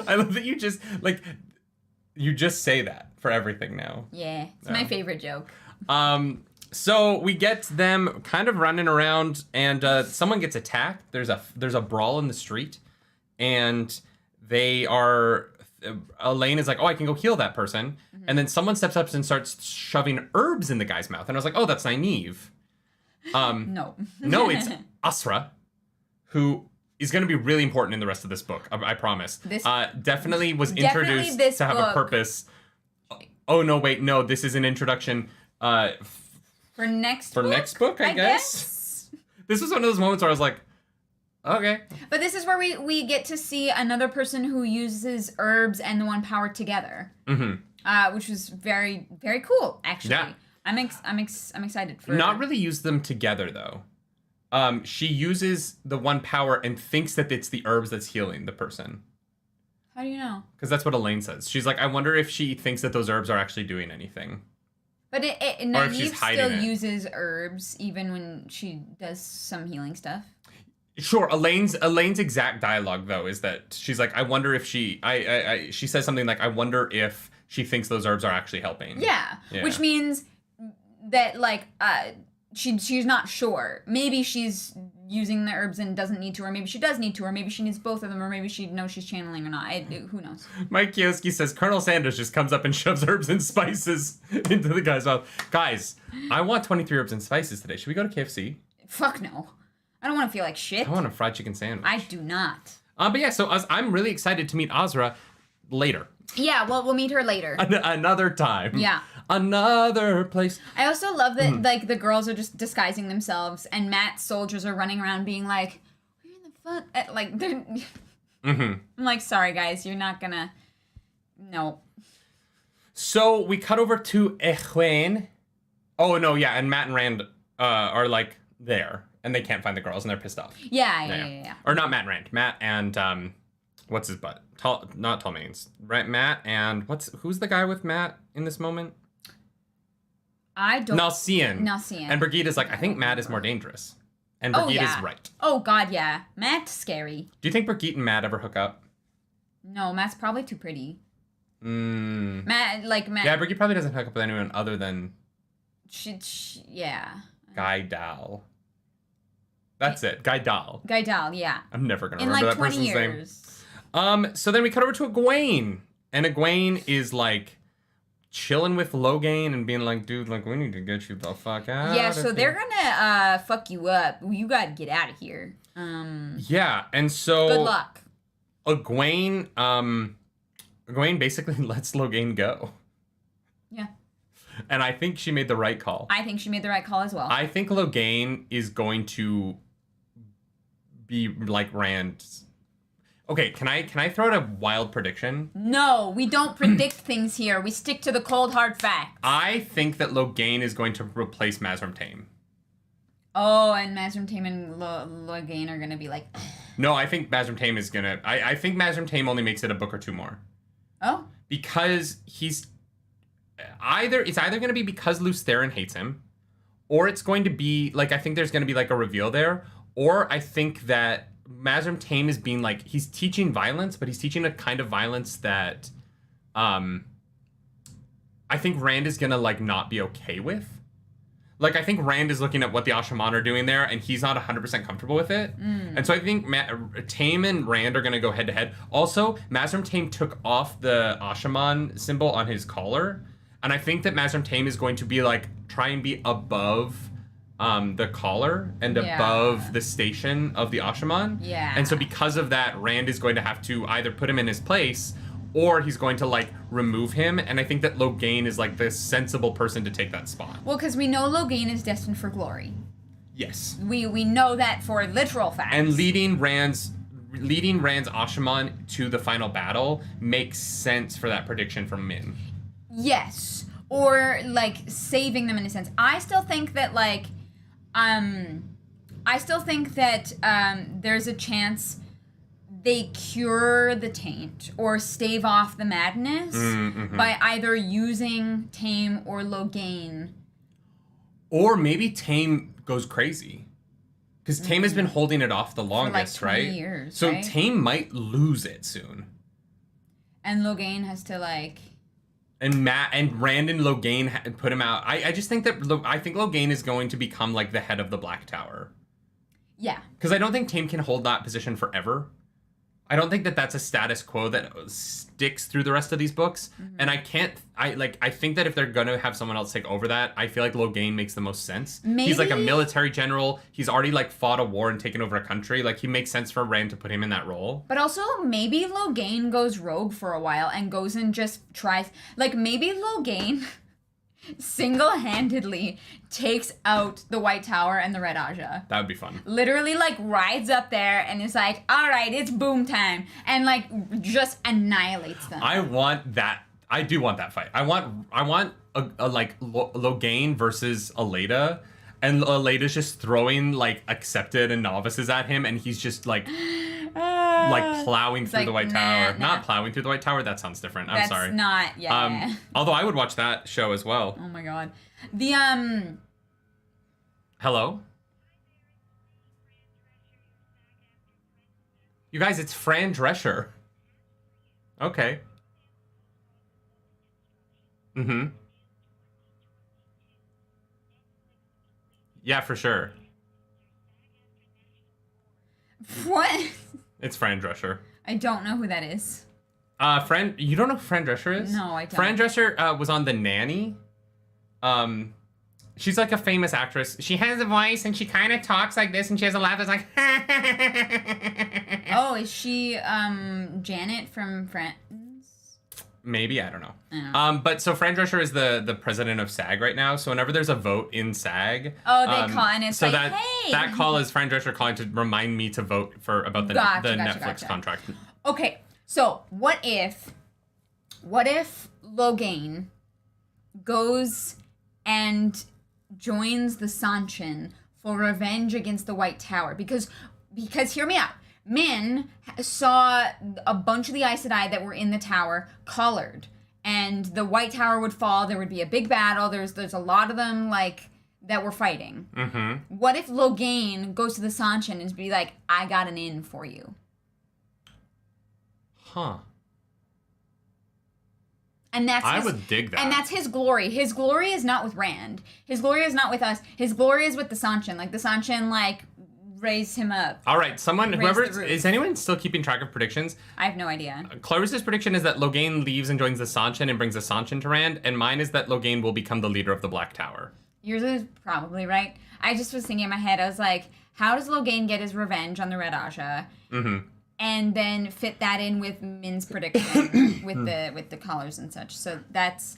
I love that you just say that for everything now. Yeah, it's my favorite joke. So we get them kind of running around, and someone gets attacked. There's a brawl in the street, and Elaine is like, oh, I can go heal that person. Mm-hmm. And then someone steps up and starts shoving herbs in the guy's mouth. And I was like, oh, that's Nynaeve. No, it's Asra, who is going to be really important in the rest of this book. I promise. Definitely was introduced to have a purpose. Oh, no, wait, no, this is an introduction for next book, I guess. This was one of those moments where I was like, okay. But this is where we get to see another person who uses herbs and the one power together, which was very, very cool, actually. Yeah. I'm excited for. Not really use them together though. She uses the one power and thinks that it's the herbs that's healing the person. How do you know? Because that's what Elaine says. She's like, I wonder if she thinks that those herbs are actually doing anything. But Nynaeve still uses herbs even when she does some healing stuff. Sure, Elaine's exact dialogue though is that she's like, I wonder if she says something like, I wonder if she thinks those herbs are actually helping. Yeah. Which means that like she's not sure. Maybe she's using the herbs and doesn't need to, or maybe she does need to, or maybe she needs both of them, or maybe she knows she's channeling or not. Who knows? Mike Kioski says Colonel Sanders just comes up and shoves herbs and spices into the guy's mouth. Guys, I want 23 herbs and spices today. Should we go to KFC? Fuck no. I don't want to feel like shit. I want a fried chicken sandwich. I do not. But yeah, so I'm really excited to meet Azra later. Yeah, well, we'll meet her later. Another time. Yeah. Another place. I also love that, like, the girls are just disguising themselves, and Matt's soldiers are running around being like, where in the fuck? Like, they're... I'm like, sorry, guys, you're not gonna... No. So, we cut over to Egwene. Oh, no, yeah, and Matt and Rand are, like, there, and they can't find the girls, and they're pissed off. Yeah. Or not Matt and Rand. Matt and, what's his butt? Not Tallmanes. Right, Matt and who's the guy with Matt in this moment? I don't. Nalcian. And Brigitte is like, I think Matt is more dangerous. And Brigitte is right. Oh god, yeah. Matt's scary. Do you think Brigitte and Matt ever hook up? No, Matt's probably too pretty. Matt. Yeah, Brigitte probably doesn't hook up with anyone other than. Yeah. Guy Dal. That's it. Guy Dal. Guy Dal, yeah. I'm never gonna remember that person's name. In like 20 years. So then we cut over to Egwene. And Egwene is like chilling with Logain and being like, dude, like, we need to get you the fuck out. Yeah, so they're gonna fuck you up. You gotta get out of here. Yeah, and so good luck. Egwene basically lets Logain go. Yeah. And I think she made the right call. I think she made the right call as well. I think Logain is going to be like Rand's. Okay, can I throw out a wild prediction? No, we don't predict things here. We stick to the cold hard facts. I think that Logain is going to replace Mazrim Taim. Oh, and Mazrim Taim and Logain are gonna be like. No, I think Mazrim Taim is gonna. I think Mazrim Taim only makes it a book or two more. Oh. Because it's either gonna be because Luce Theron hates him, or it's going to be like, I think there's gonna be like a reveal there, or I think that Mazrim Taim is being like, he's teaching violence, but he's teaching a kind of violence that I think Rand is gonna, like, not be okay with. Like, I think Rand is looking at what the Ashaman are doing there, and he's not 100% comfortable with it. And so I think Taim and Rand are going to go head-to-head. Also, Mazrim Taim took off the Ashaman symbol on his collar, and I think that Mazrim Taim is going to be, like, try and be above the collar and above the station of the Ashaman. Yeah. And so because of that, Rand is going to have to either put him in his place, or he's going to, like, remove him, and I think that Logain is, like, the sensible person to take that spot. Well, because we know Logain is destined for glory. Yes. We know that for literal facts. And leading Rand's Ashaman to the final battle makes sense for that prediction from Min. Yes. Or, like, saving them in a sense. I still think that, like, there's a chance they cure the taint or stave off the madness by either using Taim or Logain. Or maybe Taim goes crazy. Because Taim has been holding it off the longest, for like 20 right? years, so right? Taim might lose it soon. And Logain has to, like... And Rand and Logain put him out. I just think that... I think Logain is going to become, like, the head of the Black Tower. Yeah. Because I don't think Taim can hold that position forever. I don't think that that's a status quo that sticks through the rest of these books. And I think that if they're going to have someone else take over that, I feel like Logain makes the most sense. Maybe. He's like a military general. He's already, like, fought a war and taken over a country. Like, he makes sense for Rand to put him in that role. But also, maybe Logain goes rogue for a while and goes and just tries... Like, maybe Logain single-handedly takes out the White Tower and the Red Aja. That would be fun. Literally, like, rides up there and is like, all right, it's boom time. And, like, just annihilates them. I want that. I do want that fight. I want a Logain versus Aleda. And Aleda's just throwing, like, Accepted and Novices at him. And he's just, like plowing through the White Tower. Not plowing through the White Tower. That sounds different. I'm sorry. That's not, yeah. Although I would watch that show as well. Oh my god. The, Hello? You guys, it's Fran Drescher. Okay. Mm-hmm. Yeah, for sure. What? It's Fran Drescher. I don't know who that is. You don't know who Fran Drescher is? No, I don't. Fran Drescher was on The Nanny. She's like a famous actress. She has a voice and she kind of talks like this and she has a laugh that's like... Oh, is she Janet from Friends? Maybe, I don't know. But so Fran Drescher is the president of SAG right now. So whenever there's a vote in SAG, they call and it's so like, hey, that call is Fran Drescher calling to remind me to vote about the Netflix contract. Okay, so what if Logain goes and joins the Sanchin for revenge against the White Tower? Because hear me out. Min saw a bunch of the Aes Sedai that were in the tower collared, and the White Tower would fall. There would be a big battle. There's a lot of them, like, that were fighting. Mm-hmm. What if Logain goes to the Sanchin and be like, I got an in for you? Huh. And I would dig that. And that's his glory. His glory is not with Rand. His glory is not with us. His glory is with the Sanchin. Like, the Sanchin, like, raise him up. All right, is anyone still keeping track of predictions? I have no idea. Clarissa's prediction is that Logain leaves and joins the Sanchin and brings the Sanchin to Rand, and mine is that Logain will become the leader of the Black Tower. Yours is probably right. I just was thinking in my head, I was like, how does Logain get his revenge on the Red Aja? Mm-hmm. And then fit that in with Min's prediction with the collars and such. So that's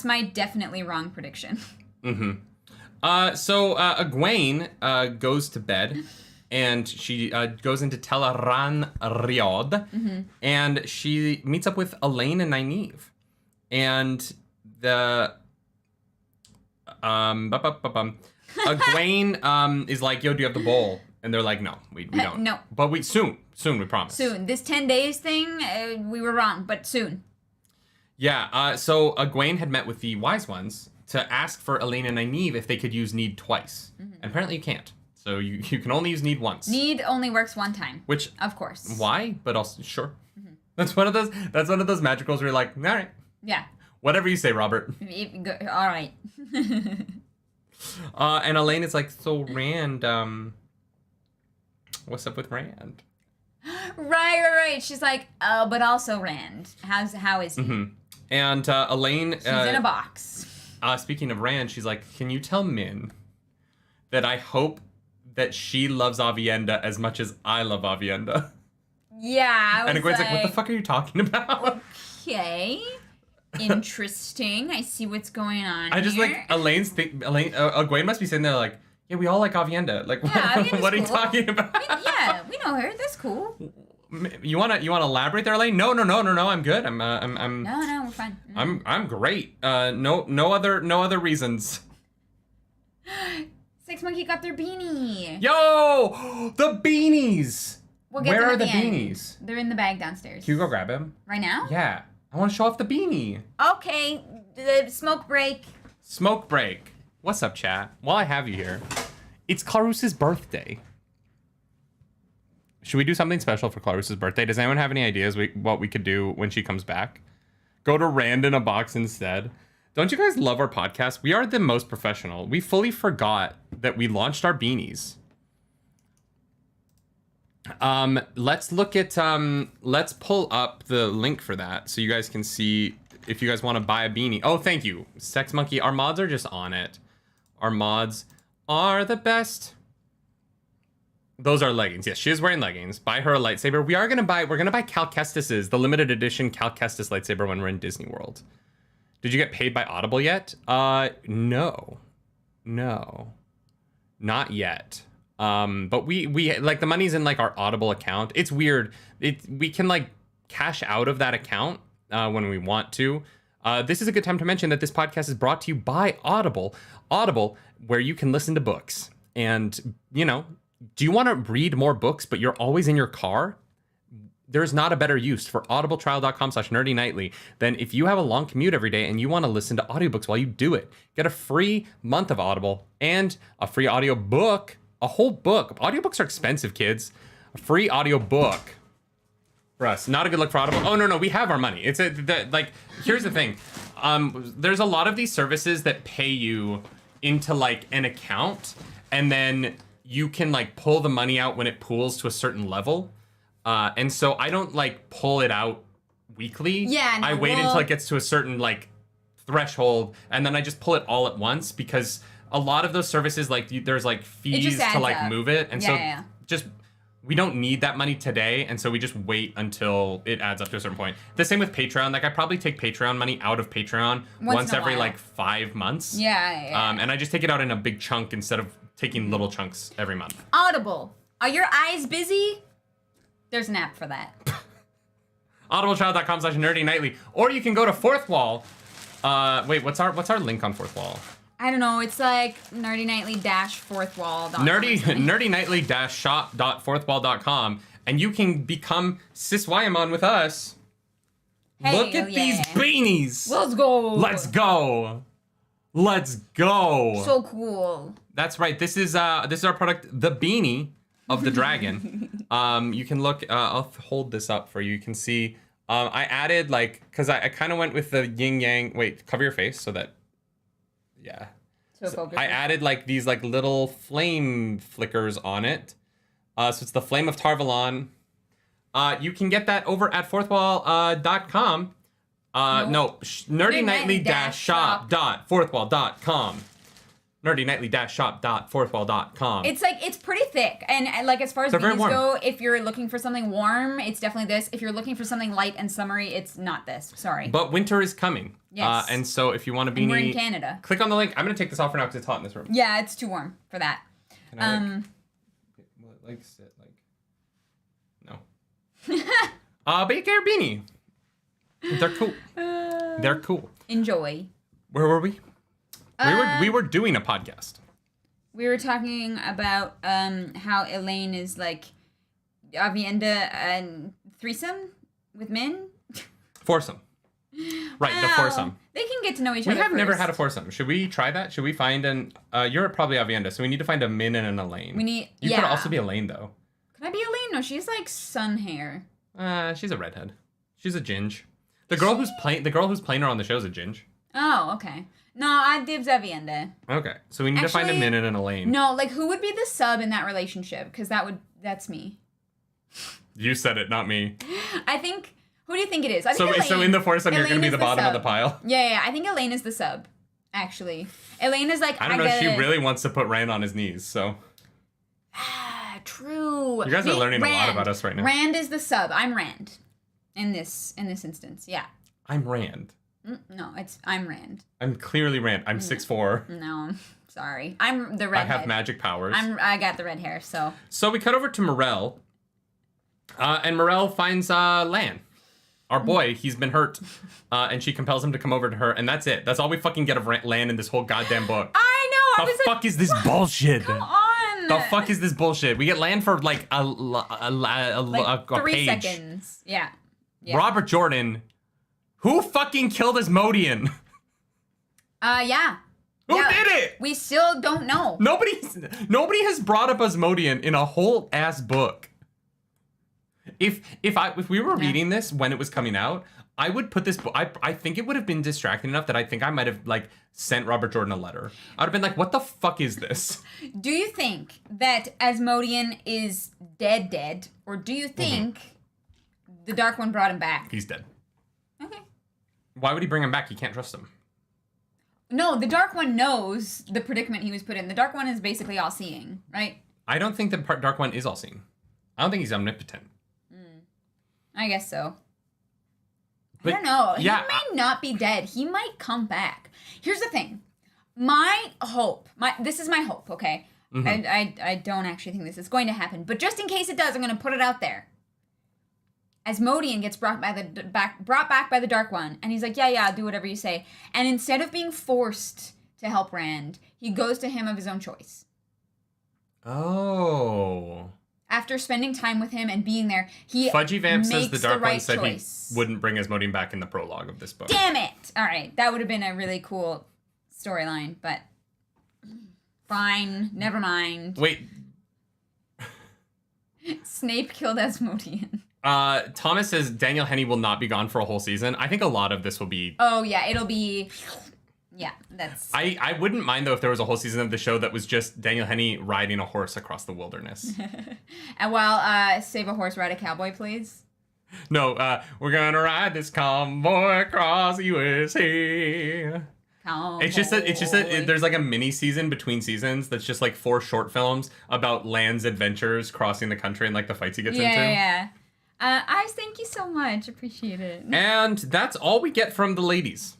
my definitely wrong prediction. Mm-hmm. So Egwene goes to bed, and she goes into Teleran Riod, and she meets up with Elaine and Nynaeve. And the Egwene is like, yo, do you have the bowl? And they're like, no, we don't. No. But soon, we promise. Soon. This 10 days thing, we were wrong, but soon. Yeah, so Egwene had met with the Wise Ones to ask for Elaine and Nynaeve if they could use need twice. Mm-hmm. And apparently you can't. So you can only use need once. Need only works one time. Which, of course. Why? But also, sure. Mm-hmm. That's one of those magicals where you're like, all right. Yeah. Whatever you say, Robert. All right. And Elaine is like, so Rand, what's up with Rand? Right. She's like, oh, but also Rand. How is he? Mm-hmm. And Elaine... She's in a box. Speaking of Rand, she's like, can you tell Min that I hope that she loves Avienda as much as I love Avienda? Yeah, and Egwene's like, what the fuck are you talking about? Okay. Interesting. I see what's going on. I just here. like Egwene must be sitting there like, yeah, we all like Avienda. Like, yeah, what are you talking about? We know her. That's cool. You wanna elaborate there, Elaine? No. I'm good. I'm No, we're fine. I'm great. No other reasons. Six Monkey got their beanie. Yo, the beanies. We'll get Where them are at the end. beanies? They're in the bag downstairs. Can you go grab him? Right now? Yeah. I want to show off the beanie. Okay. The smoke break. Smoke break. What's up, chat? While I have you here, it's Clarus's birthday. Should we do something special for Clarus's birthday? Does anyone have any ideas what we could do when she comes back? Go to Rand in a box instead. Don't you guys love our podcast? We are the most professional. We fully forgot that we launched our beanies. Let's look at let's pull up the link for that so you guys can see if you guys want to buy a beanie. Oh, thank you, Sex Monkey. Our mods are just on it. Our mods are the best. Those are leggings. Yes, she is wearing leggings. Buy her a lightsaber. We're gonna buy Cal Kestis's, the limited edition Cal Kestis lightsaber when we're in Disney World. Did you get paid by Audible yet? No, not yet. But we like the money's in like our Audible account. It's weird. We can like cash out of that account when we want to. This is a good time to mention that this podcast is brought to you by Audible. Audible, where you can listen to books. And, you know, do you want to read more books, but you're always in your car? There's not a better use for audibletrial.com/nerdynightly than if you have a long commute every day and you want to listen to audiobooks while you do it. Get a free month of Audible and a free audiobook. A whole book. Audiobooks are expensive, kids. A free audiobook for us. Not a good look for Audible. Oh, no, we have our money. It's here's the thing. There's a lot of these services that pay you into like an account, and then you can like pull the money out when it pools to a certain level. And so I don't like pull it out weekly. Yeah. No, I wait until it gets to a certain like threshold, and then I just pull it all at once because a lot of those services, like there's like fees to like move it. And just, we don't need that money today. And so we just wait until it adds up to a certain point. The same with Patreon. Like I probably take Patreon money out of Patreon once every like 5 months. Yeah. And I just take it out in a big chunk instead of taking little chunks every month. Audible. Are your eyes busy? There's an app for that. audibletrial.com/nerdynightly. Or you can go to Fourth Wall. Wait, what's our link on Fourth Wall? I don't know. It's like nerdynightly-fourthwall.com. Nerdynightly-shop.fourthwall.com, and you can become Cis-Wyamon with us. Hey, look at these beanies. Let's go. Let's go. So cool. That's right. This is our product, the beanie of the dragon. You can look. I'll hold this up for you. You can see. I added because I kind of went with the yin yang. Wait, cover your face so that. Yeah. So I added like these like little flame flickers on it. So it's the Flame of Tarvalon. You can get that over at fourthwall.com. nerdynightly-shop.fourthwall.com. nerdynightly-shop.fourthwall.com. It's pretty thick, and like as far as beanies go, if you're looking for something warm, it's definitely this. If you're looking for something light and summery, it's not this. Sorry. But winter is coming. Yes. And so if you want a beanie, we're in Canada. Click on the link. I'm gonna take this off for now because it's hot in this room. Yeah, it's too warm for that. Can I sit no. But you get your beanie. They're cool. They're cool. Enjoy. Where were we? We were doing a podcast. We were talking about how Elaine is like Avienda and threesome with Min. Foursome. Right, the foursome. They can get to know each other. We have first. never had a foursome. Should we try that? Should we find an? You're probably Avienda, so we need to find a Min and an Elaine. You could also be Elaine though. Could I be Elaine? No, she's like sun hair. She's a redhead. She's a ginge. The girl who's playing her on the show is a Ginge. Oh, okay. No, I dibs Avienda. Okay, so we need to find a Min and an Elaine. No, like who would be the sub in that relationship? Because that's me. You said it, not me. I think. Who do you think it is? I think so Elaine, in the foursome, you're going to be the bottom sub. of the pile? Yeah. I think Elaine is the sub, actually. Elaine is like, I don't know, she really wants to put Rand on his knees, so. True. You guys are learning a lot about us right now. Rand is the sub. I'm Rand. In this instance, yeah. I'm Rand. No, I'm Rand. I'm clearly Rand. I'm 6'4". No, sorry. I'm the redhead. I have magic powers. I got the red hair, so. So we cut over to Morel. And Morel finds Lan. Our boy, he's been hurt. And she compels him to come over to her, and that's it. That's all we fucking get of Lan in this whole goddamn book. I know! The fuck is this bullshit? Come on! The fuck is this bullshit? We get Lan for like a 3 page. seconds. Yeah. Robert Jordan. Who fucking killed Asmodean? Yeah. Who did it? We still don't know. Nobody has brought up Asmodean in a whole ass book. If we were reading this when it was coming out, I would put this book. I think it would have been distracting enough that I think I might have like sent Robert Jordan a letter. I'd have been like, "What the fuck is this?" Do you think that Asmodean is dead, or do you think the Dark One brought him back? He's dead. Okay. Why would he bring him back? You can't trust him. No, the Dark One knows the predicament he was put in. The Dark One is basically all-seeing, right? I don't think the Dark One is all-seeing. I don't think he's omnipotent. I guess so. But, I don't know. Yeah, he may not be dead. He might come back. Here's the thing. My hope, this is my hope, okay? I don't actually think this is going to happen, but just in case it does, I'm going to put it out there. Asmodean gets brought back by the Dark One, and he's like, yeah, do whatever you say. And instead of being forced to help Rand, he goes to him of his own choice. Oh. After spending time with him and being there, he Fudgy Vamp says the Dark One said choice. he wouldn't bring Asmodean back in the prologue of this book. Damn it! All right, that would have been a really cool storyline, but fine, never mind. Wait. Snape killed Asmodean. Thomas says Daniel Henney will not be gone for a whole season. I think a lot of this will be... Oh, yeah, it'll be... Yeah, that's... I wouldn't mind, though, if there was a whole season of the show that was just Daniel Henney riding a horse across the wilderness. And while Save a Horse, Ride a Cowboy plays? No, we're gonna ride this convoy across the USA. Cowboy. It's just that there's like a mini season between seasons that's just like 4 short films about Lan's adventures crossing the country and like the fights he gets into. Yeah. Ice, thank you so much. Appreciate it. And that's all we get from the ladies.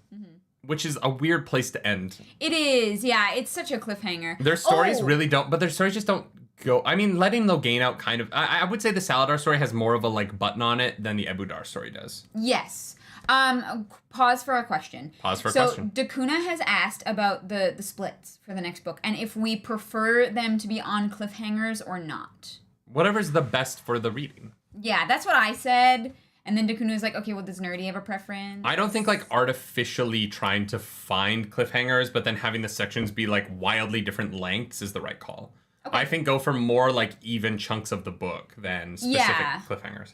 Which is a weird place to end. It is, yeah. It's such a cliffhanger. Their stories really don't, but their stories just don't go. I mean, letting Logain out kind of. I would say the Saladar story has more of a like button on it than the Ebudar story does. Yes. Pause for a question. So Dakuna has asked about the splits for the next book, and if we prefer them to be on cliffhangers or not. Whatever's the best for the reading. Yeah, that's what I said. And then Dakuna was like, okay, well, does Nerdy have a preference? I don't think, like, artificially trying to find cliffhangers, but then having the sections be, like, wildly different lengths is the right call. Okay. I think go for more, like, even chunks of the book than specific cliffhangers.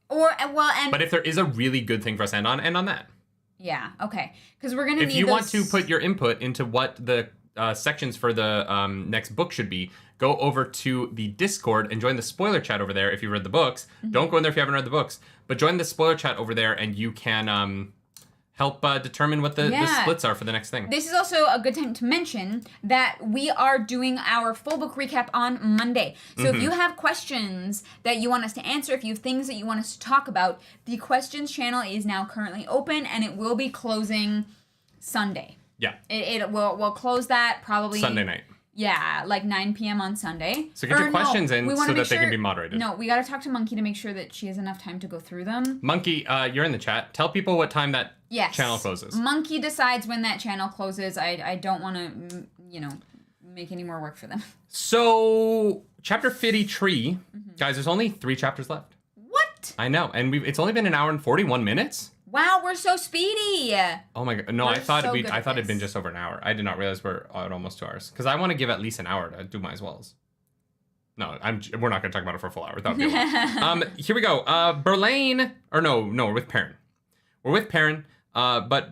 But if there is a really good thing for us to end on that. Yeah, okay. Because we're going to need If you want to put your input into what the sections for the next book should be, go over to the Discord and join the spoiler chat over there if you read the books. Don't go in there if you haven't read the books. But join the spoiler chat over there and you can help determine what the splits are for the next thing. This is also a good time to mention that we are doing our full book recap on Monday. So if you have questions that you want us to answer, if you have things that you want us to talk about, the questions channel is now currently open and it will be closing Sunday. Yeah. We'll close that probably... Sunday night. Yeah, like 9 p.m. on Sunday. So get your questions in so that they can be moderated. No, we got to talk to Monkey to make sure that she has enough time to go through them. Monkey, you're in the chat. Tell people what time that channel closes. Monkey decides when that channel closes. I don't want to, make any more work for them. So, Chapter 53, guys, there's only 3 chapters left. What? I know, and it's only been an hour and 41 minutes. Wow, we're so speedy. Oh my god. No, I thought it'd been just over an hour. I did not realize we're at almost 2 hours. Because I want to give at least an hour to Dumas Wells. No, we're not going to talk about it for a full hour. Here we go. We're with Perrin. we're with Perrin, but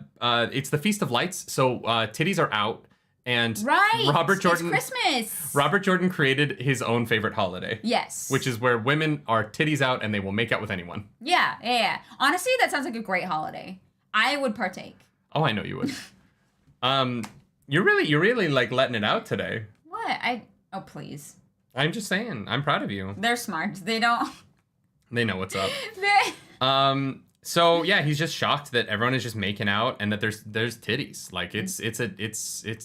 it's the Feast of Lights, so titties are out. And right. Robert Jordan, it's Christmas. Robert Jordan created his own favorite holiday. Yes. Which is where women are titties out and they will make out with anyone. Yeah. Honestly, that sounds like a great holiday. I would partake. Oh, I know you would. You're really like letting it out today. What? Oh, please. I'm just saying. I'm proud of you. They're smart. They don't. They know what's up. So yeah, he's just shocked that everyone is just making out and that there's titties. Like it's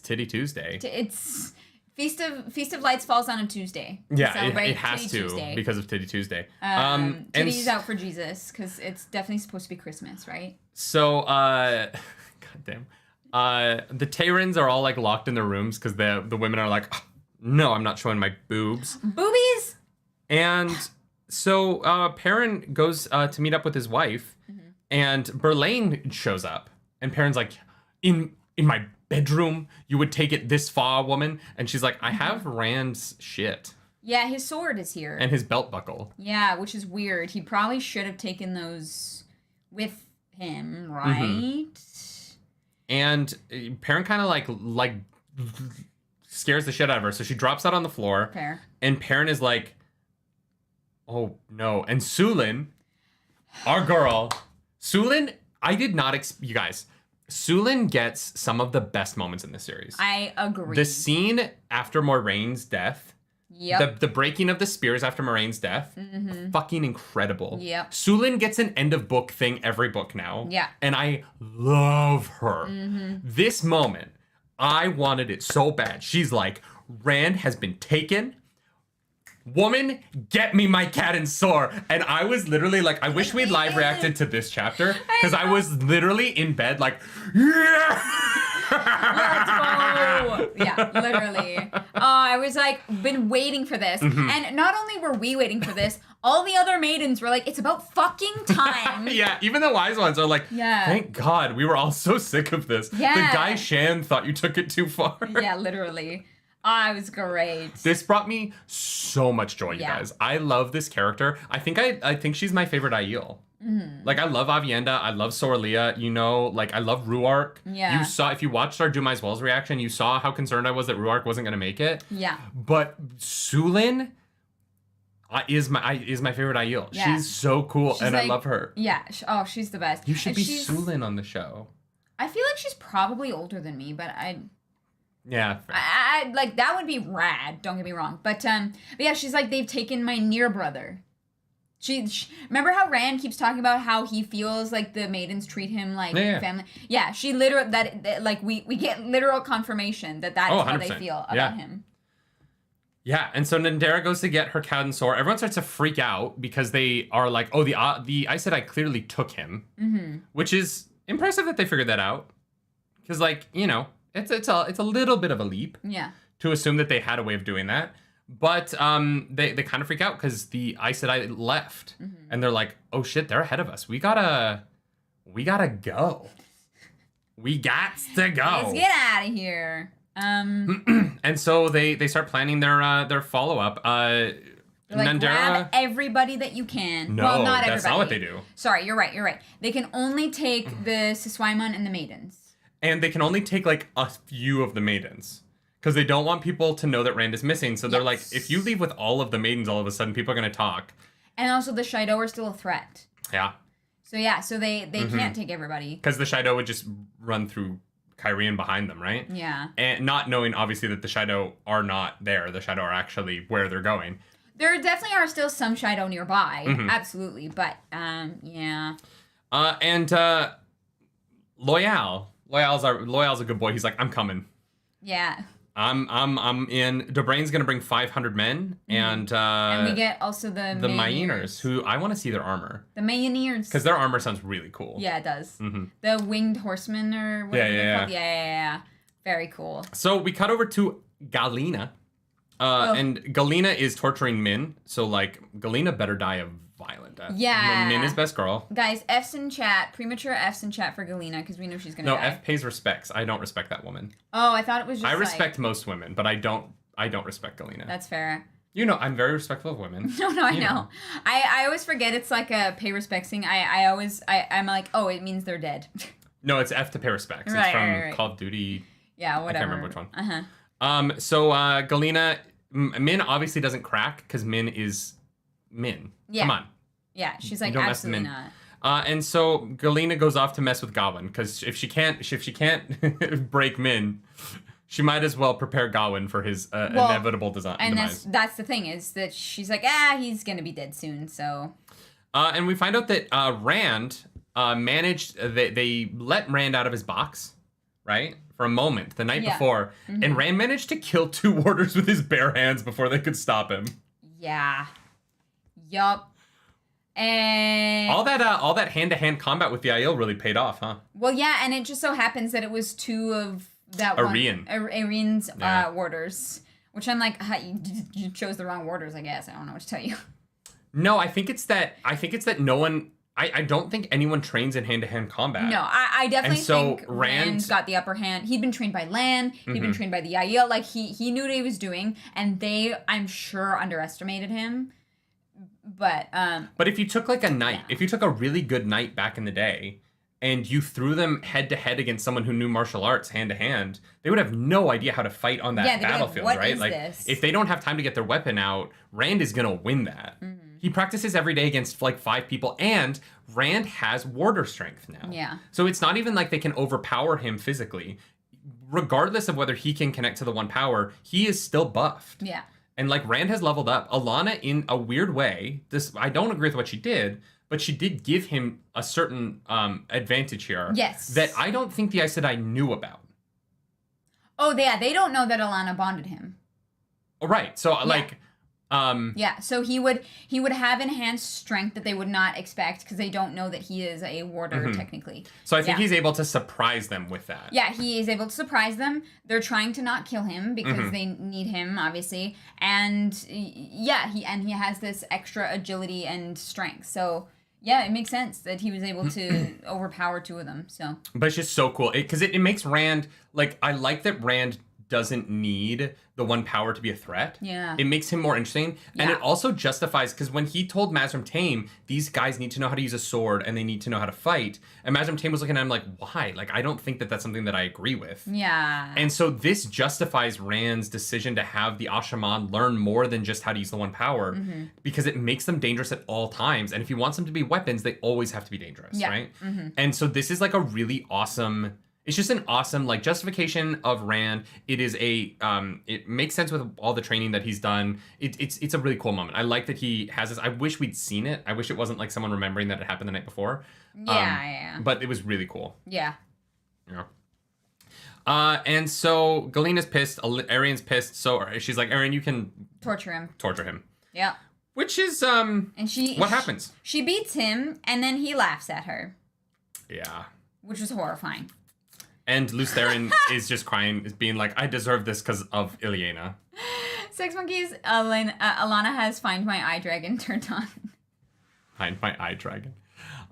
Titty Tuesday. It's Feast of Lights falls on a Tuesday. Yeah, it has to Tuesday. because of Titty Tuesday. Titties out for Jesus because it's definitely supposed to be Christmas, right? So goddamn, the Terrans are all like locked in their rooms because the women are like, oh, no, I'm not showing my boobs. Boobies. And so Perrin goes to meet up with his wife. And Berlain shows up, and Perrin's like, in my bedroom, you would take it this far, woman? And she's like, I have Rand's shit. Yeah, his sword is here. And his belt buckle. Yeah, which is weird. He probably should have taken those with him, right? And Perrin kind of like scares the shit out of her, so she drops that on the floor. Fair. And Perrin is like, oh no. And Sulin, our girl... Sulin, I did not you guys, Sulin gets some of the best moments in this series. I agree. The scene after Moraine's death, the breaking of the spears after Moraine's death, fucking incredible. Yep. Sulin gets an end of book thing every book now. Yeah. And I love her. This moment, I wanted it so bad. She's like, Rand has been taken. Woman, get me my cat and sword. And I was literally like, I wish we'd live reacted to this chapter because I was literally in bed like, yeah. Let's go. Yeah, literally. I was like, been waiting for this. And not only were we waiting for this, all the other maidens were like, it's about fucking time. Yeah, even the wise ones are like, thank God, we were all so sick of this. Yeah. The guy Shan thought you took it too far. Yeah, literally. It was great. This brought me so much joy, you guys. I love this character. I think she's my favorite Aiel. Like, I love Avienda. I love Soralia. You know, like, I love Ruark. Yeah. You saw, if you watched our Dumas Wells reaction, you saw how concerned I was that Ruark wasn't going to make it. Yeah. But Sulin is my favorite Aiel. Yeah. She's so cool, and like, I love her. Yeah. She's the best. You should be Sulin on the show. I feel like she's probably older than me, but Yeah. I like that would be rad. Don't get me wrong, but yeah, she's like, they've taken my near brother. She remember how Rand keeps talking about how he feels like the maidens treat him like family. Yeah, she literally that like we get literal confirmation that is how they feel about him. Yeah, and so Nandera goes to get her cat and sword. Everyone starts to freak out because they are like, oh, the Aes Sedai clearly took him, which is impressive that they figured that out, because like, you know. It's a little bit of a leap to assume that they had a way of doing that. But they kind of freak out because the Aes Sedai left. And they're like, oh shit, they're ahead of us. We gotta go. We got to go. Let's get out of here. And so they start planning their follow-up. Like, Nandera, grab everybody that you can. No, well, not that's everybody. not what they do. Sorry, you're right. They can only take the Siswaimon and the maidens. And they can only take, like, a few of the maidens. Because they don't want people to know that Rand is missing. So they're like, if you leave with all of the maidens, all of a sudden, people are going to talk. And also, the Shaido are still a threat. Yeah. So they can't take everybody. Because the Shaido would just run through Cairhien behind them, right? Yeah. And not knowing, obviously, that the Shaido are not there. The Shaido are actually where they're going. There definitely are still some Shaido nearby. Absolutely. But, yeah. Loyal's a good boy. He's like, I'm coming. Yeah. I'm in. Dobrain's gonna bring 500 men, and we get also the Mayeners, who I want to see their armor. The Mayeners, because their armor sounds really cool. Yeah, it does. The winged horsemen or whatever they're called. Yeah. Very cool. So we cut over to Galena, and Galena is torturing Min. So like, Galena better die a violent death. Yeah. Min is best girl. Guys, F's in chat. Premature F's in chat for Galena, because we know she's gonna die. No, F pays respects. I don't respect that woman. Oh, I thought it was just I respect most women, but I don't respect Galena. That's fair. You know, I'm very respectful of women. No, I You know. I always forget it's like a pay respects thing. I'm like, oh, it means they're dead. No, it's F to pay respects. Right, it's from right. Call of Duty. Yeah, whatever. I can't remember which one. Uh-huh. So Galena, Min obviously doesn't crack because Min is Min. Yeah. Come on. Yeah, she's like, don't mess with absolutely Min. not. And so Galena goes off to mess with Gawain because if she can't break Min, she might as well prepare Gawain for his inevitable demise. And that's the thing is that she's like, he's gonna be dead soon. So. And we find out that Rand managed. They let Rand out of his box, right, for a moment the night before, and Rand managed to kill 2 warders with his bare hands before they could stop him. Yeah. Yup. And all that hand-to-hand combat with the Aiel really paid off, huh? Well, yeah, and it just so happens that it was 2 of that Arian's warders, which I'm like, you chose the wrong warders, I guess. I don't know what to tell you. No, I think it's that no one. I don't think anyone trains in hand-to-hand combat. No, I definitely think Rand got the upper hand. He'd been trained by Lan. He'd been trained by the Aiel. Like he knew what he was doing, and they, I'm sure, underestimated him. But if you took like a knight, if you took a really good knight back in the day, and you threw them head to head against someone who knew martial arts hand to hand, they would have no idea how to fight on that battlefield, right? Like if they don't have time to get their weapon out, Rand is gonna win that. He practices every day against like 5 people, and Rand has warder strength now. Yeah. So it's not even like they can overpower him physically. Regardless of whether he can connect to the 1 power, he is still buffed. Yeah. And like Rand has leveled up. Alana, in a weird way, I don't agree with what she did, but she did give him a certain advantage here. Yes. That I don't think the Aes Sedai knew about. Oh, yeah, they don't know that Alana bonded him. Oh, right. So like. So he would have enhanced strength that they would not expect because they don't know that he is a warder technically. So I think he's able to surprise them with that. Yeah, he is able to surprise them. They're trying to not kill him because they need him, obviously. And he has this extra agility and strength. So yeah, it makes sense that he was able to overpower 2 of them. So, but it's just so cool because it makes Rand like I like that Rand doesn't need the 1 power to be a threat. Yeah. It makes him more interesting. Yeah. And it also justifies, because when he told Mazrim Taim, these guys need to know how to use a sword and they need to know how to fight. And Mazrim Taim was looking at him like, why? Like, I don't think that that's something that I agree with. Yeah. And so this justifies Rand's decision to have the Ashaman learn more than just how to use the 1 power, because it makes them dangerous at all times. And if he wants them to be weapons, they always have to be dangerous, right? And so this is like a really awesome... It's just an awesome like justification of Rand. It is it makes sense with all the training that he's done. It's a really cool moment. I like that he has this. I wish we'd seen it. I wish it wasn't like someone remembering that it happened the night before. Yeah. But it was really cool. Yeah. Yeah. And so Galena's pissed. Arian's pissed. So she's like, Arian, you can torture him. Yeah. Which is and what happens? She beats him, and then he laughs at her. Yeah. Which was horrifying. And Lews Therin is just crying, is being like, I deserve this because of Ilyena. Sex Monkeys, Alana has Find My Eye Dragon turned on. Find My Eye Dragon.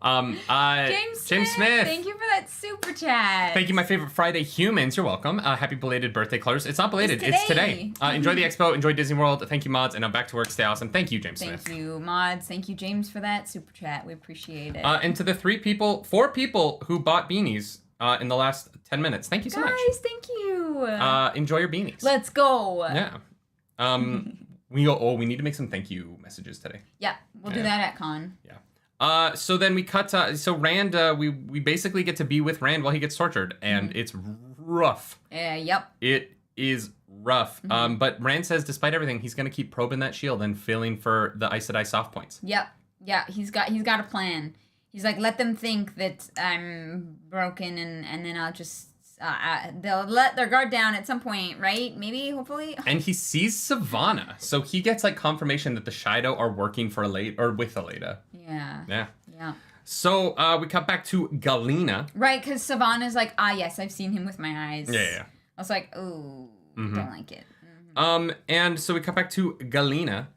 James Smith. Thank you for that super chat. Thank you, my favorite Friday humans. You're welcome. Happy belated birthday, Colors. It's not belated. It's today. Enjoy the expo. Enjoy Disney World. Thank you, mods. And now back to work. Stay awesome. Thank you, James Smith. Thank you, mods. Thank you, James, for that super chat. We appreciate it. And to the 4 people who bought beanies in the last 10 minutes. Thank you so much. Guys, thank you. Enjoy your beanies. Let's go. Yeah. We need to make some thank you messages today. Yeah, we'll do that at con. Yeah. So then we cut so Rand, we basically get to be with Rand while he gets tortured, and it's rough. Yep. It is rough. But Rand says despite everything, he's gonna keep probing that shield and feeling for the Aes Sedai soft points. Yep. Yeah, he's got a plan. He's like, let them think that I'm broken, and then I'll just they'll let their guard down at some point, right? Maybe, hopefully. And he sees Savannah, so he gets like confirmation that the Shido are working for with Aleda. Yeah. So we cut back to Galena. Right, because Savannah's like, yes, I've seen him with my eyes. Yeah. I was like, ooh, don't like it. And so we cut back to Galena.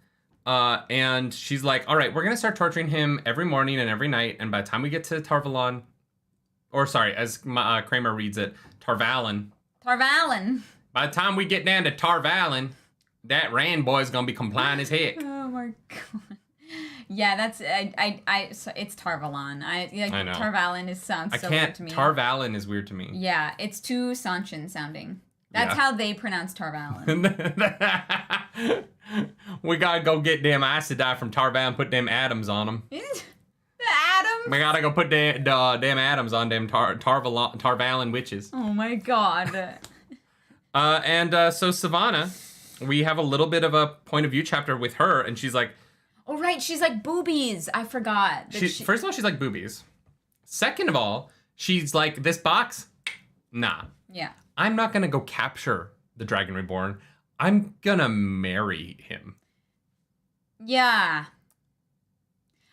And she's like, all right, we're going to start torturing him every morning and every night. And by the time we get to Tarvalon, or sorry, as Kramer reads it, Tarvalon. Tarvalon. By the time we get down to Tarvalon, That Rand boy's gonna be compliant as heck. Oh my god. Yeah, that's it's Tarvalon. I know. Tarvalon sounds so weird to me. Tarvalon is weird to me. Yeah, it's too Sanchin sounding. That's how they pronounce Tarvalon. We gotta go get them Aes Sedai from Tarvalon and put them atoms on them. The atoms? We gotta go put them atoms on them Tarvalon witches. Oh my god. So Savannah, we have a little bit of a point of view chapter with her, and she's like, oh right, she's like boobies. I forgot. First of all, she's like boobies. Second of all, she's like, this box, nah. Yeah. I'm not gonna go capture the Dragon Reborn. I'm gonna marry him. Yeah.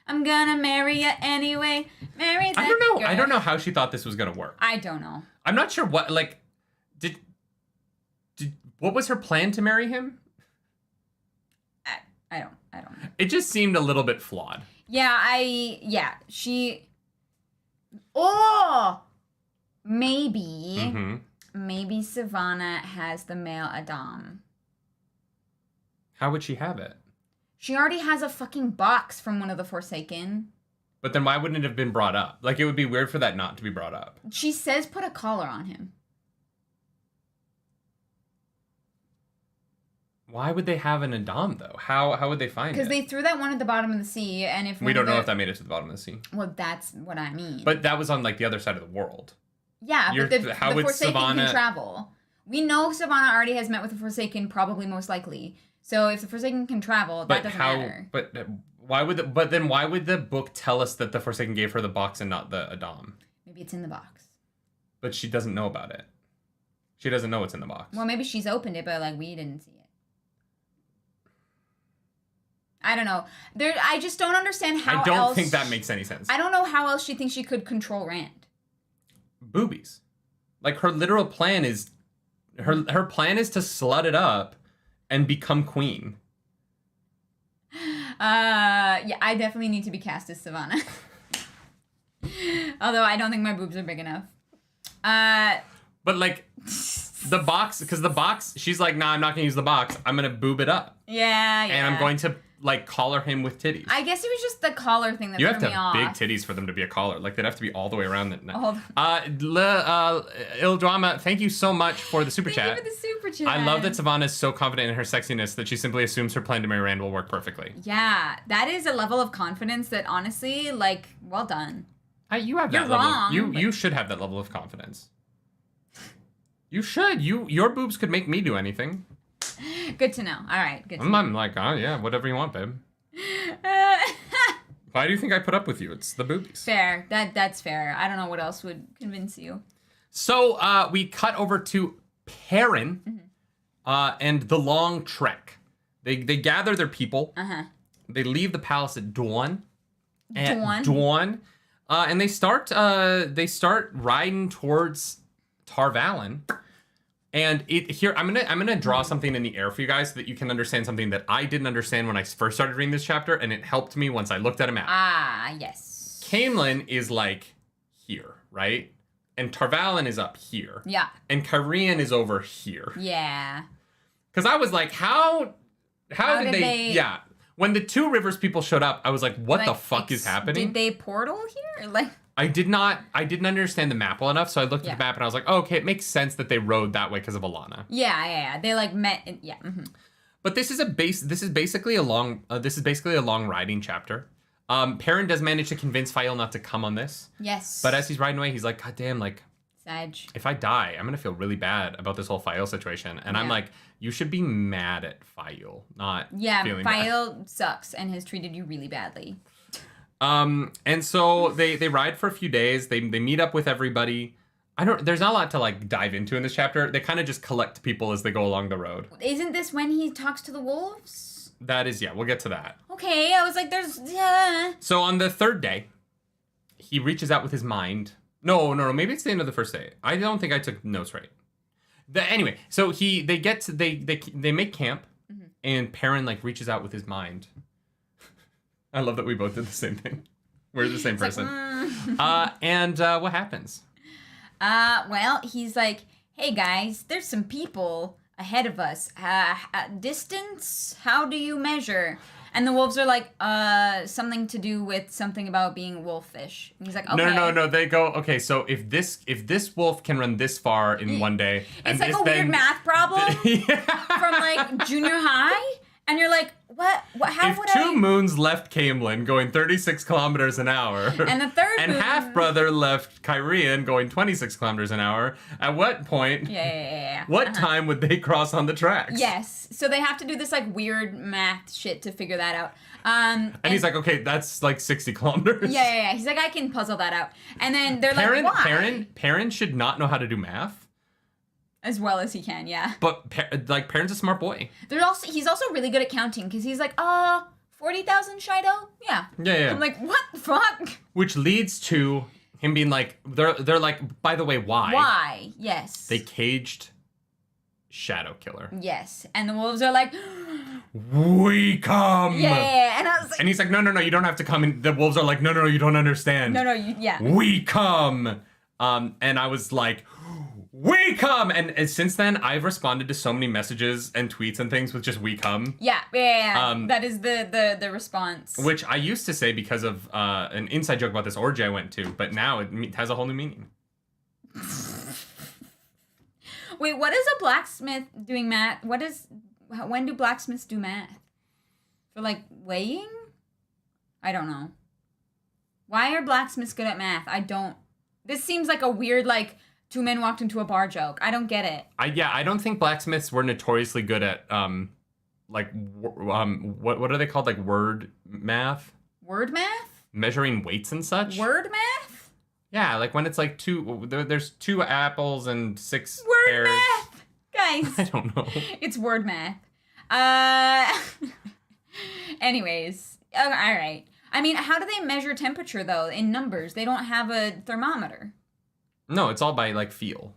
I'm gonna marry you anyway. Marry that I don't know. girl. I don't know how she thought this was gonna work. I don't know. I'm not sure what, like, what was her plan to marry him? I don't know. It just seemed a little bit flawed. Maybe Savannah has the male Adam. How would she have it? She already has a fucking box from one of the Forsaken. But then why wouldn't it have been brought up? Like, it would be weird for that not to be brought up. She says put a collar on him. Why would they have an Adam, though? How would they find it? Because they threw that one at the bottom of the sea, and if we don't know if that made it to the bottom of the sea. Well, that's what I mean. But that was on, like, the other side of the world. Yeah, but the Forsaken Savannah can travel. We know Savannah already has met with the Forsaken, probably most likely. So if the Forsaken can travel, that doesn't matter. But why would the book tell us that the Forsaken gave her the box and not the Adam? Maybe it's in the box. But she doesn't know about it. She doesn't know what's in the box. Well, maybe she's opened it, but like we didn't see it. I don't know. I just don't understand how else... I don't think that makes any sense. I don't know how else she thinks she could control Rand. Boobies. Like, her literal plan is... Her plan is to slut it up and become queen. Yeah, I definitely need to be cast as Savannah. Although I don't think my boobs are big enough. But, like... The box... Because the box... She's like, nah, I'm not going to use the box. I'm going to boob it up. Yeah. And I'm going to... like, collar him with titties. I guess it was just the collar thing that threw me off. You have to have big titties for them to be a collar. Like, they'd have to be all the way around. Il Drama, thank you so much for the super chat. Thank you for the super chat. I love that Savannah is so confident in her sexiness that she simply assumes her plan to marry Rand will work perfectly. Yeah, that is a level of confidence that honestly, like, well done. You have that You're level. wrong. You should have that level of confidence. You should. Your boobs could make me do anything. Good to know. All right, good to know. I'm like, oh yeah, whatever you want, babe. Why do you think I put up with you? It's the boobies. Fair. That's fair. I don't know what else would convince you. So we cut over to Perrin and the long trek. They gather their people. They leave the palace at dawn. And they start riding towards Tarvalon. And I'm gonna draw something in the air for you guys so that you can understand something that I didn't understand when I first started reading this chapter, and it helped me once I looked at a map. Ah, yes. Caemlyn is like here, right? And Tarvalon is up here. Yeah. And Caemlyn is over here. Yeah. Because I was like, how did they? Yeah. When the Two Rivers people showed up, I was like, what the fuck is happening? Did they portal here? Like. I didn't understand the map well enough, so I looked at the map and I was like, oh, okay, it makes sense that they rode that way because of Alana. Yeah. They like met. But this is basically a long riding chapter. Perrin does manage to convince Fael not to come on this. Yes. But as he's riding away, he's like, God damn, like, Sag. If I die, I'm gonna feel really bad about this whole Fael situation. And I'm like, you should be mad at Fael, not feeling bad. Fael sucks and has treated you really badly. And so they ride for a few days. They meet up with everybody. There's not a lot to like dive into in this chapter. They kind of just collect people as they go along the road. Isn't this when he talks to the wolves? That is, we'll get to that. Okay, I was like, there's... So on the third day, he reaches out with his mind. No, maybe it's the end of the first day. I don't think I took notes right. Anyway, so they make camp, and Perrin like reaches out with his mind. I love that we both did the same thing. We're the same person. And what happens? Well, he's like, hey guys, there's some people ahead of us. Distance? How do you measure? And the wolves are like, something to do with something about being wolfish. And he's like, okay. No. They go, okay, so if this wolf can run this far in one day, it's like a weird math problem from like junior high, and you're like, what? How would I? If two moons left Caemlyn going 36 kilometers an hour, and the third and moon... half brother left Kyrian going 26 kilometers an hour, at what point? Yeah. What time would they cross on the tracks? Yes. So they have to do this like weird math shit to figure that out. And he's like, okay, that's like 60 kilometers. Yeah. He's like, I can puzzle that out. And then they're like, why? Perrin should not know how to do math. As well as he can, yeah. But Perrin's a smart boy. He's also really good at counting because he's like, 40,000 Shido? Yeah. Yeah. I'm like, what the fuck? Which leads to him being like, they're like, by the way, why? Why? Yes. They caged Shadow Killer. Yes. And the wolves are like, we come. Yeah. And I was like, and he's like, no, you don't have to come. And the wolves are like, no, you don't understand. No, yeah. We come. And I was like, we come! And since then, I've responded to so many messages and tweets and things with just we come. Yeah. That is the response. Which I used to say because of an inside joke about this orgy I went to, but now it has a whole new meaning. Wait, what is a blacksmith doing math? When do blacksmiths do math? For like weighing? I don't know. Why are blacksmiths good at math? This seems like a weird like... Two men walked into a bar joke. I don't get it. I don't think blacksmiths were notoriously good at what are they called, like word math? Word math? Measuring weights and such. Word math? Yeah, like when it's like there's 2 apples and 6 word pears. Math, guys. I don't know. It's word math. Anyways, all right. I mean, how do they measure temperature though? In numbers, they don't have a thermometer. No, it's all by, like, feel.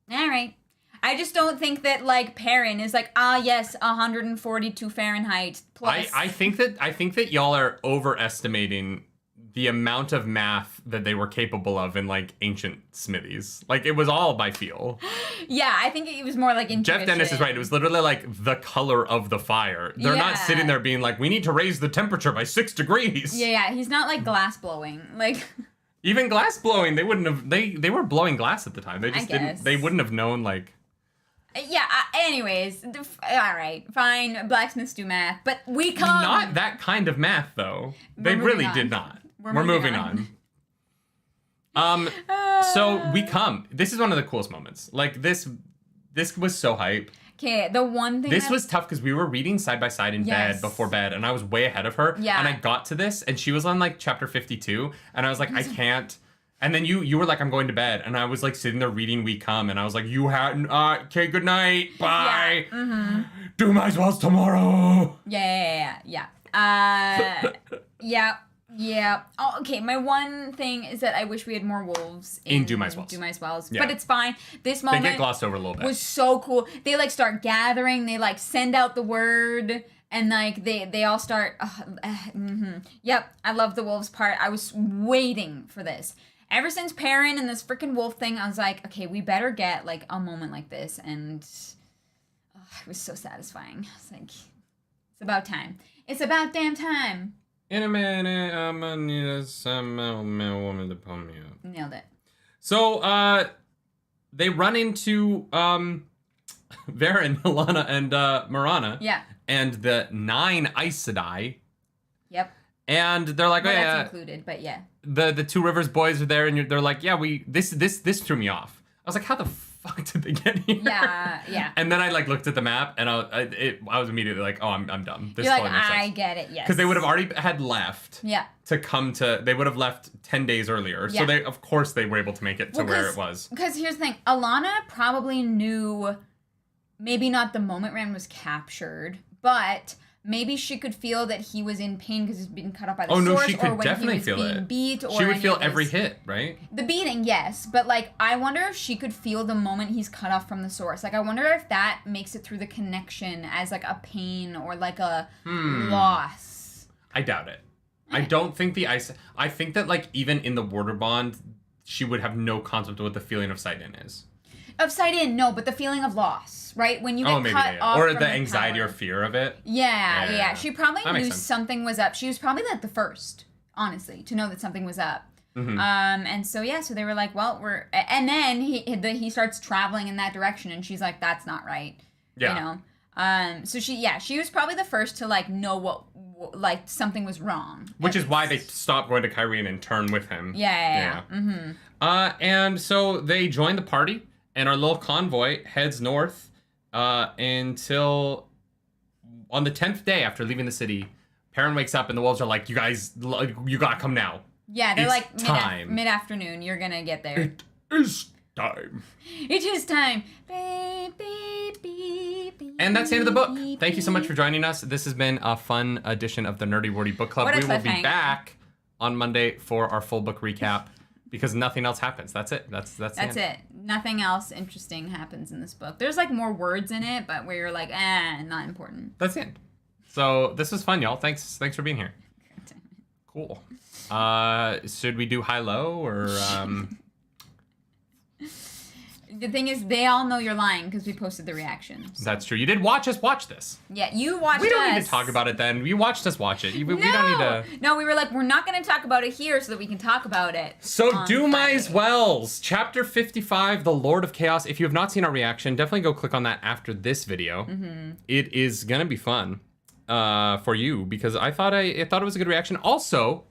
All right. I just don't think that, like, Perrin is like, yes, 142 Fahrenheit plus. I think that y'all are overestimating the amount of math that they were capable of in, like, ancient smithies. Like, it was all by feel. Yeah, I think it was more like intuition. Jeff Dennis is right. It was literally, like, the color of the fire. They're not sitting there being like, we need to raise the temperature by 6 degrees. Yeah. He's not, like, glass blowing. Like... Even glass blowing, they wouldn't have. They were blowing glass at the time. They just didn't. They wouldn't have known like. Yeah. Anyways, all right, fine. Blacksmiths do math, but we come. Not that kind of math, though. They really did not. We're moving on. So we come. This is one of the coolest moments. Like this was so hype. Okay, the one thing this was tough because we were reading side by side in bed before bed, and I was way ahead of her. Yeah. And I got to this, and she was on like chapter 52, and I was like, I can't. And then you were like, I'm going to bed, and I was like sitting there reading We Come, and I was like, you hadn't. Okay, good night, bye. Yeah. Mm-hmm. Dumas Wells tomorrow. Yeah. Yeah. Oh, okay. My one thing is that I wish we had more wolves in Dumas Wells. Yeah. But it's fine. This moment they get glossed over a little bit. Was so cool. They like start gathering. They like send out the word, and like they all start. Yep. I love the wolves part. I was waiting for this. Ever since Perrin and this freaking wolf thing, I was like, okay, we better get like a moment like this, and it was so satisfying. It's like, it's about time. It's about damn time. In a minute, I'm gonna need some woman to pull me up. Nailed it. So, they run into Varen, Milana, and Marana. Yeah. And the 9 Aes Sedai. Yep. And they're like, well, oh yeah. That's included, but yeah. The Two Rivers boys are there, and they're like, yeah, this threw me off. I was like, how the fuck did they get here? Yeah. And then I like looked at the map, and I was immediately like, oh, I'm done. This You're totally like, makes sense. I get it. Yes. Because they would have already had left. Yeah. They would have left 10 days earlier. Yeah. So they were able to make it to where it was. Because here's the thing, Alana probably knew, maybe not the moment Rand was captured, but maybe she could feel that he was in pain because he's been cut off by the source. Oh no, she could or when definitely he was feel being it. Beat, or she would feel every hit, right? The beating, yes, but like I wonder if she could feel the moment he's cut off from the source. Like I wonder if that makes it through the connection as like a pain or like a loss. I doubt it. I don't think I think that like even in the Water Bond, she would have no concept of what the feeling of Sidon is. Of sight in, no, but the feeling of loss, right? When you get cut off or from the anxiety power. or fear of it. Yeah. She probably That makes knew sense. something was up. She was probably like the first, honestly, to know that something was up. Mm-hmm. And so so they were like, well, and then he starts traveling in that direction, and she's like, that's not right. Yeah. You know. So she was probably the first to like know what like something was wrong. Which is why they stopped going to Caemlyn and turn with him. Yeah. Mm-hmm. And so they join the party, and our little convoy heads north until on the 10th day after leaving the city, Perrin wakes up and the wolves are like, you guys, you gotta come now. Yeah, they're It's like time. mid-afternoon. You're gonna get there. It is time. It is time. Beep. And that's the end of the book. Thank you so much for joining us. This has been a fun edition of the Nerdy Wordy Book Club. What a We will be cliffhanger. back on Monday for our full book recap because nothing else happens. That's it. That's the end. it. Nothing else interesting happens in this book. There's like more words in it, but where you're like, not important. That's the end. So this was fun, y'all. Thanks for being here. Cool. Should we do high-low or... The thing is, they all know you're lying because we posted the reactions. That's true. You did watch us watch this. Yeah, you watched We don't us. need to talk about it then. You watched us watch it. We don't need to... No, we were like, we're not going to talk about it here so that we can talk about it. So, on Dumas Friday. Wells, Chapter 55, The Lord of Chaos. If you have not seen our reaction, definitely go click on that after this video. Mm-hmm. It is going to be fun for you because I thought it was a good reaction. Also,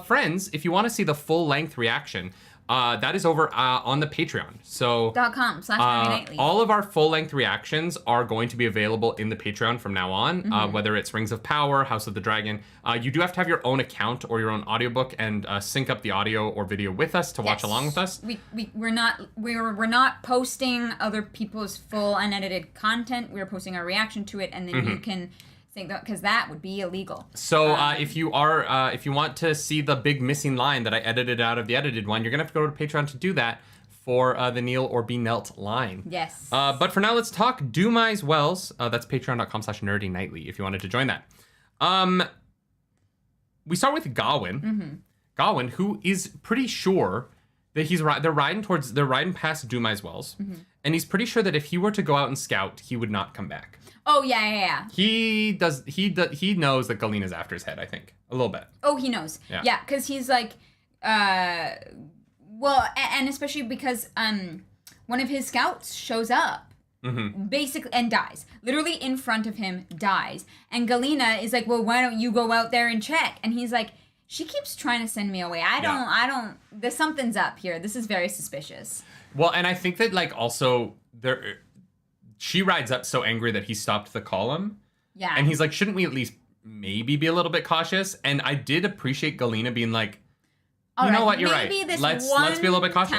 friends, if you want to see the full-length reaction... that is over on the Patreon. So .com/nightly. all of our full-length reactions are going to be available in the Patreon from now on, whether it's Rings of Power, House of the Dragon. You do have to have your own account or your own audiobook and sync up the audio or video with us to watch along with us. We're not posting other people's full unedited content. We're posting our reaction to it, and then you can think that because that would be illegal. So if you want to see the big missing line that I edited out of the edited one, you're gonna have to go to Patreon to do that for the kneel or be knelt line. Yes. But for now, let's talk Dumas Wells. That's patreon.com/nerdynightly if you wanted to join that. We start with Gawain. Mm-hmm. Gawain, who is pretty sure that they're riding past Dumas Wells, and he's pretty sure that if he were to go out and scout, he would not come back. Oh yeah. He knows that Galena's after his head, I think. A little bit. Oh, he knows. Yeah, because he's like, well, and especially because one of his scouts shows up, basically, and dies. Literally in front of him, dies. And Galena is like, well, why don't you go out there and check? And he's like, she keeps trying to send me away. There's something's up here. This is very suspicious. Well, and I think that, like, also, she rides up so angry that he stopped the column. Yeah. And he's like, shouldn't we at least maybe be a little bit cautious? And I did appreciate Galena being like, you know what, you're right. Let's be a little bit cautious.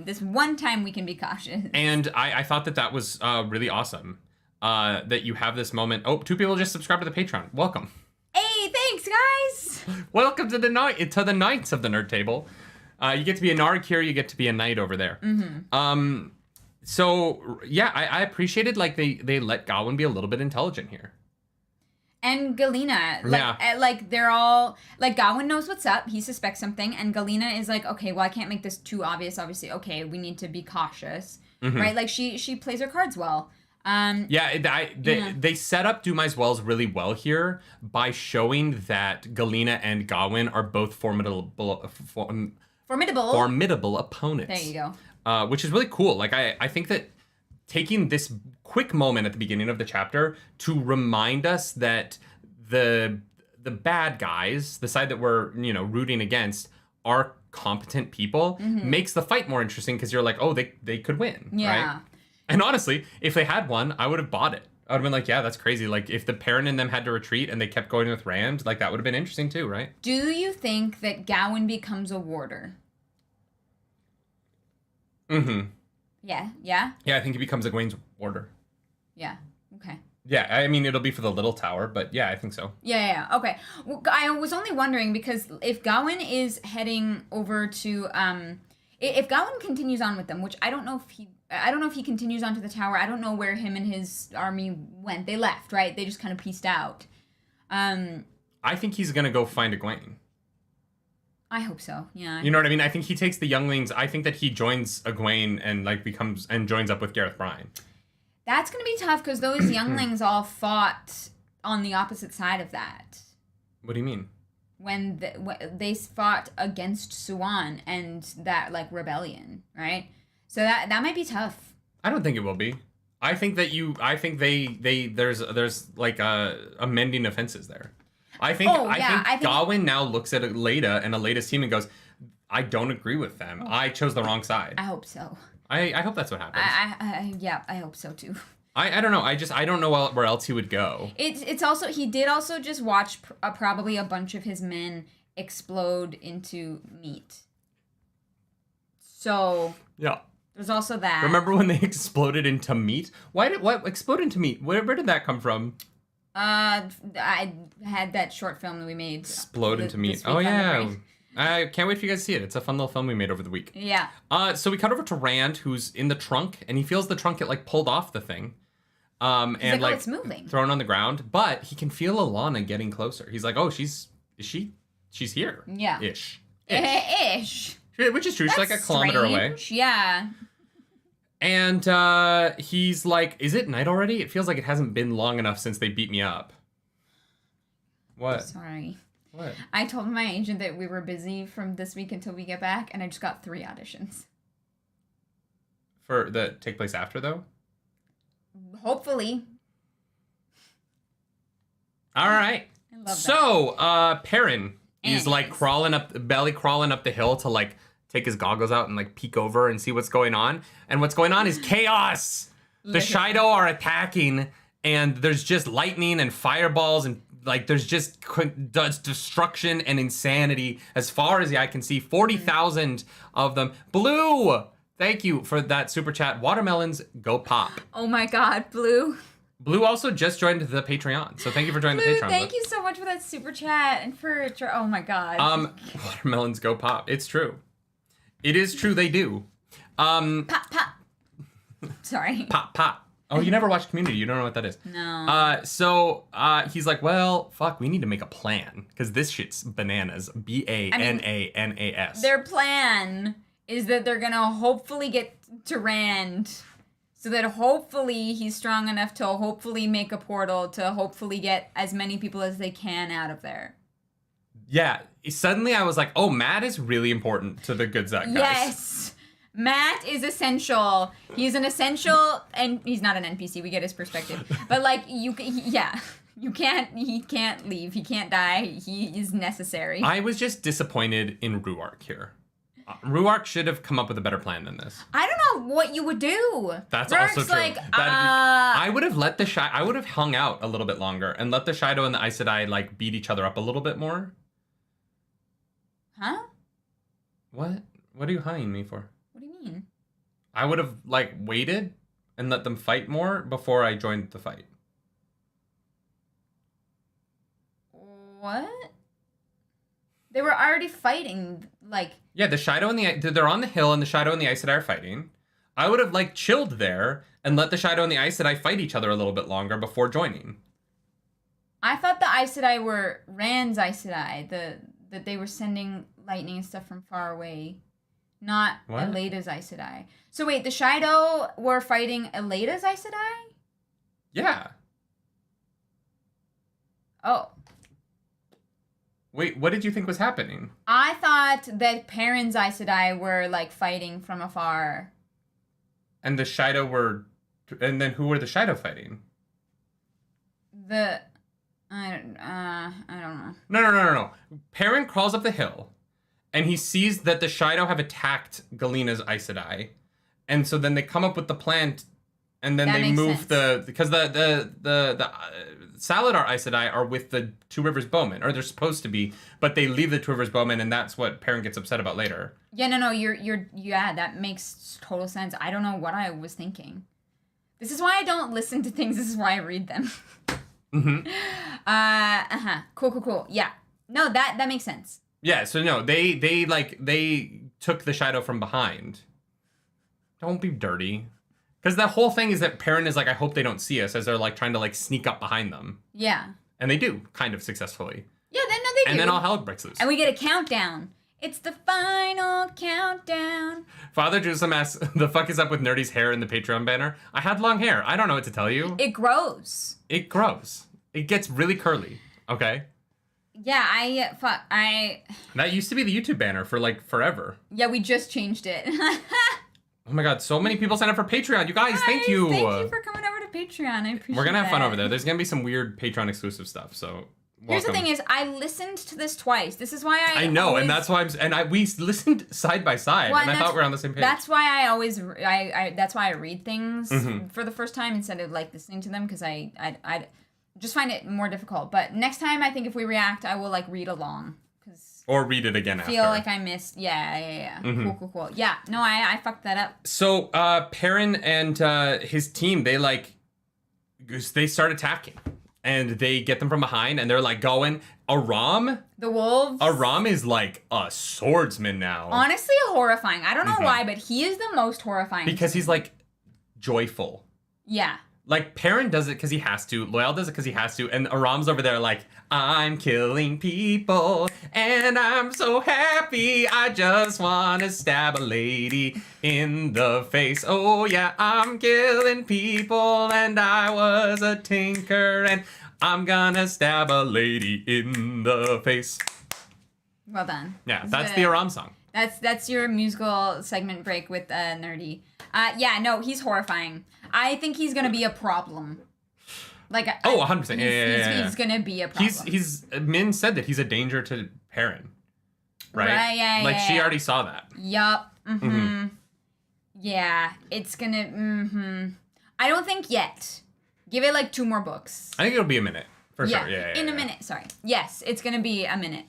This one time we can be cautious. And I thought that was really awesome. That you have this moment. Oh, 2 people just subscribed to the Patreon. Welcome. Hey, thanks, guys. Welcome to the Knights of the Nerd Table. You get to be a Narg here. You get to be a knight over there. So, yeah, I appreciated, like, they let Gawain be a little bit intelligent here. And Galena, like they're all, like, Gawain knows what's up. He suspects something. And Galena is like, okay, well, I can't make this too obvious, obviously. Okay, we need to be cautious, right? Like, she plays her cards well. They set up Dumas Wells really well here by showing that Galena and Gawain are both formidable opponents. There you go. Which is really cool. Like, I think that taking this quick moment at the beginning of the chapter to remind us that the bad guys, the side that we're, rooting against, are competent people, makes the fight more interesting because you're like, oh, they could win, right? And honestly, if they had won, I would have bought it. I would have been like, yeah, that's crazy. Like, if the Perrin and them had to retreat and they kept going with Rand, like, that would have been interesting too, right? Do you think that Gawain becomes a warder? Mm-hmm. Yeah? Yeah, I think he becomes a Egwene's warder. Yeah. Okay. Yeah, I mean, it'll be for the Little Tower, but yeah, I think so. Yeah. Okay. Well, I was only wondering because if Gawain is heading over to, if Gawain continues on with them, which I don't know if he continues on to the tower. I don't know where him and his army went. They left, right? They just kind of pieced out. I think he's gonna go find Egwene. I hope so. Yeah. You know what I mean? I think he takes the younglings. I think that he joins Egwene and like becomes and joins up with Gareth Bryan. That's gonna be tough because those younglings all fought on the opposite side of that. What do you mean? When they fought against Suan and that like rebellion, right? So that might be tough. I don't think it will be. I think that there's like amending offenses there. I think Gawain now looks at Leda and Aleda's team and goes, I don't agree with them. I chose the wrong side. I hope so. I hope that's what happens. I hope so too. I don't know. I don't know where else he would go. It's also he did also just watch probably a bunch of his men explode into meat. So yeah, there's also that. Remember when they exploded into meat? What explode into meat? Where did that come from? I had that short film that we made. Explode into meat. Oh yeah. I can't wait for you guys to see it. It's a fun little film we made over the week. Yeah. So we cut over to Rand, who's in the trunk, and he feels the trunk get like pulled off the thing. And like it's moving. Thrown on the ground, but he can feel Alana getting closer. He's like, oh, she's here. Yeah. Ish. Which is true. She's like a kilometer away. Yeah. And he's like, is it night already? It feels like it hasn't been long enough since they beat me up. What? Sorry. What? I told my agent that we were busy from this week until we get back, and I just got 3 auditions. For that take place after, though? Hopefully. All right. I love that. So, Perrin is like crawling up the hill to like take his goggles out and like peek over and see what's going on. And what's going on is chaos. The Shido are attacking, and there's just lightning and fireballs, and like there's just destruction and insanity as far as the eye can see. 40,000 of them. Blue, thank you for that super chat. Watermelons, go pop. Oh my God, Blue. Blue also just joined the Patreon, so thank you for joining Blue, the Patreon. Thank you so much for that super chat and for oh my God. Watermelons go pop. It's true. It is true. They do. Pop pop. Sorry. Pop pop. Oh, you never watched Community. You don't know what that is. No. So he's like, well, fuck, we need to make a plan because this shit's bananas. Bananas. Their plan is that they're gonna hopefully get to Rand. So that hopefully he's strong enough to hopefully make a portal to hopefully get as many people as they can out of there. Yeah. Suddenly I was like, oh, Matt is really important to the Good Zut guys. Yes. Matt is essential. He's an essential, and he's not an NPC. We get his perspective. But like, he can't leave. He can't die. He is necessary. I was just disappointed in Ruark here. Ruark should have come up with a better plan than this. I don't know what you would do. That's Ruark's also true. Like, I would have I would have hung out a little bit longer and let the Shido and the Aes Sedai like beat each other up a little bit more. Huh? What? What are you eyeing me for? What do you mean? I would have like waited and let them fight more before I joined the fight. What? They were already fighting, like... Yeah, the Shido and they're on the hill, and the Shido and the Aes Sedai are fighting. I would have, like, chilled there and let the Shido and the Aes Sedai fight each other a little bit longer before joining. I thought the Aes Sedai were Rand's Aes Sedai, that they were sending lightning and stuff from far away. Not Aleda's Aes Sedai. So wait, the Shido were fighting Aleda's Aes Sedai? Yeah. Oh. Wait, what did you think was happening? I thought that Perrin's Aes Sedai were, like, fighting from afar. And the Shido were... And then who were the Shido fighting? I don't know. No. Perrin crawls up the hill, and he sees that the Shido have attacked Galena's Aes Sedai. And so then they come up with the plan, and then That they makes move sense. because the Saladar Aes Sedai are with the Two Rivers Bowmen, or they're supposed to be, but they leave the Two Rivers Bowmen, and that's what Perrin gets upset about later. Yeah, no, yeah, that makes total sense. I don't know what I was thinking. This is why I don't listen to things. This is why I read them. Mm-hmm. Cool. Yeah. No, that makes sense. Yeah, so no, they took the Shido from behind. Don't be dirty. Because the whole thing is that Perrin is like, I hope they don't see us, as they're like trying to like sneak up behind them. Yeah. And they do, kind of successfully. Yeah, they do. And then all hell breaks loose. And we get a countdown. It's the final countdown. Father Jerusalem asks, the fuck is up with Nerdy's hair in the Patreon banner? I had long hair. I don't know what to tell you. It grows. It grows. It gets really curly. Okay? Yeah, That used to be the YouTube banner for, like, forever. Yeah, we just changed it. Oh my god, so many people sign up for Patreon. You guys, thank you. Thank you for coming over to Patreon. I appreciate it. We're gonna have fun over there. There's gonna be some weird Patreon exclusive stuff, so welcome. Here's the thing is, I listened to this twice. This is why I know, and that's why we listened side by side, and I thought we were on the same page. That's why that's why I read things for the first time instead of like listening to them, because I just find it more difficult. But next time, I think if we react, I will like read along. Or read it again after. Feel like I missed. Yeah. Cool. Yeah, no, I fucked that up. So, Perrin and his team, they start attacking. And they get them from behind, and they're like going. Aram? The wolves? Aram is like a swordsman now. Honestly, horrifying. I don't know why, but he is the most horrifying. Because he's like joyful. Yeah. Like, Perrin does it because he has to. Loyal does it because he has to. And Aram's over there like, I'm killing people. And I'm so happy. I just want to stab a lady in the face. Oh, yeah, I'm killing people. And I was a tinker. And I'm gonna stab a lady in the face. Well done. Yeah, that's the Aram song. That's your musical segment break with Nerdy. Yeah, no, he's horrifying. I think he's gonna be a problem. Like 100%. Yeah. He's gonna be a problem. He's Min said that he's a danger to Perrin. Right? Yeah. Like she already saw that. Yup. Yeah, it's gonna. I don't think yet. Give it like 2 more books. I think it'll be a minute for sure. Yeah. In a minute. Sorry. Yes, it's gonna be a minute.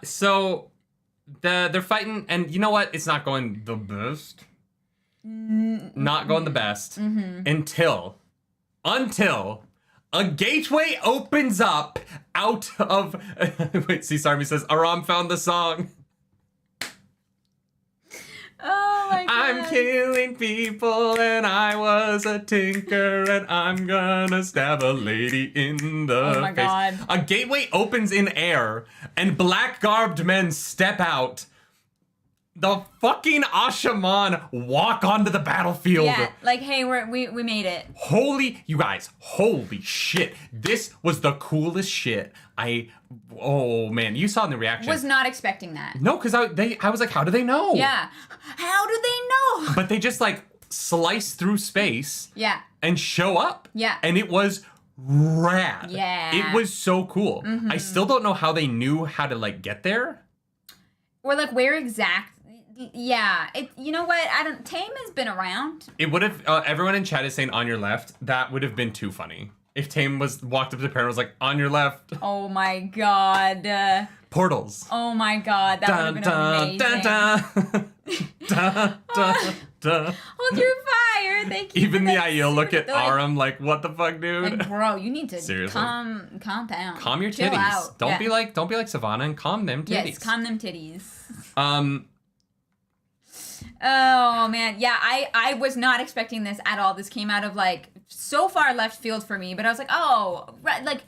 So they're fighting, and you know what? It's not going the best. Not going the best until a gateway opens up out of. Wait, see, Sarmi says Aram found the song. Oh my god. I'm killing people and I was a tinker and I'm gonna stab a lady in the face. Oh my god. A gateway opens in air and black-garbed men step out. The fucking Ashaman walk onto the battlefield. Yeah, like, hey, we made it. You guys, holy shit. This was the coolest shit. Oh man, you saw in the reaction. Was not expecting that. No, because I was like, how do they know? Yeah. How do they know? But they just like slice through space. Yeah. And show up. Yeah. And it was rad. Yeah. It was so cool. I still don't know how they knew how to like get there. Or like where exactly. Yeah, you know what? Tame has been around. It would have. Everyone in chat is saying on your left. That would have been too funny if Tame walked up to the parent and was like on your left. Oh my god. Portals. Oh my god, that would have been amazing. Hold your fire. Thank you. Even the Aiel look at Aram like, what the fuck, dude? Like, bro, you need to Seriously. calm down. Calm your Chill titties. out. Don't be like Savannah and calm them titties. Yes, calm them titties. Oh man, yeah, I was not expecting this at all. This came out of like so far left field for me, but I was like, oh, right, like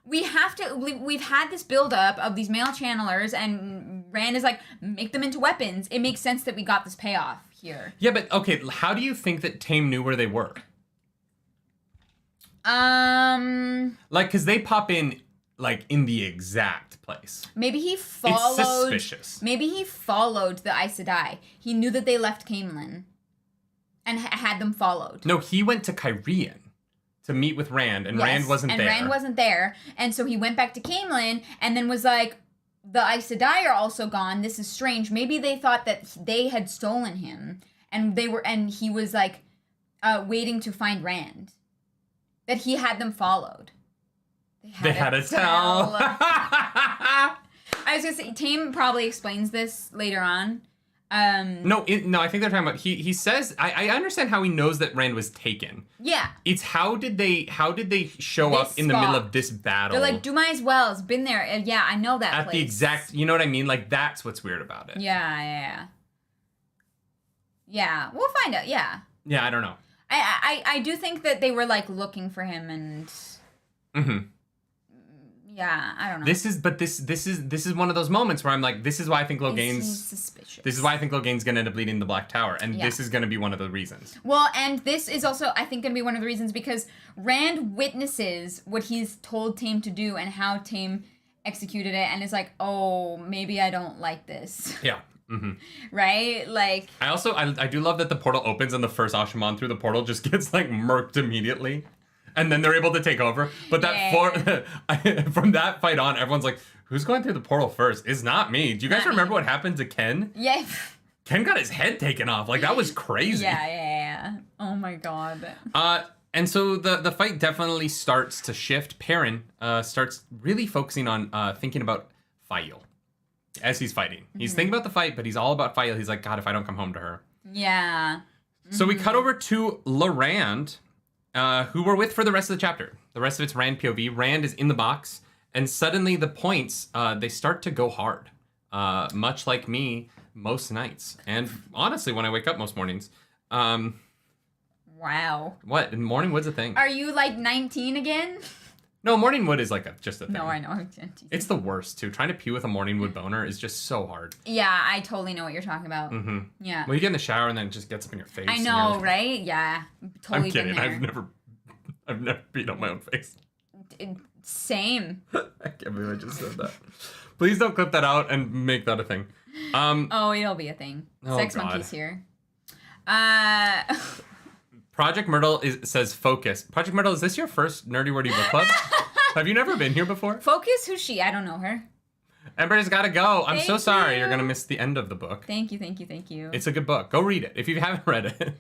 we've had this build up of these male channelers, and Rand is like, make them into weapons. It makes sense that we got this payoff here. Yeah, but okay, how do you think that Tame knew where they were? Like, cause they pop in like in the exact place. Maybe he followed. It's suspicious. Maybe he followed the Aes Sedai. He knew that they left Caemlyn, and had them followed. No, he went to Kyrian to meet with Rand, and Rand wasn't there. And Rand wasn't there, and so he went back to Caemlyn, and then was like, the Aes Sedai are also gone. This is strange. Maybe they thought that they had stolen him, and he was like, waiting to find Rand. That he had them followed. They had to tell. I was gonna say, Tame probably explains this later on. No, I think they're talking about. He says, I understand how he knows that Rand was taken. Yeah. It's how did they show up in the middle of this battle? They're like, Dumas Wells, been there. Yeah, I know that at place. the exact. You know what I mean? Like that's what's weird about it. Yeah. Yeah, we'll find out. Yeah. Yeah, I don't know. I do think that they were like looking for him and. Yeah, I don't know. This is one of those moments where I'm like, this is why I think Logain's suspicious. This is why I think Logain's gonna end up leading the Black Tower, and this is gonna be one of the reasons. Well, and this is also, I think, gonna be one of the reasons because Rand witnesses what he's told Tame to do and how Tame executed it, and is like, oh, maybe I don't like this. Yeah. Mm-hmm. Right? Like... I do love that the portal opens and the first Ashaman through the portal just gets, like, murked immediately. And then they're able to take over. But from that fight on, everyone's like, who's going through the portal first? It's not me. Do you guys remember what happened to Ken? Yeah. Ken got his head taken off. Like, that was crazy. Yeah. Oh, my God. And so the fight definitely starts to shift. Perrin starts really focusing on thinking about Fael as he's fighting. He's thinking about the fight, but he's all about Fael. He's like, God, if I don't come home to her. Yeah. So we cut over to Rand, who we're with for the rest of the chapter. The rest of it's Rand POV. Rand is in the box, and suddenly the points, they start to go hard. Much like me most nights. And honestly, when I wake up most mornings. Wow. What? Morning wood's a thing. Are you like 19 again? No, morning wood is like just a thing. No, I know. It's the worst, too. Trying to pee with a morning wood boner is just so hard. Yeah, I totally know what you're talking about. Mm-hmm. Yeah. Well, you get in the shower and then it just gets up in your face. I know, right? Yeah. Totally I'm kidding. Been there. I've never peed on my own face. Same. I can't believe I just said that. Please don't clip that out and make that a thing. Oh, it'll be a thing. Sex God. Monkey's here. Project Myrtle says focus. Project Myrtle, is this your first Nerdy Wordy book club? Have you never been here before? Focus? Who's she? I don't know her. Ember's gotta go. I'm so Thank sorry. you. You're gonna miss the end of the book. Thank you. It's a good book. Go read it if you haven't read it.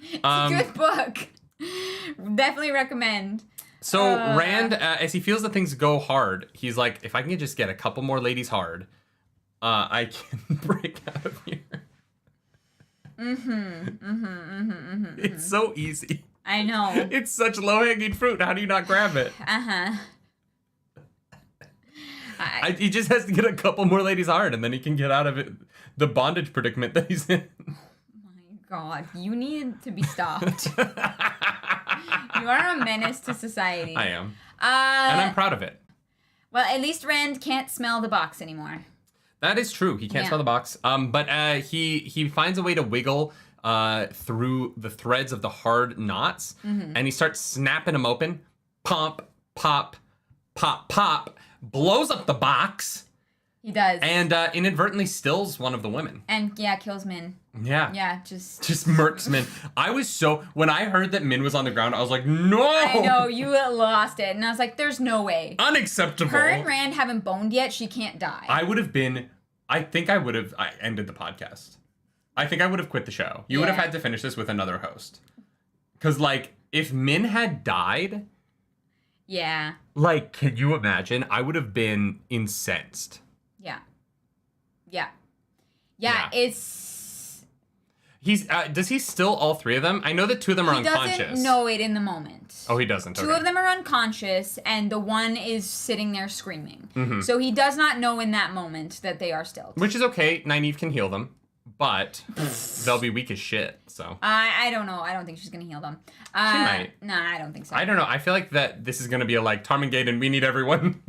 It's a good book. Definitely recommend. So Rand, as he feels that things go hard, he's like, if I can just get a couple more ladies hard, I can break out of here. It's so easy. I know. It's such low-hanging fruit. How do you not grab it? He just has to get a couple more ladies hard, and then he can get out of it, the bondage predicament that he's in. My God, you need to be stopped. You are a menace to society. I am. And I'm proud of it. Well, at least Rand can't smell the box anymore. That is true. He can't smell the box. But he finds a way to wiggle through the threads of the hard knots, and he starts snapping them open. Pop, pop, pop, pop. Blows up the box. He does. And inadvertently stills one of the women. And kills Min. Yeah. Yeah, just murks Min. When I heard that Min was on the ground, I was like, no! I know, you lost it. And I was like, there's no way. Unacceptable. Her and Rand haven't boned yet, she can't die. I think I would have ended the podcast. I think I would have quit the show. You would have had to finish this with another host. Because, if Min had died... Yeah. Can you imagine? I would have been incensed. Yeah, it's... Does he still all three of them? I know that two of them are unconscious. He doesn't know it in the moment. Oh, he doesn't. Two of them are unconscious, and the one is sitting there screaming. So he does not know in that moment that they are still. Which is okay. Nynaeve can heal them, but they'll be weak as shit, so. I don't know. I don't think she's going to heal them. She might. Nah, I don't think so. I don't know. I feel like that this is going to be Tarmangaden, we need everyone.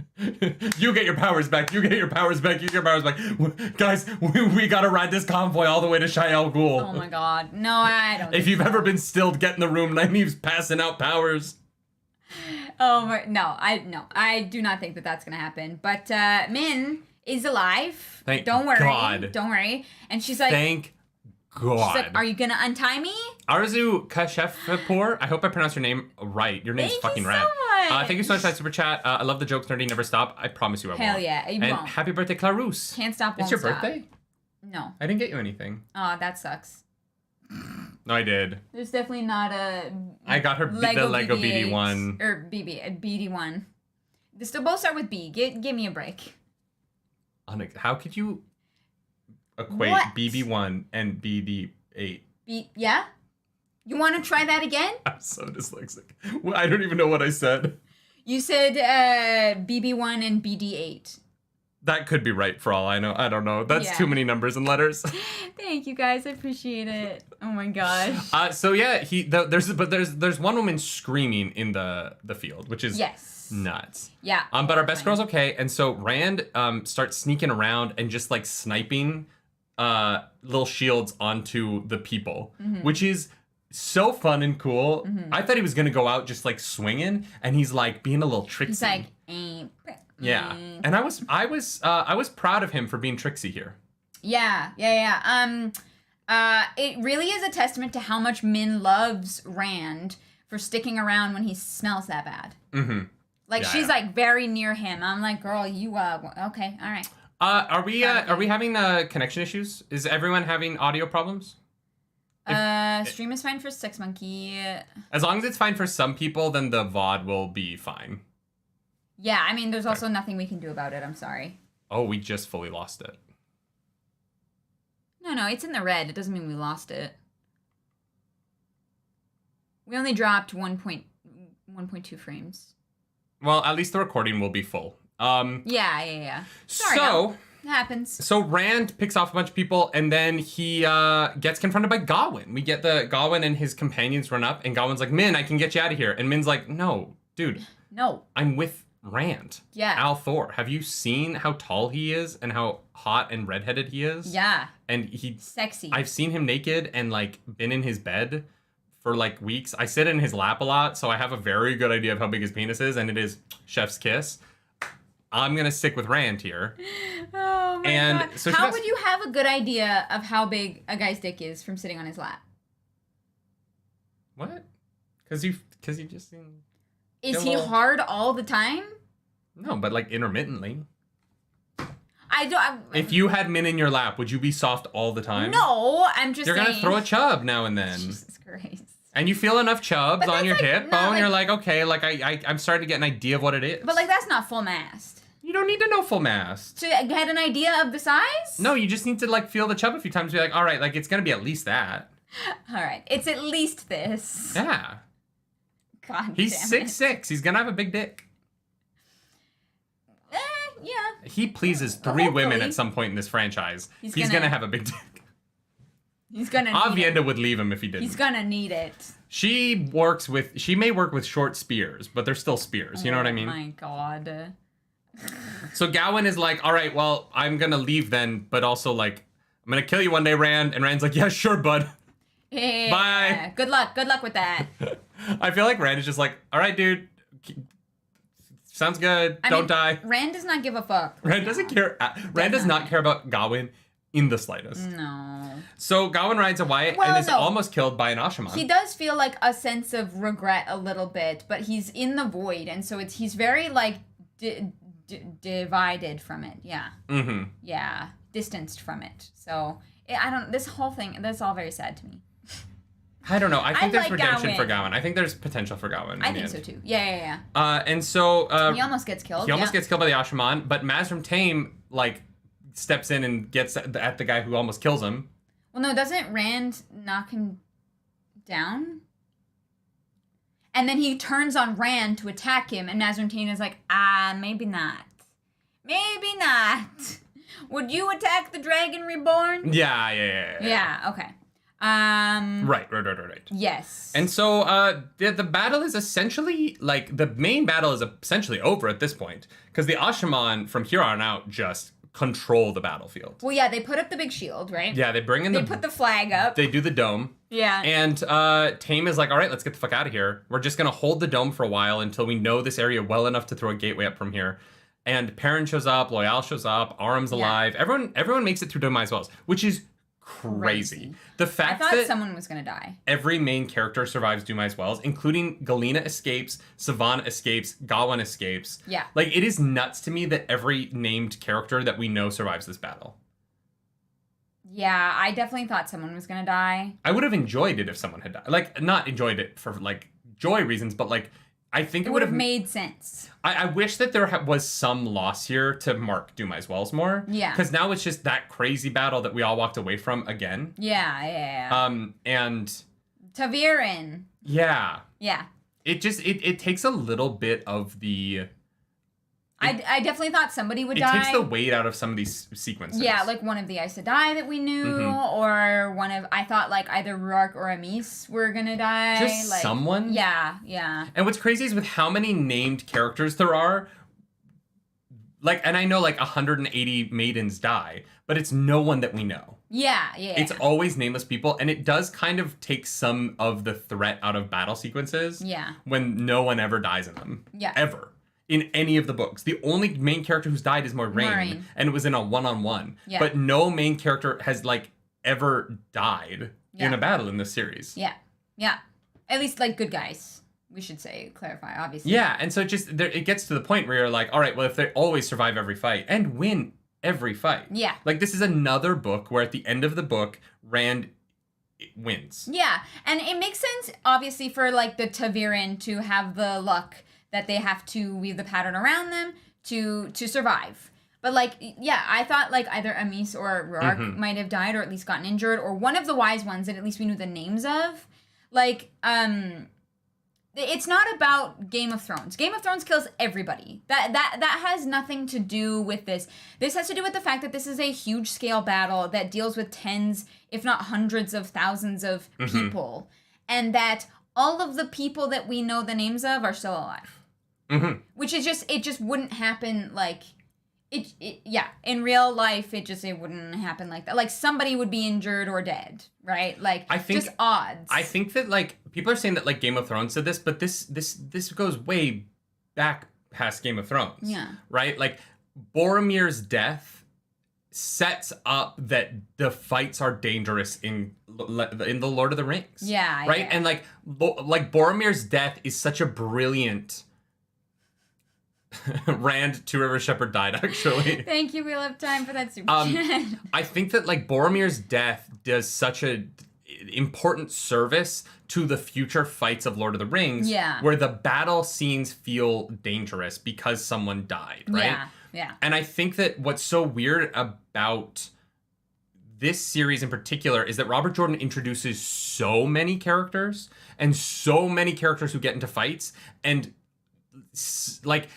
You get your powers back. You get your powers back. You get your powers back. Guys, we got to ride this convoy all the way to Shaiel Ghul. Oh my God. No, I don't If you've ever been stilled, get in the room. Nynaeve's passing out powers. Oh, no, I do not think that that's going to happen. But Min is alive. Don't worry. God. Don't worry. And she's like... Thank God. She's like, are you going to untie me? Arzu Kashefapur, I hope I pronounced your name right. Your name's fucking rad. Thank you so much for that super chat. I love the jokes, nerdy, never stop. I promise you I won't. Hell yeah, you won't. Happy birthday, Clarus. Can't stop, It's won't your stop. birthday? No. I didn't get you anything. Oh, that sucks. No, I did. There's definitely not a... I got her the Lego BD1. Or BD1. They still both start with B. Give me a break. How could you equate BB1 and BD8? Yeah? You want to try that again? I'm so dyslexic. I don't even know what I said. You said BB1 and BD8. That could be right for all I know. I don't know. That's too many numbers and letters. Thank you guys. I appreciate it. Oh my gosh. So yeah, there's one woman screaming in the field, which is nuts. Yeah. But our best girl's okay, and so Rand starts sneaking around and just like sniping little shields onto the people, which is so fun and cool. I thought he was gonna go out just like swinging, and he's like being a little tricksy. He's like, yeah, and I was proud of him for being tricksy here. Yeah. It really is a testament to how much Min loves Rand for sticking around when he smells that bad. Like she's like very near him. I'm like, girl, you okay, all right. Are we having connection issues? Is everyone having audio problems? Stream is fine for Sex Monkey. As long as it's fine for some people, then the VOD will be fine. Yeah, I mean, there's also nothing we can do about it. I'm sorry. Oh, we just fully lost it. No, it's in the red. It doesn't mean we lost it. We only dropped 1.2 frames. Well, at least the recording will be full. Yeah. Sorry, so it happens. So Rand picks off a bunch of people, and then he gets confronted by Gawain. We get Gawain and his companions run up, and Gawain's like, Min, I can get you out of here. And Min's like, no, dude. No. I'm with Rand. Yeah. Althor. Have you seen how tall he is and how hot and redheaded he is? Yeah. And he's sexy. I've seen him naked and like been in his bed for like weeks. I sit in his lap a lot, so I have a very good idea of how big his penis is, and it is chef's kiss. I'm gonna stick with Rand here. Oh my god. So how would you have a good idea of how big a guy's dick is from sitting on his lap? What? Because you just seen... Is he hard all the time? No, but like intermittently. I if you had Min in your lap, would you be soft all the time? No, I'm just You're saying. gonna throw a chub now and then. Jesus Christ. And you feel enough chubs on your hip bone, like, you're like, okay, like I'm starting to get an idea of what it is. But like that's not full mast. You don't need to know full mast. To get an idea of the size? No, you just need to like feel the chub a few times and be like, all right, like it's gonna be at least that. All right, it's at least this. Yeah. God He's damn 6'6". He's gonna have a big dick. Yeah. He pleases 3 women at some point in this franchise. He's gonna have a big dick. He's gonna. Avienda would leave him if he didn't. He's gonna need it. She may work with short spears, but they're still spears. You know what I mean? Oh my god. So Gawain is like, all right, well, I'm gonna leave then, but also like, I'm gonna kill you one day, Rand. And Rand's like, yeah, sure, bud. Yeah. Bye. Good luck with that. I feel like Rand is just like, all right, dude. Sounds good. Don't die. Rand does not give a fuck. Rand doesn't care. Rand does not care about Gawain in the slightest. No. So Gawain rides away and is almost killed by an Ashaman. He does feel like a sense of regret a little bit, but he's in the void, and so he's very like divided from it. Yeah. Mm-hmm. Yeah. Distanced from it. So this whole thing, that's all very sad to me. I don't know. I think there's like redemption for Gawain. I think there's potential for Gawain. I think so too. Yeah. And so he almost gets killed. He almost gets killed by the Ashaman, but Mazrim Taim like steps in and gets at the guy who almost kills him. Well, no, doesn't Rand knock him down? And then he turns on Rand to attack him, and Mazrim Taim is like, maybe not. Maybe not. Would you attack the Dragon Reborn? Yeah. Yeah, okay. Right. Yes. And so the battle is essentially, like, the main battle is essentially over at this point, because the Ashaman from here on out just control the battlefield. Well, yeah, they put up the big shield, right? Yeah, they put the flag up. They do the dome. Yeah. And Taim is like, all right, let's get the fuck out of here. We're just going to hold the dome for a while until we know this area well enough to throw a gateway up from here. And Perrin shows up, Loyal shows up, Aram's alive. Everyone makes it through Dumas Wells, which is crazy. The fact that someone was gonna die. Every main character survives Dumas Wells, including Galena escapes, Savannah escapes, Gawain escapes. Yeah. Like, it is nuts to me that every named character that we know survives this battle. Yeah, I definitely thought someone was gonna die. I would have enjoyed it if someone had died. Like, not enjoyed it for, like, joy reasons, but, like, I think it would have made sense. I wish that there was some loss here to mark Dumas Wells more. Yeah. Because now it's just that crazy battle that we all walked away from again. Yeah. And... Tavirin. Yeah. Yeah. It just, it takes a little bit of the... I definitely thought somebody would It die. takes the weight out of some of these sequences. Yeah, like one of the Aes Sedai that we knew, or I thought like either Ruark or Amis were gonna die. Just like, someone? Yeah. And what's crazy is with how many named characters there are, like, and I know like 180 maidens die, but it's no one that we know. Yeah. It's always nameless people, and it does kind of take some of the threat out of battle sequences. Yeah. When no one ever dies in them. Yeah. Ever. In any of the books. The only main character who's died is Moiraine. And it was in a one-on-one. Yeah. But no main character has, like, ever died in a battle in this series. Yeah. At least, like, good guys. We should clarify, obviously. Yeah, and so it gets to the point where you're like, all right, well, if they always survive every fight and win every fight. Yeah. Like, this is another book where at the end of the book, Rand wins. Yeah, and it makes sense, obviously, for, like, the Taviran to have the luck that they have to weave the pattern around them to survive. But, like, yeah, I thought, like, either Amis or Ruark might have died or at least gotten injured, or one of the wise ones that at least we knew the names of. Like, it's not about Game of Thrones. Game of Thrones kills everybody. That has nothing to do with this. This has to do with the fact that this is a huge scale battle that deals with tens, if not hundreds of thousands of people. And that all of the people that we know the names of are still alive. Which is just, it just wouldn't happen like, in real life, it wouldn't happen like that. Like, somebody would be injured or dead, right? Like, I think, just odds. I think that, like, people are saying that, like, Game of Thrones did this, but this goes way back past Game of Thrones. Yeah. Right? Like, Boromir's death sets up that the fights are dangerous in the Lord of the Rings. Yeah. Right? Yeah. And, like Boromir's death is such a brilliant... Rand, Two River Shepherd died, actually. Thank you. We'll have time for that super chat. I think that, like, Boromir's death does such a important service to the future fights of Lord of the Rings, where the battle scenes feel dangerous because someone died, right? Yeah. And I think that what's so weird about this series in particular is that Robert Jordan introduces so many characters and so many characters who get into fights, and, like,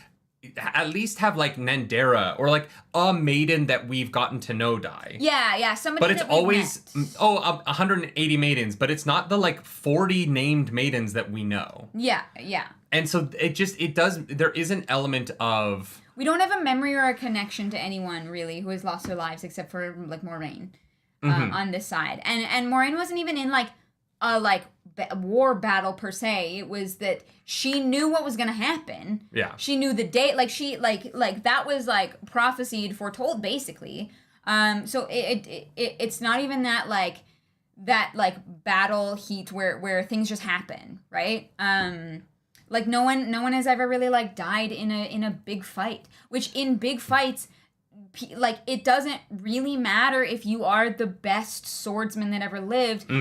at least have, like, Nandera or, like, a maiden that we've gotten to know die. Yeah, somebody. But it's always 180 maidens, but it's not the, like, 40 named maidens that we know. Yeah. And so there is an element of... We don't have a memory or a connection to anyone, really, who has lost their lives except for, like, Moiraine on this side. And Moiraine wasn't even in, like, a, like, war battle per se. It was that she knew what was going to happen. Yeah. She knew the date. Like, she, like that was, like, prophesied, foretold, basically. So it's not even that, like, battle heat where things just happen, right? Like, no one has ever really, like, died in a big fight, which in big fights, like, it doesn't really matter if you are the best swordsman that ever lived.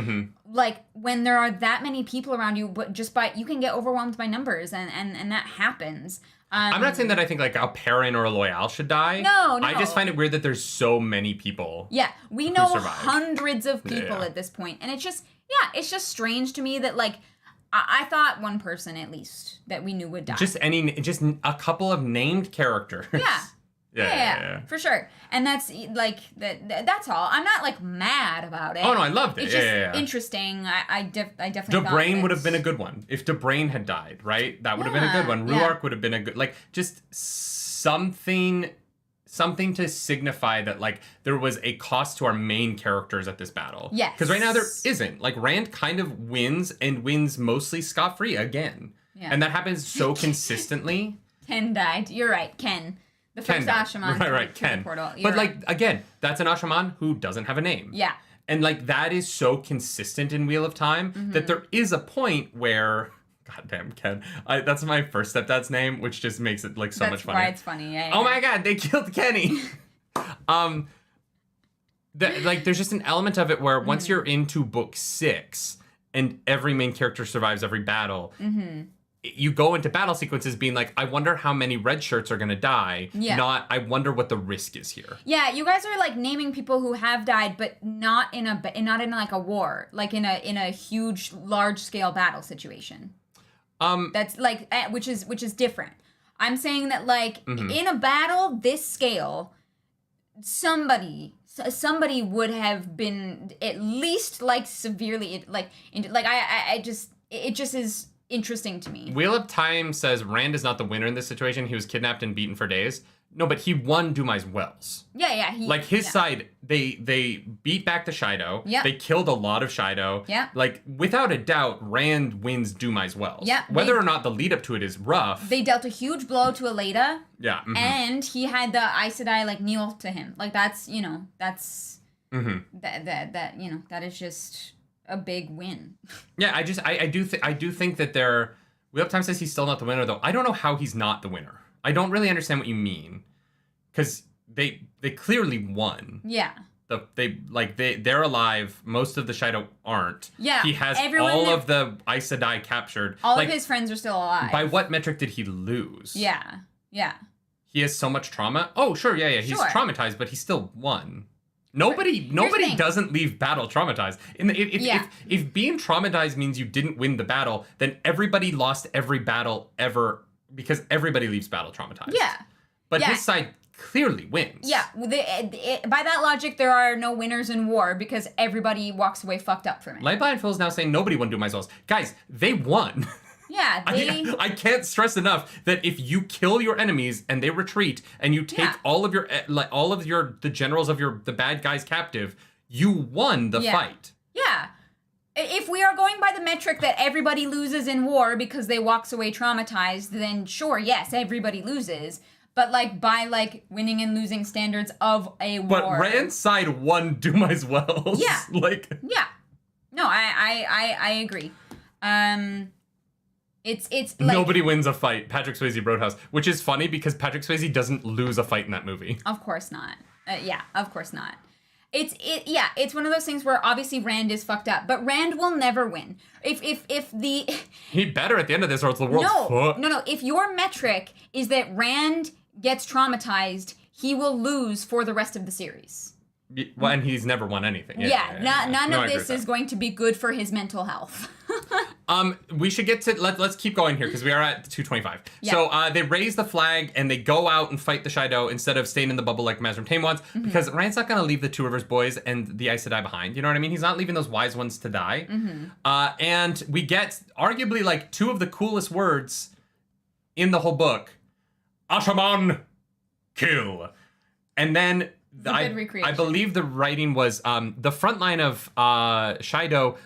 Like, when there are that many people around you, but you can get overwhelmed by numbers, and that happens. I'm not saying that I think, like, a Perrin or a Loyal should die. No. I just find it weird that there's so many people. Yeah, we know hundreds of people at this point, and it's just strange to me that, like, I thought one person at least that we knew would die. Just a couple of named characters. Yeah, for sure. And that's, like, that's all. I'm not, like, mad about it. Oh, no, I loved it. It's just interesting. I definitely Dobraine would have been a good one. If Dobraine had died, right? That would have been a good one. Ruark would have been a good... Like, just something to signify that, like, there was a cost to our main characters at this battle. Yes. Because right now there isn't. Like, Rand kind of wins, and wins mostly scot-free again. Yeah. And that happens so consistently. Ken died. You're right, Ken. The first Ashaman. Right, Ken. But, like, again, that's an Ashaman who doesn't have a name. Yeah. And, like, that is so consistent in Wheel of Time that there is a point where... Goddamn, Ken. That's my first stepdad's name, which just makes it, like, so much funnier. That's why it's funny, yeah. Oh my god, they killed Kenny! Like, there's just an element of it where once you're into book 6, and every main character survives every battle... You go into battle sequences being like, I wonder how many red shirts are going to die, not, I wonder what the risk is here. Yeah, you guys are, like, naming people who have died, but not in like a war, like in a huge, large scale battle situation. That's like, which is different. I'm saying that, like, in a battle this scale, somebody would have been at least, like, severely, like, it just is interesting to me. Wheel of Time says Rand is not the winner in this situation. He was kidnapped and beaten for days. No, but he won Dumas Wells. Yeah. His side, they beat back the Shido. Yeah. They killed a lot of Shido. Yeah. Like, without a doubt, Rand wins Dumas Wells. Yeah. Whether or not the lead up to it is rough. They dealt a huge blow to Aleda. Yeah. And he had the Aes Sedai, like, kneel to him. Like, that's, you know, that's... That you know, that is just a big win. Yeah, I do think that Wheel of Time says he's still not the winner, though. I don't know how he's not the winner. I don't really understand what you mean, because they clearly won. Yeah. They're alive. Most of the Shido aren't. Yeah. He has all of the Aes Sedai captured. All of his friends are still alive. By what metric did he lose? Yeah. He has so much trauma. Oh, sure, yeah. He's traumatized, but he still won. Nobody doesn't leave battle traumatized. If being traumatized means you didn't win the battle, then everybody lost every battle ever, because everybody leaves battle traumatized. Yeah. But his side clearly wins. Yeah. By that logic, there are no winners in war because everybody walks away fucked up from it. Lightblind Phil is now saying nobody won Dumas Wells. Guys, they won. Yeah, I can't stress enough that if you kill your enemies and they retreat and you take all of the generals of the bad guys captive, you won the fight. Yeah. If we are going by the metric that everybody loses in war because they walks away traumatized, then sure, yes, everybody loses. But, like, by, like, winning and losing standards of a war. But Rand's side won Dumas Wells. Yeah. Yeah. No, I agree. It's like, nobody wins a fight. Patrick Swayze Roadhouse, which is funny because Patrick Swayze doesn't lose a fight in that movie. Of course not. Of course not. It's one of those things where obviously Rand is fucked up, but Rand will never win. He better at the end of this, or it's the world's fucked. No. If your metric is that Rand gets traumatized, he will lose for the rest of the series. Well, and he's never won anything. None of this is going to be good for his mental health. We should get to let's keep going here because we are at 225. Yeah. So they raise the flag and they go out and fight the Shido instead of staying in the bubble like Mazrim Taim wants, because Rand's not going to leave the Two Rivers boys and the Aes Sedai behind. You know what I mean? He's not leaving those wise ones to die. And we get arguably like two of the coolest words in the whole book: Ashaman, kill, and then. I believe the writing was the front line of Shido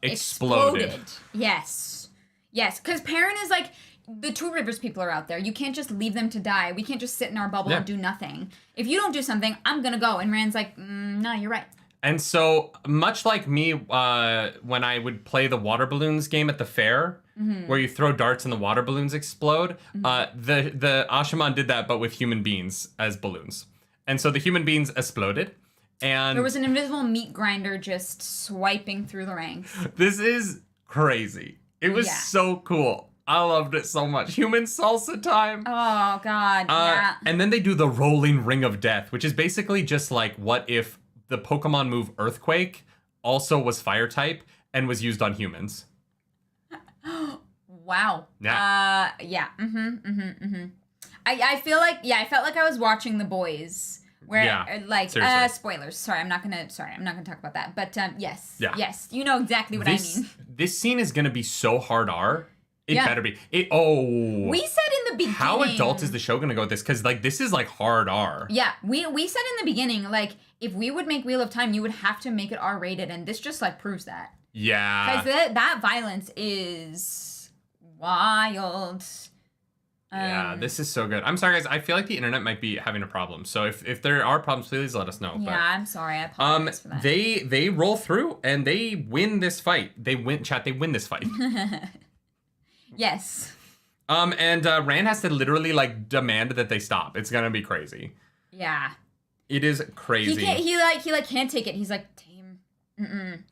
exploded. Yes, because Perrin is like, the Two Rivers people are out there. You can't just leave them to die. We can't just sit in our bubble and do nothing. If you don't do something, I'm gonna go. And Rand's like, no, you're right. And so, much like me, when I would play the water balloons game at the fair, where you throw darts and the water balloons explode, the Ashaman did that, but with human beings as balloons. And so the human beings exploded, and there was an invisible meat grinder just swiping through the ranks. This is crazy. It was so cool. I loved it so much. Human salsa time. Oh, God, yeah. And then they do the rolling ring of death, which is basically just like, what if the Pokemon move Earthquake also was fire type and was used on humans? Wow. Yeah. I feel like, I felt like I was watching The Boys. Where, spoilers. Sorry, I'm not gonna talk about that. But, yes, you know exactly what I mean. This scene is gonna be so hard R. It better be. We said in the beginning. How adult is the show gonna go with this? Because, like, this is, like, hard R. Yeah, we said in the beginning, like, if we would make Wheel of Time, you would have to make it R-rated, and this just, like, proves that. Yeah. Because that violence is wild. Yeah, this is so good. I'm sorry, guys. I feel like the internet might be having a problem. So if there are problems, please let us know. Yeah, I'm sorry. I apologize for that. They roll through and they win this fight. They win this fight. Yes. And Rand has to literally, like, demand that they stop. It's gonna be crazy. Yeah. It is crazy. He can't take it. He's like, Tame.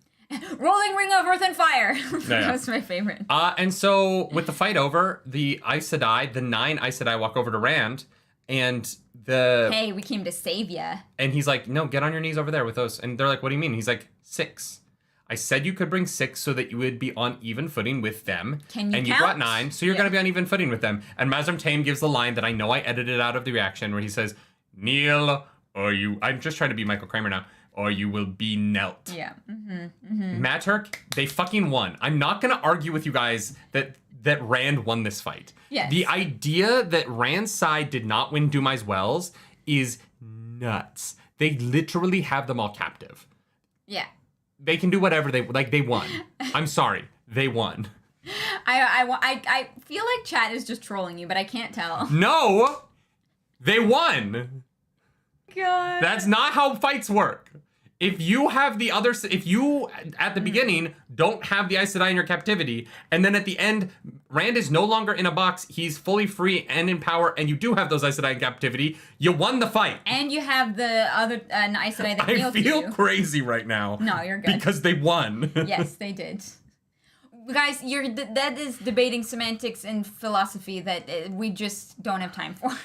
Rolling ring of earth and fire. That was my favorite. And so with the fight over, the 9 Aes Sedai walk over to Rand, and hey, we came to save ya. And he's like, no, get on your knees over there with those. And they're like, what do you mean? He's like, 6. I said you could bring 6 so that you would be on even footing with them. Can you And count? you brought 9, so you're going to be on even footing with them. And Mazrim Taim gives the line that I know I edited out of the reaction where he says, kneel, or you... I'm just trying to be Michael Kramer now. Or you will be knelt. Yeah. Matt Turk, they fucking won. I'm not going to argue with you guys that Rand won this fight. Yes. The idea that Rand's side did not win Dumas Wells is nuts. They literally have them all captive. Yeah. They can do whatever they won. I'm sorry. They won. I feel like chat is just trolling you, but I can't tell. No! They won! God. That's not how fights work. If you have the other, if you at the beginning don't have the Aes Sedai in your captivity, and then at the end, Rand is no longer in a box, he's fully free and in power, and you do have those Aes Sedai in captivity, you won the fight. And you have the other Aes Sedai that I kneel to feel you. crazy right now. No, you're good. Because they won. Yes, they did. Guys, that is debating semantics and philosophy that we just don't have time for.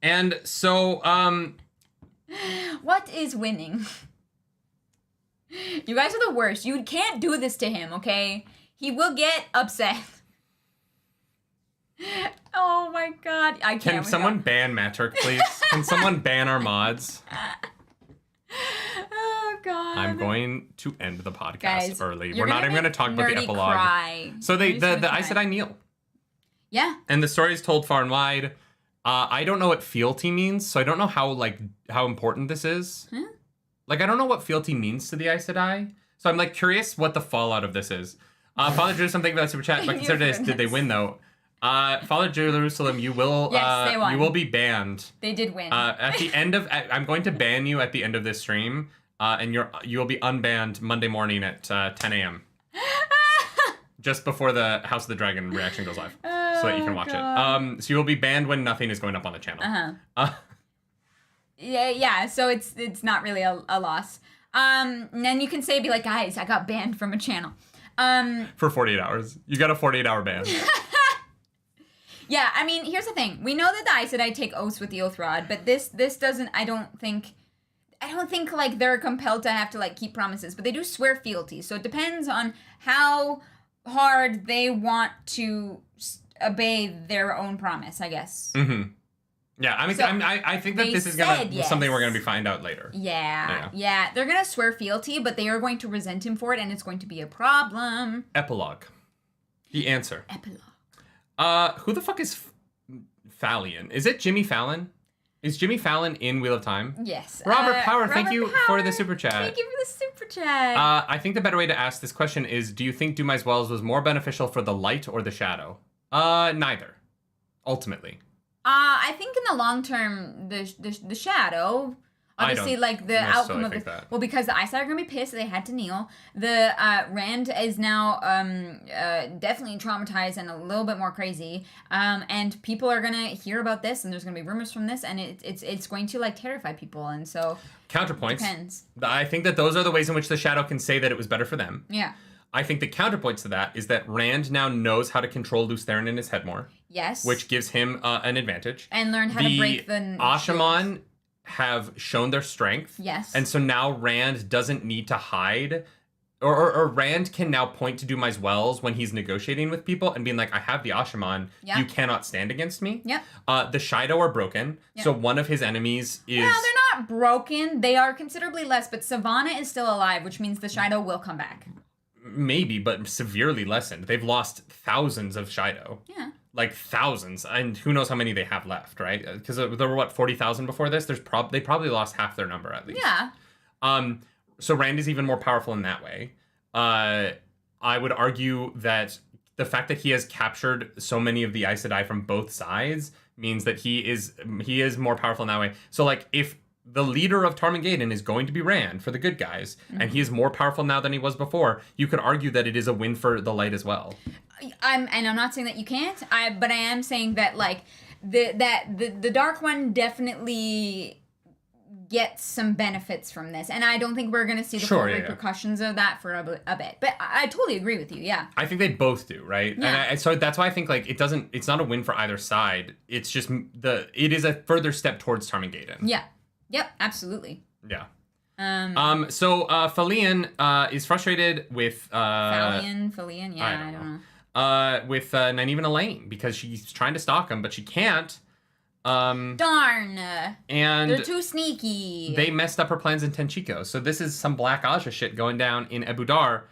And so, what is winning? You guys are the worst. You can't do this to him, okay? He will get upset. Oh my god. I can't. Can someone ban Matt Turk, please? Can someone ban our mods? Oh god. I'm going to end the podcast Guys, early. you're We're not even going to talk about the epilogue. Cry. So the Aes Sedai kneel. Yeah. And the story is told far and wide. I don't know what fealty means, so I don't know how important this is. Huh? Like, I don't know what fealty means to the Aes Sedai. So I'm, like, curious what the fallout of this is. Father Jerusalem, thank you for that super chat. But consider this, did they win, though? Father Jerusalem, you will Yes, they won. you will be banned. They did win. At the end of... I'm going to ban you at the end of this stream. And you will be unbanned Monday morning at 10 a.m. Just before the House of the Dragon reaction goes live. So that you can watch it. So you will be banned when nothing is going up on the channel. Yeah, so it's not really a loss. And then you can be like, guys, I got banned from a channel. For 48 hours. You got a 48-hour ban. Yeah, I mean, here's the thing. We know that the Aes Sedai take oaths with the oath rod, but this doesn't, I don't think like they're compelled to have to like keep promises, but they do swear fealty. So it depends on how hard they want to obey their own promise, I guess. Mm-hmm. Yeah, I mean, So I think that this is something we're gonna be find out later. Yeah. They're gonna swear fealty, but they are going to resent him for it, and it's going to be a problem. Epilogue. The answer. Epilogue. Who the fuck is Fallion? Is it Jimmy Fallon? Is Jimmy Fallon in Wheel of Time? Yes. Robert Power, thank you Power, for the super chat. Thank you for the super chat. I think the better way to ask this question is, do you think Dumas Wells was more beneficial for the light or the shadow? Neither. Ultimately. I think in the long term, the shadow. Obviously, like the outcome of this. Well, because the Aes Sedai are gonna be pissed, they had to kneel. The Rand is now definitely traumatized and a little bit more crazy. And people are gonna hear about this, and there's gonna be rumors from this, and it's going to like terrify people. And so counterpoints. Depends. I think that those are the ways in which the shadow can say that it was better for them. Yeah. I think the counterpoints to that is that Rand now knows how to control Lews Therin in his head more. Yes. Which gives him an advantage. And learn how to break the Ashaman have shown their strength. Yes. And so now Rand doesn't need to hide. Or Rand can now point to Dumas Wells when he's negotiating with people and being like, I have the Ashaman. Yeah. You cannot stand against me. Yep. The Shido are broken. Yep. So one of his enemies is... Well, they're not broken. They are considerably less, but Savannah is still alive, which means the Shido will come back. Maybe, but severely lessened. They've lost thousands of Shido. Yeah. Like thousands, and who knows how many they have left, right? Because there were 40,000 before this. They probably lost half their number at least. Yeah. So Rand is even more powerful in that way. I would argue that the fact that he has captured so many of the Aes Sedai from both sides means that he is more powerful in that way. So like if the leader of Tarmangaden is going to be Rand for the good guys, and he is more powerful now than he was before, you could argue that it is a win for the light as well. I'm not saying that you can't. But I am saying that like the Dark One definitely gets some benefits from this, and I don't think we're gonna see the full repercussions of that for a bit. But I totally agree with you. Yeah. I think they both do, right? Yeah. And so that's why I think like it's not a win for either side. It's just it is a further step towards Tarmangaden. Yeah. Yep. Absolutely. Yeah. So Falian is frustrated with Falian, yeah, I don't know. With Nynaeve and Elaine because she's trying to stalk him, but she can't. Darn. And they're too sneaky. They messed up her plans in Tenchiko. So this is some Black Aja shit going down in Ebudar.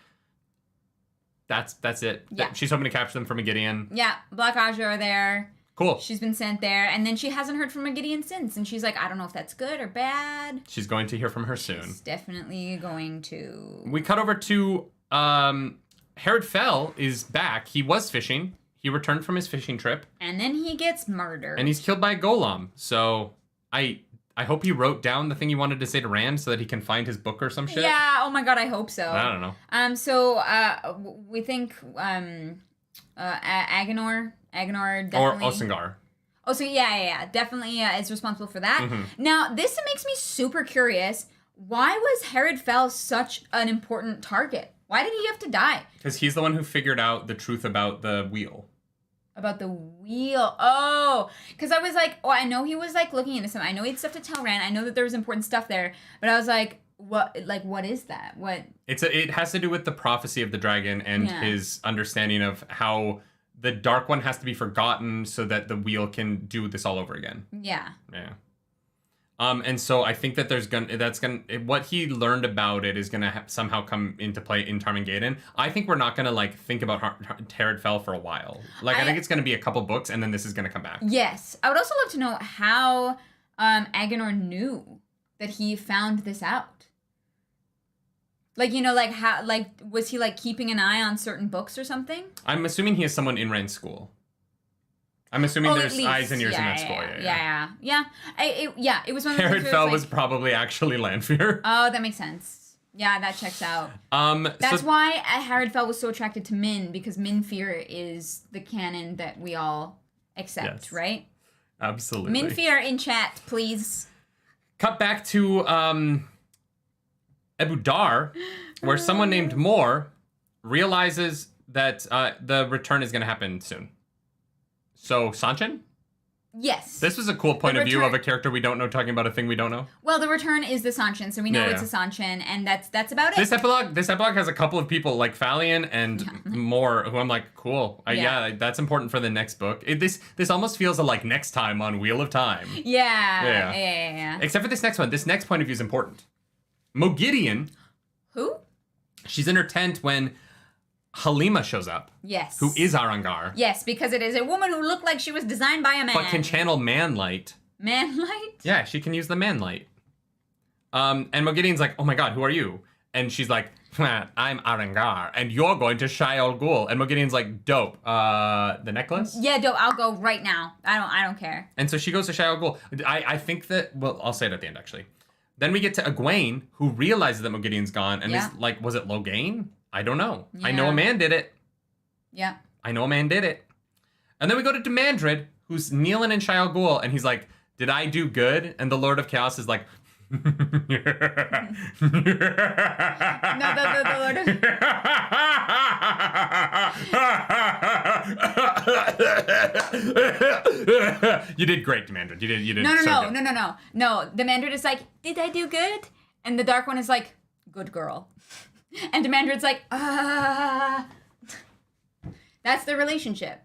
That's it. Yeah. She's hoping to capture them from Gideon. Yeah, Black Aja are there. Cool. She's been sent there, and then she hasn't heard from Gideon since, and she's like, I don't know if that's good or bad. She's going to hear from her soon. She's definitely going to. We cut over to Herod Fell is back. He was fishing. He returned from his fishing trip. And then he gets murdered. And he's killed by a golem. So I hope he wrote down the thing he wanted to say to Rand so that he can find his book or some shit. Yeah, oh my god, I hope so. I don't know. So we think Agenor definitely... Or Osengar. Oh, so yeah, definitely is responsible for that. Mm-hmm. Now, this makes me super curious. Why was Herod Fell such an important target? Why did he have to die? Because he's the one who figured out the truth about the wheel. About the wheel. Oh, because I was like, I know he was like looking into something. I know he had stuff to tell Rand. I know that there was important stuff there, but I was like, what is that? What? It has to do with the prophecy of the dragon and his understanding of how the Dark One has to be forgotten so that the wheel can do this all over again. Yeah. Yeah. And so I think that what he learned about it is gonna somehow come into play in Tarmangaden. I think we're not gonna think about Herod Fell for a while. I think it's gonna be a couple books and then this is gonna come back. Yes, I would also love to know how Agenor knew that he found this out. How was he keeping an eye on certain books or something? I'm assuming he is someone in Rand's school. I'm assuming there's eyes and ears in that school. Yeah. It was one of the Herod Fell was probably actually Lanfear. Oh, that makes sense. Yeah, that checks out. That's why Herod Fell was so attracted to Min, because Minfear is the canon that we all accept, right? Absolutely. Minfear in chat, please. Cut back to Ebudar, where someone named Moore realizes that the return is going to happen soon. So, Sanchin? Yes. This was a cool point of view of a character we don't know talking about a thing we don't know. Well, the return is the Sanchin, so we know it's a Sanchin, and that's about it. This epilogue has a couple of people like Falian and Moore, who I'm like, cool. That's important for the next book. This almost feels like next time on Wheel of Time. Yeah. Except for this next one. This next point of view is important. Mogideon. Who? She's in her tent when Halima shows up. Yes. Who is Arangar. Yes, because it is a woman who looked like she was designed by a man. But can channel manlight. Manlight? Yeah, she can use the manlight. And Mogideon's like, oh my god, who are you? And she's like, I'm Arangar, and you're going to Shai Ol Ghul. And Mogideon's like, dope. The necklace? Yeah, dope. I'll go right now. I don't care. And so she goes to Shai Ol Ghul. I think that, well, I'll say it at the end, actually. Then we get to Egwene, who realizes that Mogideon's gone, and is like, was it Logain? I don't know. Yeah. I know a man did it. Yeah. I know a man did it. And then we go to Demandred, who's kneeling in Shai Ol Ghul, and he's like, did I do good? And the Lord of Chaos is like, no, the Lord of... You did great, Demandred. You did No. good. No, Demandred is like, did I do good? And the Dark One is like, good girl. And Demandred's like, That's the relationship.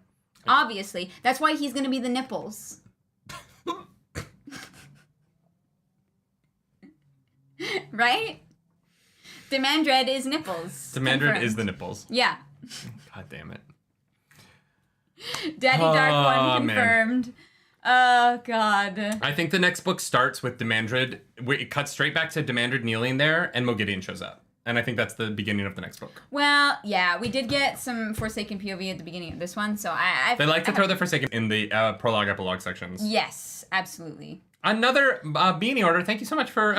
Obviously. That's why he's going to be the nipples. Right? Demandred is nipples. Demandred is the nipples. Yeah. God damn it. Daddy Dark One confirmed. Man. Oh, God. I think the next book starts with Demandred. It cuts straight back to Demandred kneeling there, and Mogideon shows up. And I think that's the beginning of the next book. Well, yeah, we did get some Forsaken POV at the beginning of this one, so They like to throw the Forsaken in the prologue, epilogue sections. Yes, absolutely. Another beanie order. Thank you so much for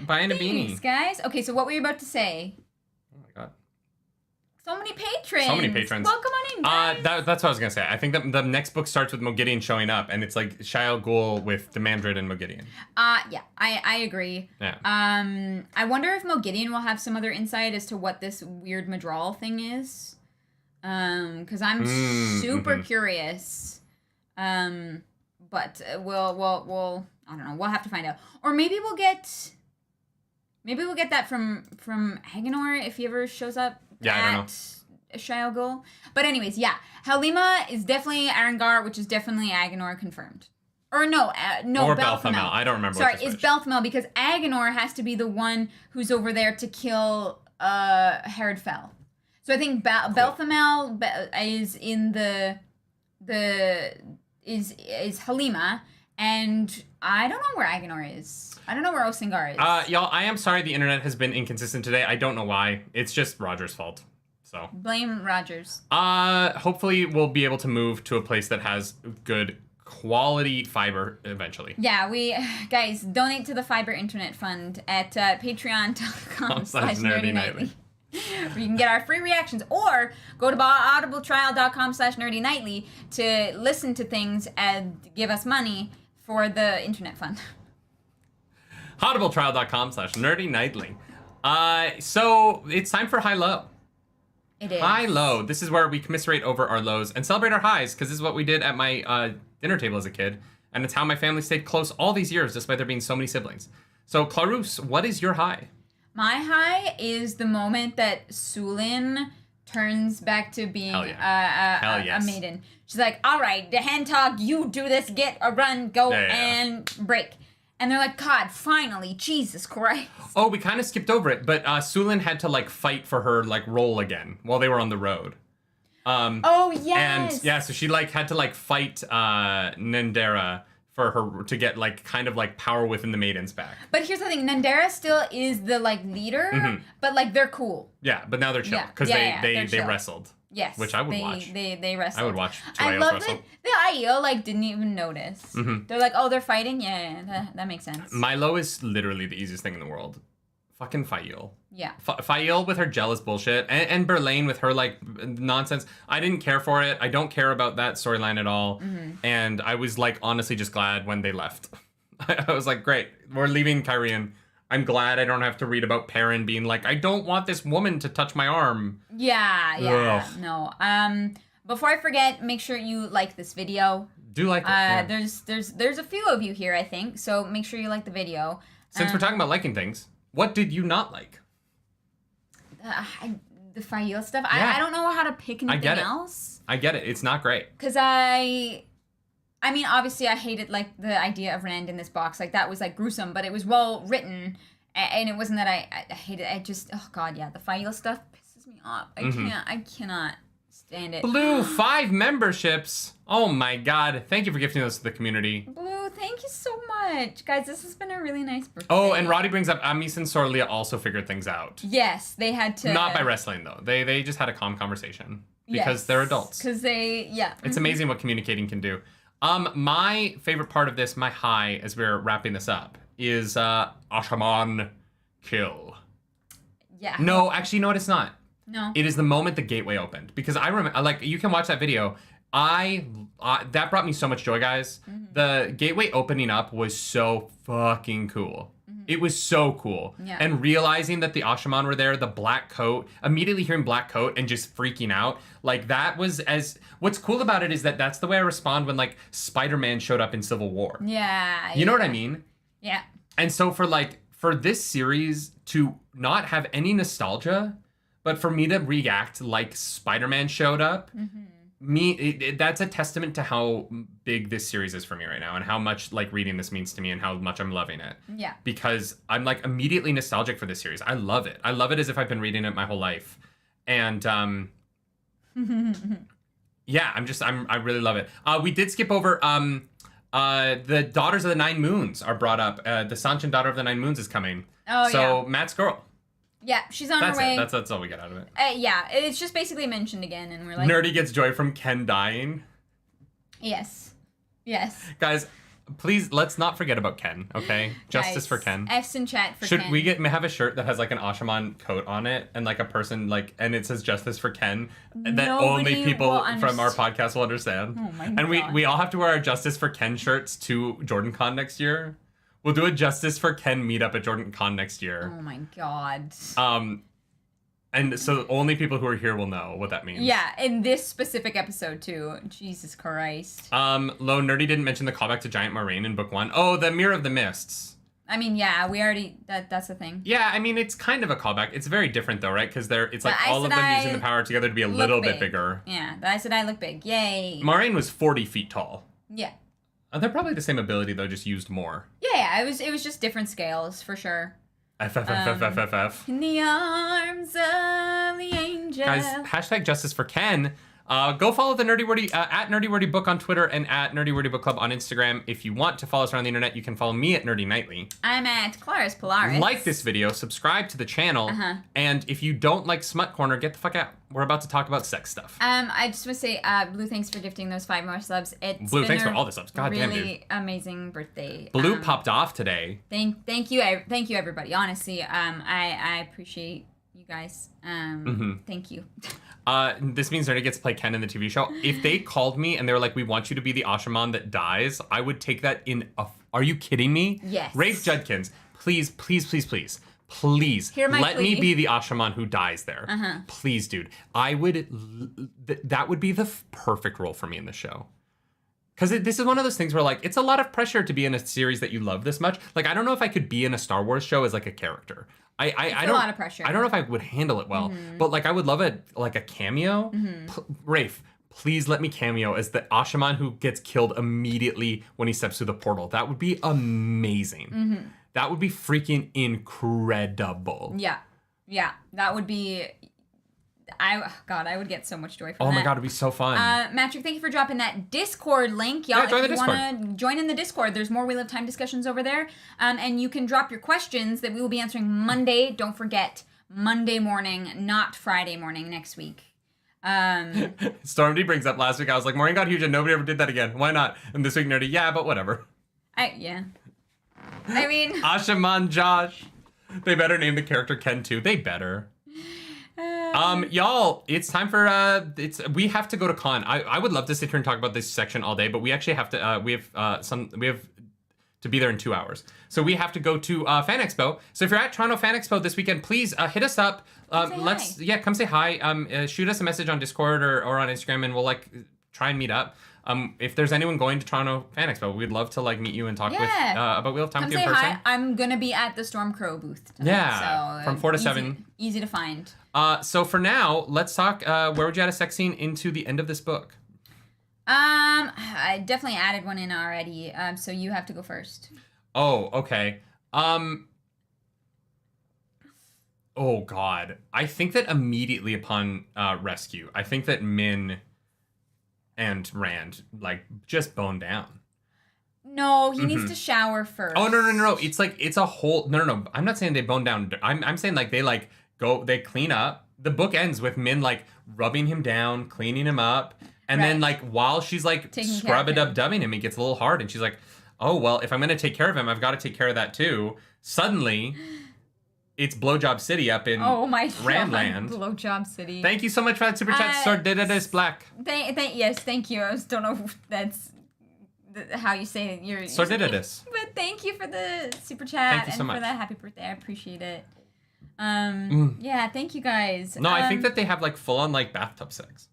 buying a beanie. Thanks, guys. Okay, so what were you about to say? Oh my god. So many patrons. Welcome on in, guys. That's what I was going to say. I think that the next book starts with Mogideon showing up, and it's like Shai Ol Ghul with Demandred and Mogideon. Yeah, I agree. Yeah. I wonder if Mogideon will have some other insight as to what this weird Madral thing is. Because I'm super curious. But we'll I don't know. We'll have to find out. Or maybe we'll get Maybe we'll get that from Agenor if he ever shows up I don't know. Shia Gul. But anyways, yeah. Halima is definitely Arengar, which is definitely Agenor confirmed. Or no, or Belthamel. I don't remember. Sorry, it's Belthamel because Agenor has to be the one who's over there to kill Herod Fell. So I think Belthamel is in is Halima, and I don't know where Agenor is. I don't know where Osingar is. Y'all, I am sorry the internet has been inconsistent today. I don't know why. It's just Roger's fault. So blame Rogers. Hopefully we'll be able to move to a place that has good quality fiber eventually. Yeah, guys, donate to the Fiber Internet Fund at patreon.com/nerdynightly. Where you can get our free reactions, or go to audibletrial.com/nerdynightly to listen to things and give us money for the internet fund. audibletrial.com/nerdynightly. So it's time for High Low. It is. High Low. This is where we commiserate over our lows and celebrate our highs, because this is what we did at my dinner table as a kid, and it's how my family stayed close all these years despite there being so many siblings. So Clarus, what is your high? My high is the moment that Sulin turns back to being a maiden. She's like, all right, the Hentog, you do this, get a run, go, and break. And they're like, God, finally, Jesus Christ. Oh, we kind of skipped over it, but Sulin had to, like, fight for her, like, role again while they were on the road. Oh, yes. And, yeah, so she, like, had to, like, fight Nandera for her to get, like, kind of, like, power within the maidens back. But here's the thing. Nandera still is the, like, leader, but, like, they're cool. Yeah, but now they're chill, because they wrestled. Yes. Which I would watch. They wrestled. I would watch two I Aiels love wrestle. that the Aiel, like, didn't even notice. They're like, oh, they're fighting? Yeah, that makes sense. Milo is literally the easiest thing in the world. Fucking Fael. Yeah. Fael with her jealous bullshit, and Berlain with her, like, nonsense. I didn't care for it. I don't care about that storyline at all. And I was, like, honestly just glad when they left. I was like, great, we're leaving Kyrian. I'm glad I don't have to read about Perrin being like, I don't want this woman to touch my arm. Yeah, Ugh. no. Before I forget, make sure you like this video. Do like it. Yeah. There's a few of you here, I think, so make sure you like the video. Since we're talking about liking things, what did you not like? The Fael stuff. Yeah. I don't know how to pick anything else. I get it. It's not great. Because I mean, obviously, I hated, like, the idea of Rand in this box. Like, that was, like, gruesome, but it was well written, and it wasn't that I hated it. I just, oh, God, yeah, the Fael stuff pisses me off. I cannot stand it. Blue, 5 memberships. Oh, my God. Thank you for gifting those to the community. Blue, thank you so much. Guys, this has been a really nice birthday. Oh, and Roddy brings up Amis and Sorlia also figured things out. Yes, they had to. Not by wrestling, though. They just had a calm conversation. Because they're adults. Because It's amazing what communicating can do. My favorite part of this, my high, as we're wrapping this up, is Ashaman kill. Yeah. No, actually, no, it's not. No. It is the moment the gateway opened. Because I remember, like, you can watch that video. That brought me so much joy, guys. The gateway opening up was so fucking cool. It was so cool. Yeah. And realizing that the Ashaman were there, the black coat, immediately hearing black coat and just freaking out. Like, that was what's cool about it is that that's the way I respond when, like, Spider-Man showed up in Civil War. Yeah. You know what I mean? Yeah. And so for this series to not have any nostalgia, but for me to react like Spider-Man showed up, that's a testament to how big this series is for me right now and how much, like, reading this means to me and how much I'm loving it. Yeah. Because I'm, like, immediately nostalgic for this series. I love it. I love it as if I've been reading it my whole life. And, yeah, I really love it. We did skip over, the Daughters of the Nine Moons are brought up. The Sanchin Daughter of the Nine Moons is coming. Oh, So, Matt's girl. Yeah, she's on her way. That's all we get out of it. Yeah, it's just basically mentioned again, and we're like... Nerdy gets joy from Ken dying. Yes. Guys, please, let's not forget about Ken, okay? Justice for Ken. F's in chat for Should Ken. we have a shirt that has, like, an Ashaman coat on it, and, like, a person, like, and it says Justice for Ken, that only people from our podcast will understand? Oh my God. God. And we all have to wear our Justice for Ken shirts to JordanCon next year. We'll do a Justice for Ken meetup at JordanCon next year. Oh my God. And so only people who are here will know what that means. Yeah, in this specific episode, too. Jesus Christ. Nerdy didn't mention the callback to Giant Moraine in book 1. Oh, the Mirror of the Mists. I mean, yeah, we already that's the thing. Yeah, I mean, it's kind of a callback. It's very different though, right? Because it's like The all Aes of them Sedai using the power together to be a little bit bigger. Yeah, the Aes Sedai look big. Yay. Moiraine was 40 feet tall. Yeah. They're probably the same ability though, just used more. Yeah, it was just different scales for sure. FFFFFF. In the arms of the angel. Guys, hashtag justice for Ken. Go follow the Nerdy Wordy at Nerdy Wordy Book on Twitter and at Nerdy Wordy Book Club on Instagram. If you want to follow us around the internet, you can follow me at Nerdy Nightly. I'm at Claris Polaris. Like this video, subscribe to the channel, and if you don't like Smut Corner, get the fuck out. We're about to talk about sex stuff. I just want to say, Blue, thanks for gifting those 5 more subs. Blue, thanks for all the subs. God damn, dude. Really amazing birthday. Blue popped off today. Thank you everybody. Honestly, I appreciate you guys. Thank you. This means Nerdy gets to play Ken in the TV show. If they called me and they were like, we want you to be the Ashaman that dies, I would take that in a... Are you kidding me? Yes. Rafe Judkins, please let me be the Ashaman who dies there. Please, dude. I would... that would be the perfect role for me in the show. Because this is one of those things where, like, it's a lot of pressure to be in a series that you love this much. Like, I don't know if I could be in a Star Wars show as, like, a character. I don't, a lot of pressure. I don't know if I would handle it well. But, like, I would love a cameo. Rafe, please let me cameo as the Ashaman who gets killed immediately when he steps through the portal. That would be amazing. That would be freaking incredible. Yeah. That would be... I would get so much joy from that. Oh my god, it'd be so fun. Matrick, thank you for dropping that Discord link. Y'all, join the if you want to join in the Discord, there's more Wheel of Time discussions over there. And you can drop your questions that we will be answering Monday. Don't forget, Monday morning, not Friday morning next week. Stormdy brings up last week, I was like, Maureen got huge and nobody ever did that again. Why not? And this week, Nerdy, yeah, but whatever. I mean... Ashaman Josh. They better name the character Ken too. They better. Y'all, it's time for we have to go to con. I would love to sit here and talk about this section all day, but we actually have to we have to be there in 2 hours. So we have to go to Fan Expo. So if you're at Toronto Fan Expo this weekend, please hit us up. Come say hi. Shoot us a message on Discord or on Instagram, and we'll try and meet up. If there's anyone going to Toronto Fan Expo, we'd love to meet you and talk about Wheel of Time with you in person. Hi. I'm gonna be at the Stormcrow booth tonight, so from 4 to 7. Easy to find. So for now, let's talk. Where would you add a sex scene into the end of this book? I definitely added one in already. So you have to go first. Oh, okay. Oh God, I think that immediately upon rescue, I think that Min and Rand just bone down. No, he needs to shower first. Oh no! It's a whole no. I'm not saying they bone down. I'm saying they clean up. The book ends with Min rubbing him down, cleaning him up, and then while she's scrub-a-dub-dubbing him, he gets a little hard, and she's like, oh well, if I'm gonna take care of him, I've got to take care of that too. Suddenly, it's Blowjob City up in Randland. Blowjob City. Thank you so much for that super chat, Sordididus Black. Yes, thank you. I just don't know if that's how you say it. You're Sordididus. But thank you for the super chat. Thank you so much. For that happy birthday. I appreciate it. Yeah, thank you guys. No, I think that they have full on bathtub sex.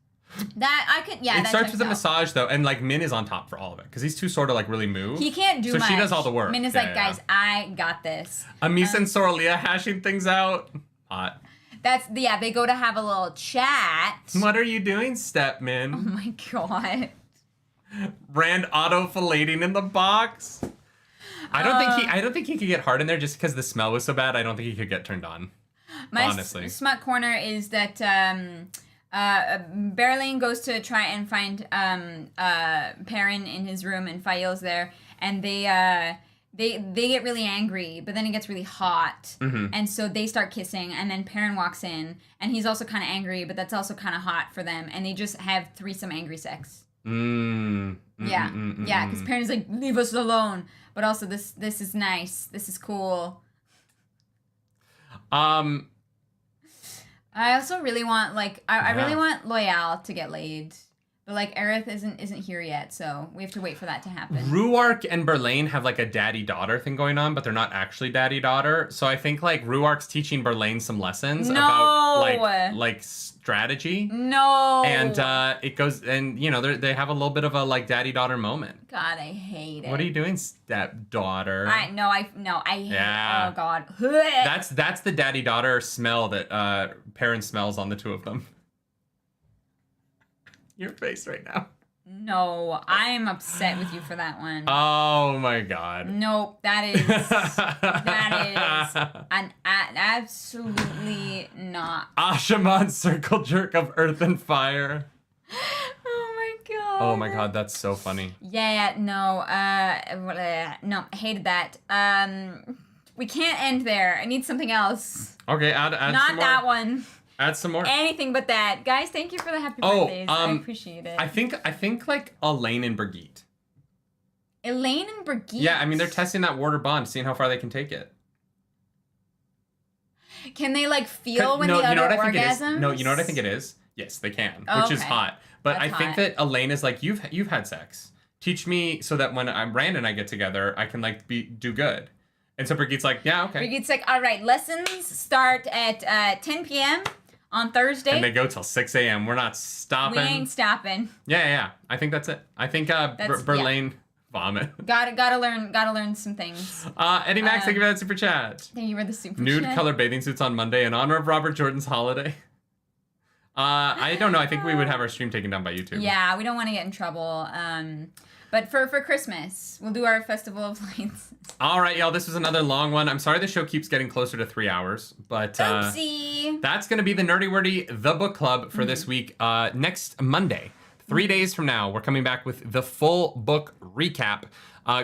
That I could, yeah. It starts with a massage though, and Min is on top for all of it because he's too sort of really moved. He can't do much. So she does all the work. Min is guys, I got this. Amis and Soralia hashing things out. Hot. They go to have a little chat. What are you doing, Step Min? Oh my god. Rand auto filleting in the box. I don't think he could get hard in there just because the smell was so bad. I don't think he could get turned on. Honestly. Smut corner is that Berlin goes to try and find Perrin in his room, and Fael's there, and they get really angry, but then it gets really hot, and so they start kissing, and then Perrin walks in, and he's also kind of angry, but that's also kind of hot for them, and they just have threesome angry sex. Yeah, because Perrin's like, leave us alone, but also this is nice, this is cool. I also really want I really want Loyal to get laid, But like Aerith isn't here yet, so we have to wait for that to happen. Ruark and Berlain have like a daddy-daughter thing going on, but they're not actually daddy-daughter. So I think like Ruark's teaching Berlain some lessons about like strategy. No. And it goes, and you know, they have a little bit of a like daddy-daughter moment. God, I hate it. What are you doing, stepdaughter? I hate it. Oh God. That's the daddy-daughter smell that Perrin smells on the two of them. Your face right now. No, I am upset with you for that one. Oh my God. Nope, that is an absolutely not. Ashaman circle jerk of earth and fire. Oh my God. Oh my God, that's so funny. Yeah, no, no, hated that. We can't end there. I need something else. Okay, add not some more. That one. Add some more. Anything but that. Guys, thank you for the happy birthdays. I appreciate it. I think like Elaine and Brigitte. Elaine and Brigitte? Yeah, I mean, they're testing that water bond, seeing how far they can take it. Can they like feel when the other orgasms? No, you know what I think it is? Yes, they can, oh, which is hot. But That's I think hot. that Elaine is like, you've had sex. Teach me so that when Rand and I get together, I can like do good. And so Brigitte's like, yeah, okay. Brigitte's like, all right, lessons start at 10 p.m. on Thursday. And they go till 6 a.m. We're not stopping. We ain't stopping. Yeah. I think that's it. I think Berlain vomit. Gotta learn some things. Eddie Max, thank you for that super chat. Thank you for the super Nude chat. color bathing suits on Monday in honor of Robert Jordan's holiday. I don't know. I think we would have our stream taken down by YouTube. Yeah, we don't want to get in trouble. But for Christmas, we'll do our Festival of Lights. All right, y'all. This was another long one. I'm sorry the show keeps getting closer to 3 hours, but oopsie. That's going to be the Nerdy Wordy, the book club for this week. Next Monday, 3 days from now, we're coming back with the full book recap.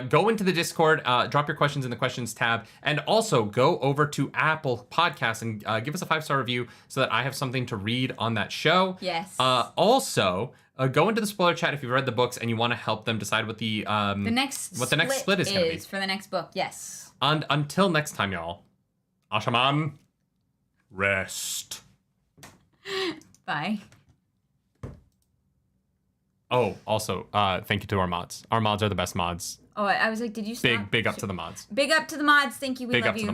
Go into the Discord, drop your questions in the questions tab, and also go over to Apple Podcasts and give us a 5-star review so that I have something to read on that show. Yes. Also, go into the spoiler chat if you've read the books and you want to help them decide what the next split is going to be for the next book. Yes. And until next time, y'all. Ashaman, rest. Bye. Oh, also, thank you to our mods. Our mods are the best mods. Oh, I was like, did you stop? Big up to the mods. Big up to the mods. Thank you. We Big love up to you. the